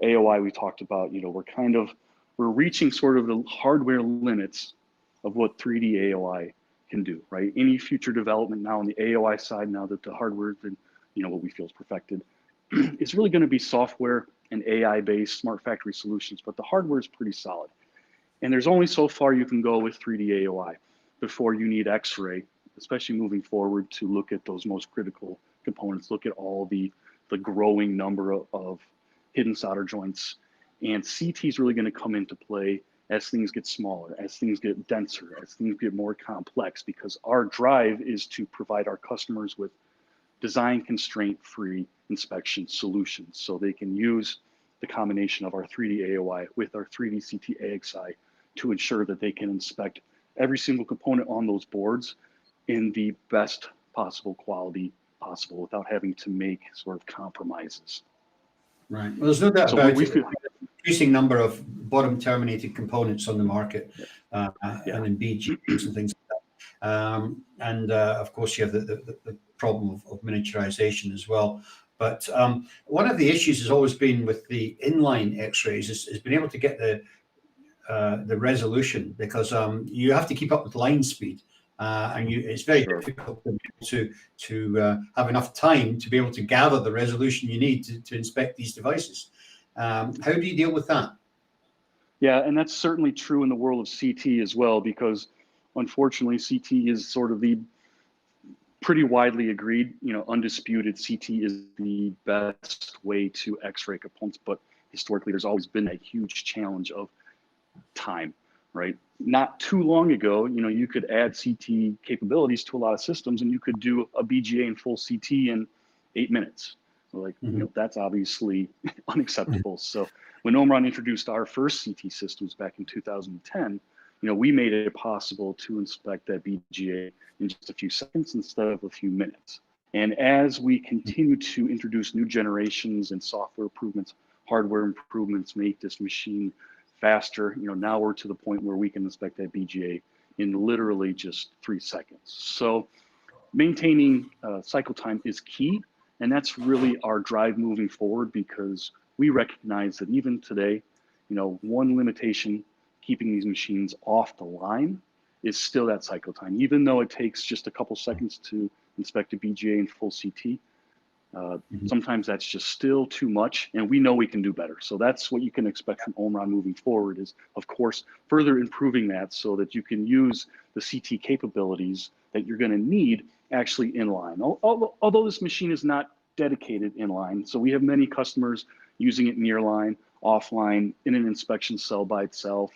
AOI, we talked about, you know, we're reaching sort of the hardware limits of what 3D AOI can do, right? Any future development now on the AOI side, now that the hardware has been, you know, what we feel is perfected, it's really going to be software and AI-based smart factory solutions, but the hardware is pretty solid. And there's only so far you can go with 3D AOI before you need X-ray, especially moving forward, to look at those most critical components, look at all the growing number of hidden solder joints. And CT is really going to come into play as things get smaller, as things get denser, as things get more complex, because our drive is to provide our customers with design constraint-free inspection solutions. So they can use the combination of our 3D AOI with our 3D CT AXI to ensure that they can inspect every single component on those boards in the best possible quality possible without having to make sort of compromises. Right. Well, there's no doubt So about we it. feel, Increasing number of bottom terminated components on the market, yeah. and in BGs and things like that. Of course, you have the problem of miniaturization as well. But one of the issues has always been with the inline X-rays is being able to get the resolution, because you have to keep up with line speed, and it's very difficult to have enough time to be able to gather the resolution you need to inspect these devices. How do you deal with that? Yeah, and that's certainly true in the world of CT as well, because unfortunately CT is sort of the pretty widely agreed, undisputed CT is the best way to X-ray components, but historically there's always been a huge challenge of time, right? Not too long ago, you could add CT capabilities to a lot of systems and you could do a BGA in full CT in 8 minutes. Like, that's obviously unacceptable. So when Omron introduced our first CT systems back in 2010, we made it possible to inspect that BGA in just a few seconds instead of a few minutes. And as we continue to introduce new generations and software improvements, hardware improvements, make this machine faster, now we're to the point where we can inspect that BGA in literally just 3 seconds. So maintaining cycle time is key. And that's really our drive moving forward, because we recognize that even today, one limitation keeping these machines off the line is still that cycle time. Even though it takes just a couple seconds to inspect a BGA in full CT, sometimes that's just still too much, and we know we can do better. So that's what you can expect from Omron moving forward is, of course, further improving that so that you can use the CT capabilities that you're going to need actually inline. Although this machine is not dedicated inline, so we have many customers using it nearline, offline, in an inspection cell by itself.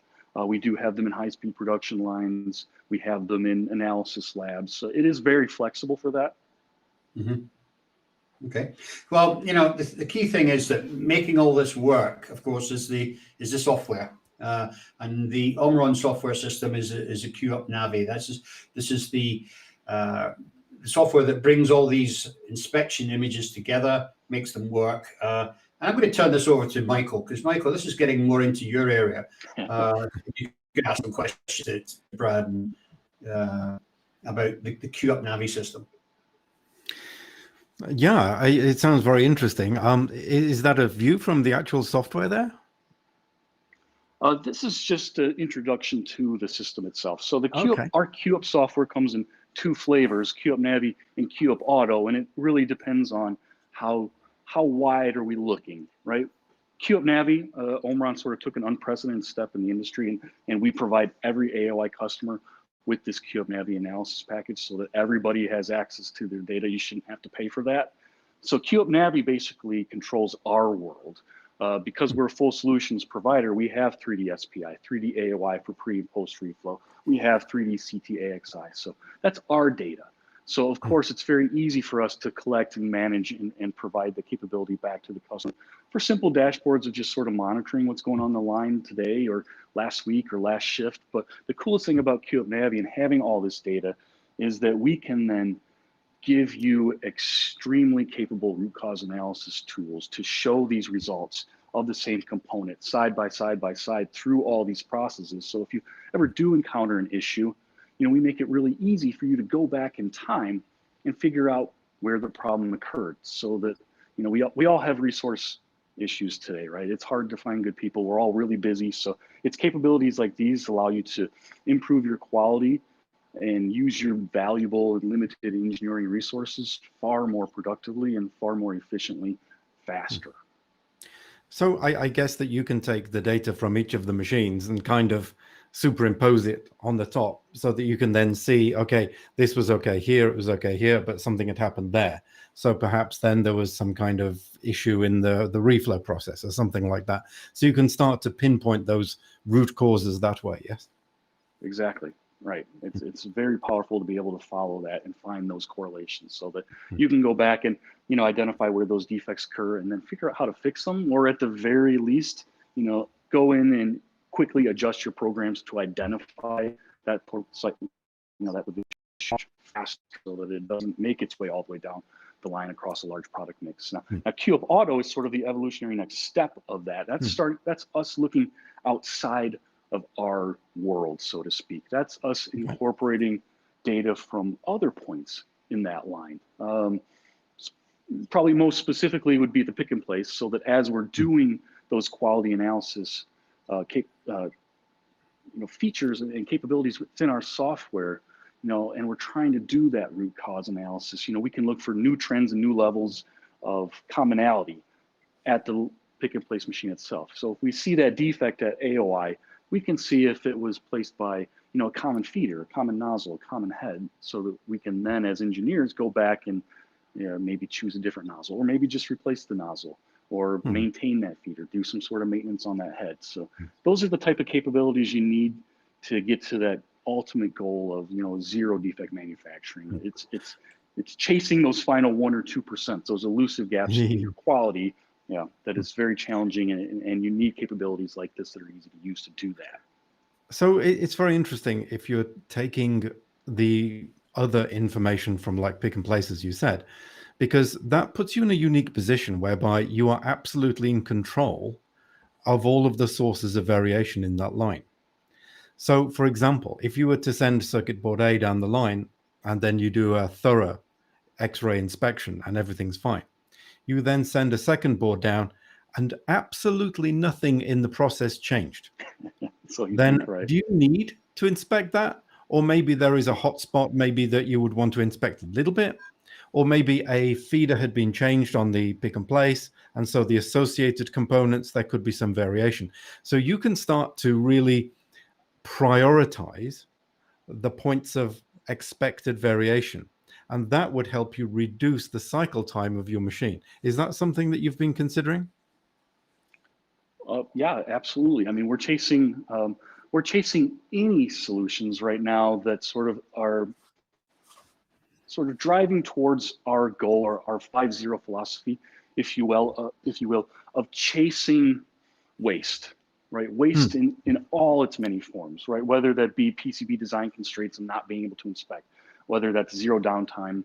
We do have them in high-speed production lines. We have them in analysis labs. So it is very flexible for that. Okay. Well, the key thing is that making all this work, of course, is the software. And the Omron software system is a QUp Navi. This is the software that brings all these inspection images together, makes them work. And I'm going to turn this over to Michael, because Michael, this is getting more into your area. You can ask some questions to Brad about the QUp Navi system. Yeah, it sounds very interesting. Is that a view from the actual software there? This is just an introduction to the system itself. So the our QUp software comes in 2 flavors, QUp Navi and QUp Auto, and it really depends on how wide are we looking, right? QUp Navi, Omron sort of took an unprecedented step in the industry, and we provide every AOI customer with this QUp Navi analysis package so that everybody has access to their data. You shouldn't have to pay for that. So QUp Navi basically controls our world. Because we're a full solutions provider, we have 3D SPI, 3D AOI for pre and post reflow. We have 3D CT AXI. So that's our data. So of course, it's very easy for us to collect and manage and provide the capability back to the customer for simple dashboards of just sort of monitoring what's going on the line today or last week or last shift. But the coolest thing about QUp Navi and having all this data is that we can then give you extremely capable root cause analysis tools to show these results of the same component side by side through all these processes. So if you ever do encounter an issue, we make it really easy for you to go back in time and figure out where the problem occurred, so that we all have resource issues today, right? It's hard to find good people. We're all really busy. So it's capabilities like these allow you to improve your quality and use your valuable and limited engineering resources far more productively and far more efficiently faster. So I guess that you can take the data from each of the machines and kind of superimpose it on the top so that you can then see, okay, this was okay here, it was okay here, but something had happened there. So perhaps then there was some kind of issue in the reflow process or something like that. So you can start to pinpoint those root causes that way, yes? Exactly. right? It's very powerful to be able to follow that and find those correlations so that you can go back and, you know, identify where those defects occur and then figure out how to fix them, or at the very least, you know, go in and quickly adjust your programs to identify that site, you know, that would be fast so that it doesn't make its way all the way down the line across a large product mix. Now QUP Auto is sort of the evolutionary next step of that. That's us looking outside of our world, so to speak. That's us incorporating data from other points in that line. Probably most specifically would be the pick and place, so that as we're doing those quality analysis you know, features and capabilities within our software, you know, and we're trying to do that root cause analysis, you know, we can look for new trends and new levels of commonality at the pick and place machine itself. So if we see that defect at AOI, we can see if it was placed by, you know, a common feeder, a common nozzle, a common head, so that we can then, as engineers, go back and, you know, maybe choose a different nozzle, or maybe just replace the nozzle, or maintain that feeder, do some sort of maintenance on that head. So those are the type of capabilities you need to get to that ultimate goal of, you know, zero defect manufacturing. It's chasing those final 1 or 2%, those elusive gaps in your quality. Yeah, that is very challenging, and you need capabilities like this that are easy to use to do that. So it's very interesting if you're taking the other information from like pick and place, as you said, because that puts you in a unique position whereby you are absolutely in control of all of the sources of variation in that line. So for example, if you were to send circuit board A down the line and then you do a thorough X-ray inspection and everything's fine, you then send a second board down and absolutely nothing in the process changed. So then do you need to inspect that? Or maybe there is a hot spot, maybe that you would want to inspect a little bit, or maybe a feeder had been changed on the pick and place, and so the associated components, there could be some variation. So you can start to really prioritize the points of expected variation, and that would help you reduce the cycle time of your machine. Is that something that you've been considering? Yeah, absolutely. I mean, we're chasing any solutions right now that sort of are driving towards our goal, or our 5-0 philosophy, if you will, of chasing waste, right? Waste in all its many forms, right? Whether that be PCB design constraints and not being able to inspect, whether that's zero downtime,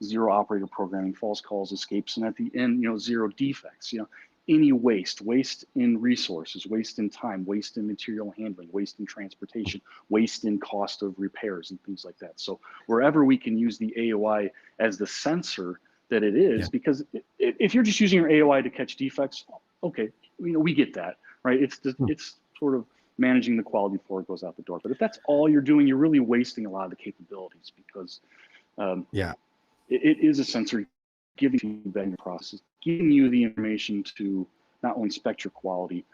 zero operator programming, false calls, escapes, and at the end, you know, zero defects, you know, any waste in resources, waste in time, waste in material handling, waste in transportation, waste in cost of repairs and things like that. So wherever we can use the AOI as the sensor that it is, because if you're just using your AOI to catch defects, okay, you know, we get that, right? It's sort of managing the quality before it goes out the door. But if that's all you're doing, you're really wasting a lot of the capabilities, because it is a sensor giving feedback in the process, giving you the information to not only inspect your quality,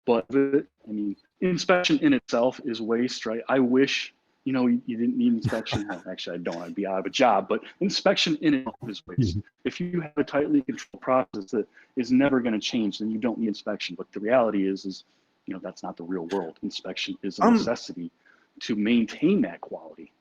but I mean, inspection in itself is waste, right? I wish, you know, you didn't need inspection. Actually, I don't, I'd be out of a job, but inspection in itself is waste. If you have a tightly controlled process that is never going to change, then you don't need inspection. But the reality is, you know, that's not the real world. Inspection is a necessity to maintain that quality.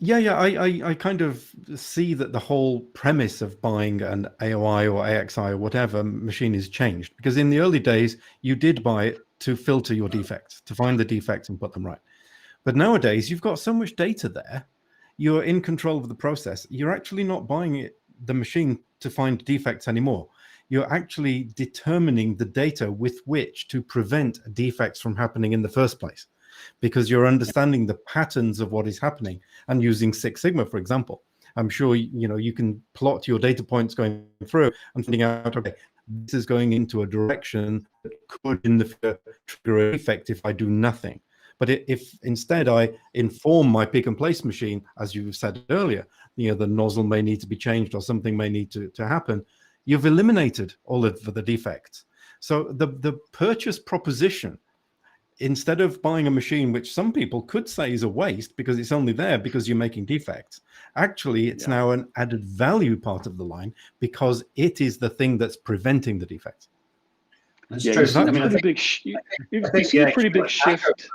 I kind of see that the whole premise of buying an AOI or AXI or whatever machine is changed, because in the early days, you did buy it to filter your defects, to find the defects and put them right. But nowadays, you've got so much data there, you're in control of the process. You're actually not buying the machine to find defects anymore. You're actually determining the data with which to prevent defects from happening in the first place, because you're understanding the patterns of what is happening. And using Six Sigma, for example, I'm sure you can plot your data points going through and finding out, okay, this is going into a direction that could in the future trigger a defect if I do nothing. But if instead I inform my pick and place machine, as you said earlier, the nozzle may need to be changed or something may need to happen, you've eliminated all of the defects. So the purchase proposition, instead of buying a machine which some people could say is a waste because it's only there because you're making defects, actually it's now an added value part of the line because it is the thing that's preventing the defects. That's true. I mean, you see a pretty big shift.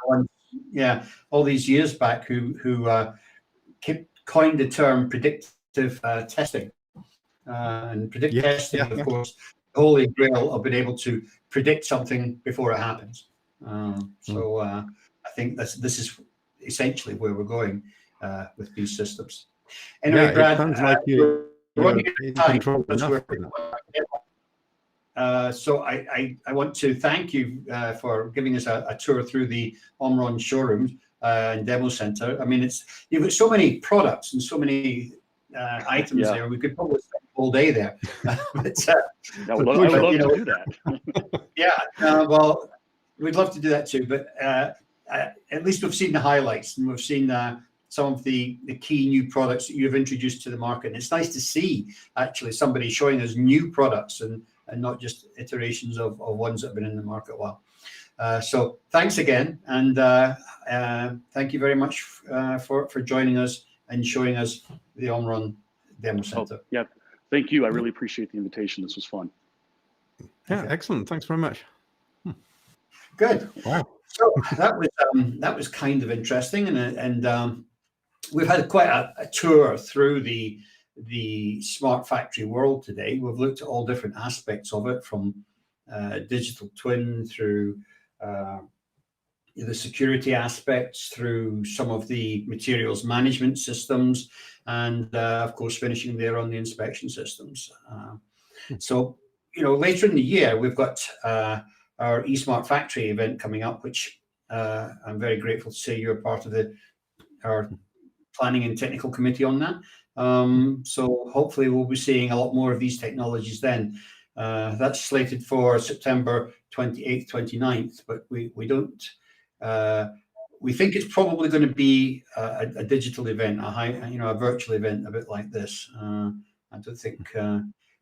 all these years back who coined the term predictive testing. And predictive testing, of course, the holy grail of being able to predict something before it happens. So I think this is essentially where we're going with these systems. Anyway, Brad, it sounds like you're in control enough. So I want to thank you for giving us a tour through the Omron showroom and demo center. I mean, you've got so many products and so many items there. We could probably spend all day there. But, I would love to do that. Well, we'd love to do that too. But at least we've seen the highlights, and we've seen some of the key new products that you've introduced to the market. And it's nice to see actually somebody showing us new products and not just iterations of ones that have been in the market a while. So thanks again, and thank you very much for joining us and showing us the Omron Demo Center. Yeah, thank you. I really appreciate the invitation. This was fun. Yeah, excellent. Thanks very much. Good. Wow. So that was kind of interesting, and we've had quite a tour through the smart factory world today. We've looked at all different aspects of it, from digital twin through the security aspects, through some of the materials management systems, and of course finishing there on the inspection systems. So later in the year we've got our eSmart Factory event coming up, which I'm very grateful to say you're part of our planning and technical committee on that. So hopefully we'll be seeing a lot more of these technologies then. That's slated for September 28th, 29th, but we don't. We think it's probably going to be a digital event, a virtual event, a bit like this. I don't think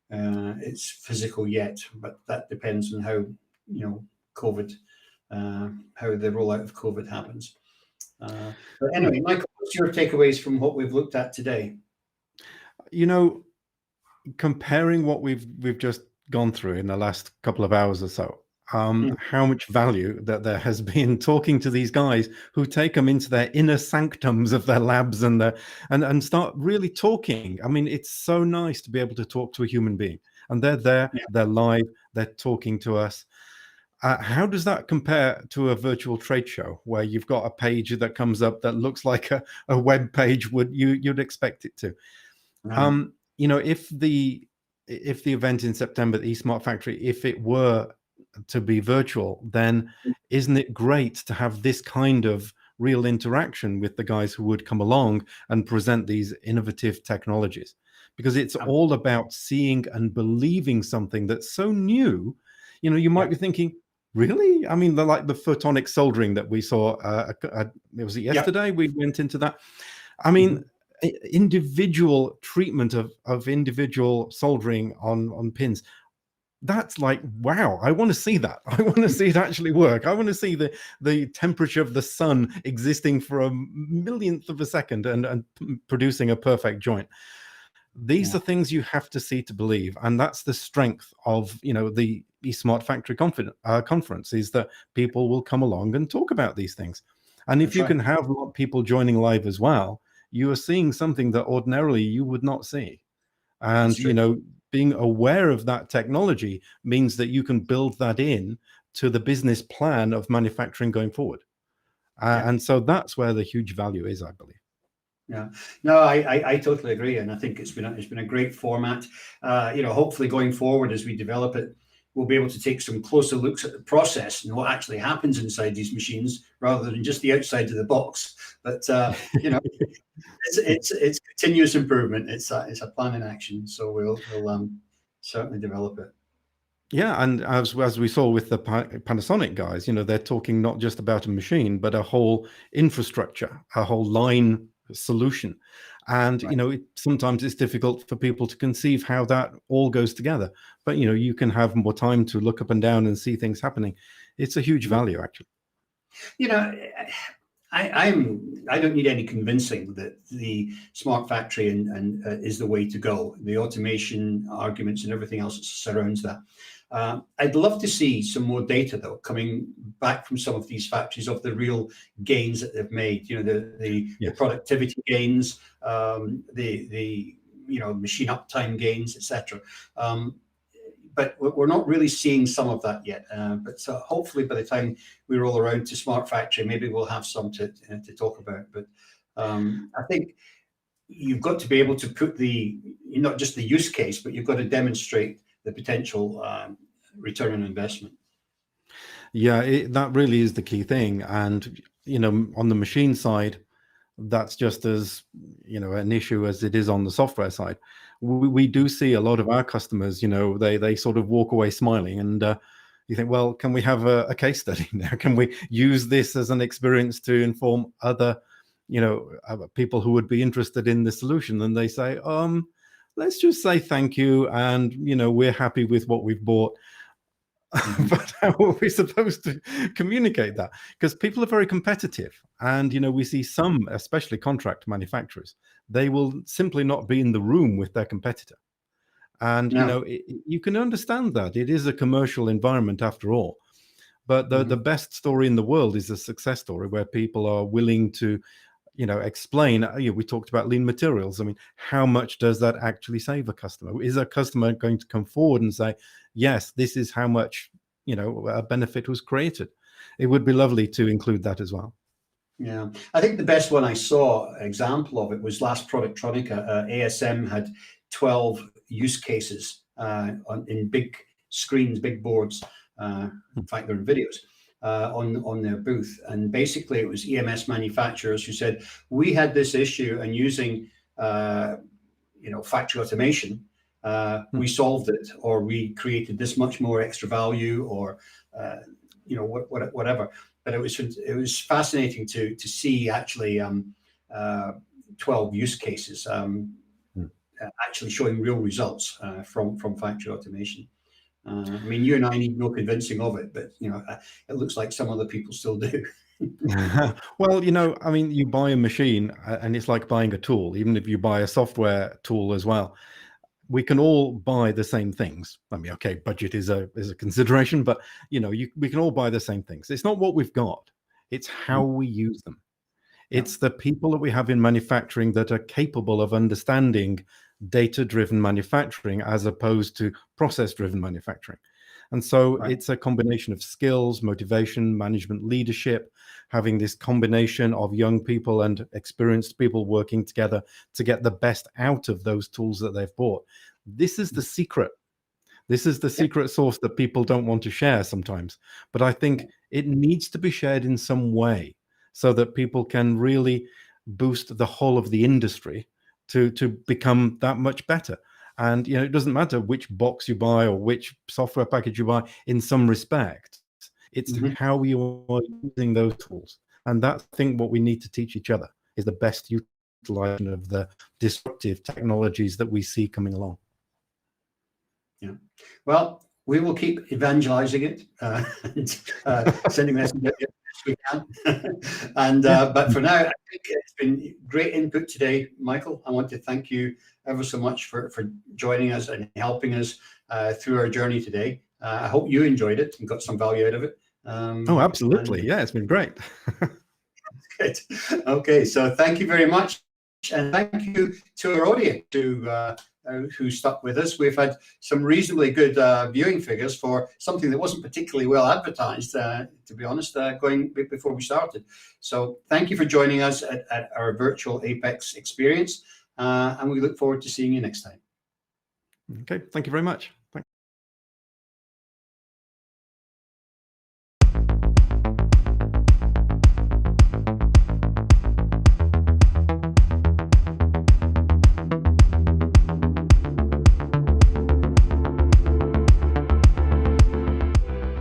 it's physical yet, but that depends on how COVID, how the rollout of COVID happens. But anyway, Michael, what's your takeaways from what we've looked at today? Comparing what we've just gone through in the last couple of hours or so, how much value that there has been talking to these guys who take them into their inner sanctums of their labs and start really talking. I mean, it's so nice to be able to talk to a human being, and they're there, they're live, they're talking to us. How does that compare to a virtual trade show where you've got a page that comes up that looks like a web page you'd expect it to? If the event in September, the eSmart Factory, if it were to be virtual, then isn't it great to have this kind of real interaction with the guys who would come along and present these innovative technologies? Because it's all about seeing and believing something that's so new. You might be thinking, really? I mean, like the photonic soldering that we saw, was it yesterday? We went into that. I mean, individual treatment of individual soldering on pins. That's like, wow, I want to see that. I want to see it actually work. I want to see the temperature of the sun existing for a millionth of a second and producing a perfect joint. These are things you have to see to believe. And that's the strength of, the eSmart Factory conference, is that people will come along and talk about these things. And if you can have a lot of people joining live as well, you are seeing something that ordinarily you would not see. And, being aware of that technology means that you can build that in to the business plan of manufacturing going forward. And so that's where the huge value is, I believe. Yeah, no, I totally agree, and I think it's been a great format. Hopefully going forward as we develop it, we'll be able to take some closer looks at the process and what actually happens inside these machines, rather than just the outside of the box. But it's continuous improvement. It's a plan in action. So we'll certainly develop it. Yeah, and as we saw with the Panasonic guys, they're talking not just about a machine, but a whole infrastructure, a whole line solution. And sometimes it's difficult for people to conceive how that all goes together, but you can have more time to look up and down and see things happening. It's a huge value, actually. I don't need any convincing that the smart factory and is the way to go. The automation arguments and everything else that surrounds that. I'd love to see some more data though coming back from some of these factories of the real gains that they've made. You know, the productivity gains, the machine uptime gains, etc. But we're not really seeing some of that yet. But so hopefully by the time we roll around to Smart Factory, maybe we'll have some to talk about. But I think you've got to be able to put not just the use case, but you've got to demonstrate the potential return on investment. Yeah, that really is the key thing. And, on the machine side, that's just as, an issue as it is on the software side. We do see a lot of our customers, they sort of walk away smiling, and you think, well, can we have a case study now? Can we use this as an experience to inform other, people who would be interested in the solution? And they say, let's just say thank you, and we're happy with what we've bought. But how are we supposed to communicate that? Because people are very competitive, and we see some, especially contract manufacturers, they will simply not be in the room with their competitor. And you can understand that it is a commercial environment after all. But the best story in the world is a success story where people are willing to explain. We talked about lean materials. I mean, how much does that actually save a customer? Is a customer going to come forward and say, yes, this is how much a benefit was created? It would be lovely to include that as well. Yeah, I think the best one I saw example of it was last Productronica. ASM had 12 use cases in big screens, big boards. In fact, they're in videos. On their booth, and basically it was EMS manufacturers who said, we had this issue, and using factory automation, we solved it, or we created this much more extra value, or whatever. But it was fascinating to see actually 12 use cases actually showing real results from factory automation. I mean, you and I need no convincing of it, but it looks like some other people still do. Well, I mean, you buy a machine and it's like buying a tool. Even if you buy a software tool as well, we can all buy the same things. I mean, okay, budget is a consideration, but we can all buy the same things. It's not what we've got; it's how we use them. It's the people that we have in manufacturing that are capable of understanding data-driven manufacturing as opposed to process-driven manufacturing. And so it's a combination of skills, motivation, management, leadership, having this combination of young people and experienced people working together to get the best out of those tools that they've bought. This is the secret. This is the secret sauce that people don't want to share sometimes. But I think it needs to be shared in some way so that people can really boost the whole of the industry to become that much better. And it doesn't matter which box you buy or which software package you buy in some respect. It's how you are using those tools. And that's, I think, what we need to teach each other is the best utilization of the disruptive technologies that we see coming along. Yeah. Well, we will keep evangelizing it and sending messages as we can. And but for now, I think it's been great input today, Michael. I want to thank you ever so much for joining us and helping us through our journey today. I hope you enjoyed it and got some value out of it. Oh, absolutely. Yeah, it's been great. Good. Okay, so thank you very much. And thank you to our audience who stuck with us. We've had some reasonably good viewing figures for something that wasn't particularly well advertised, to be honest, going before we started. So thank you for joining us at our virtual APEX experience. And we look forward to seeing you next time. Okay, thank you very much.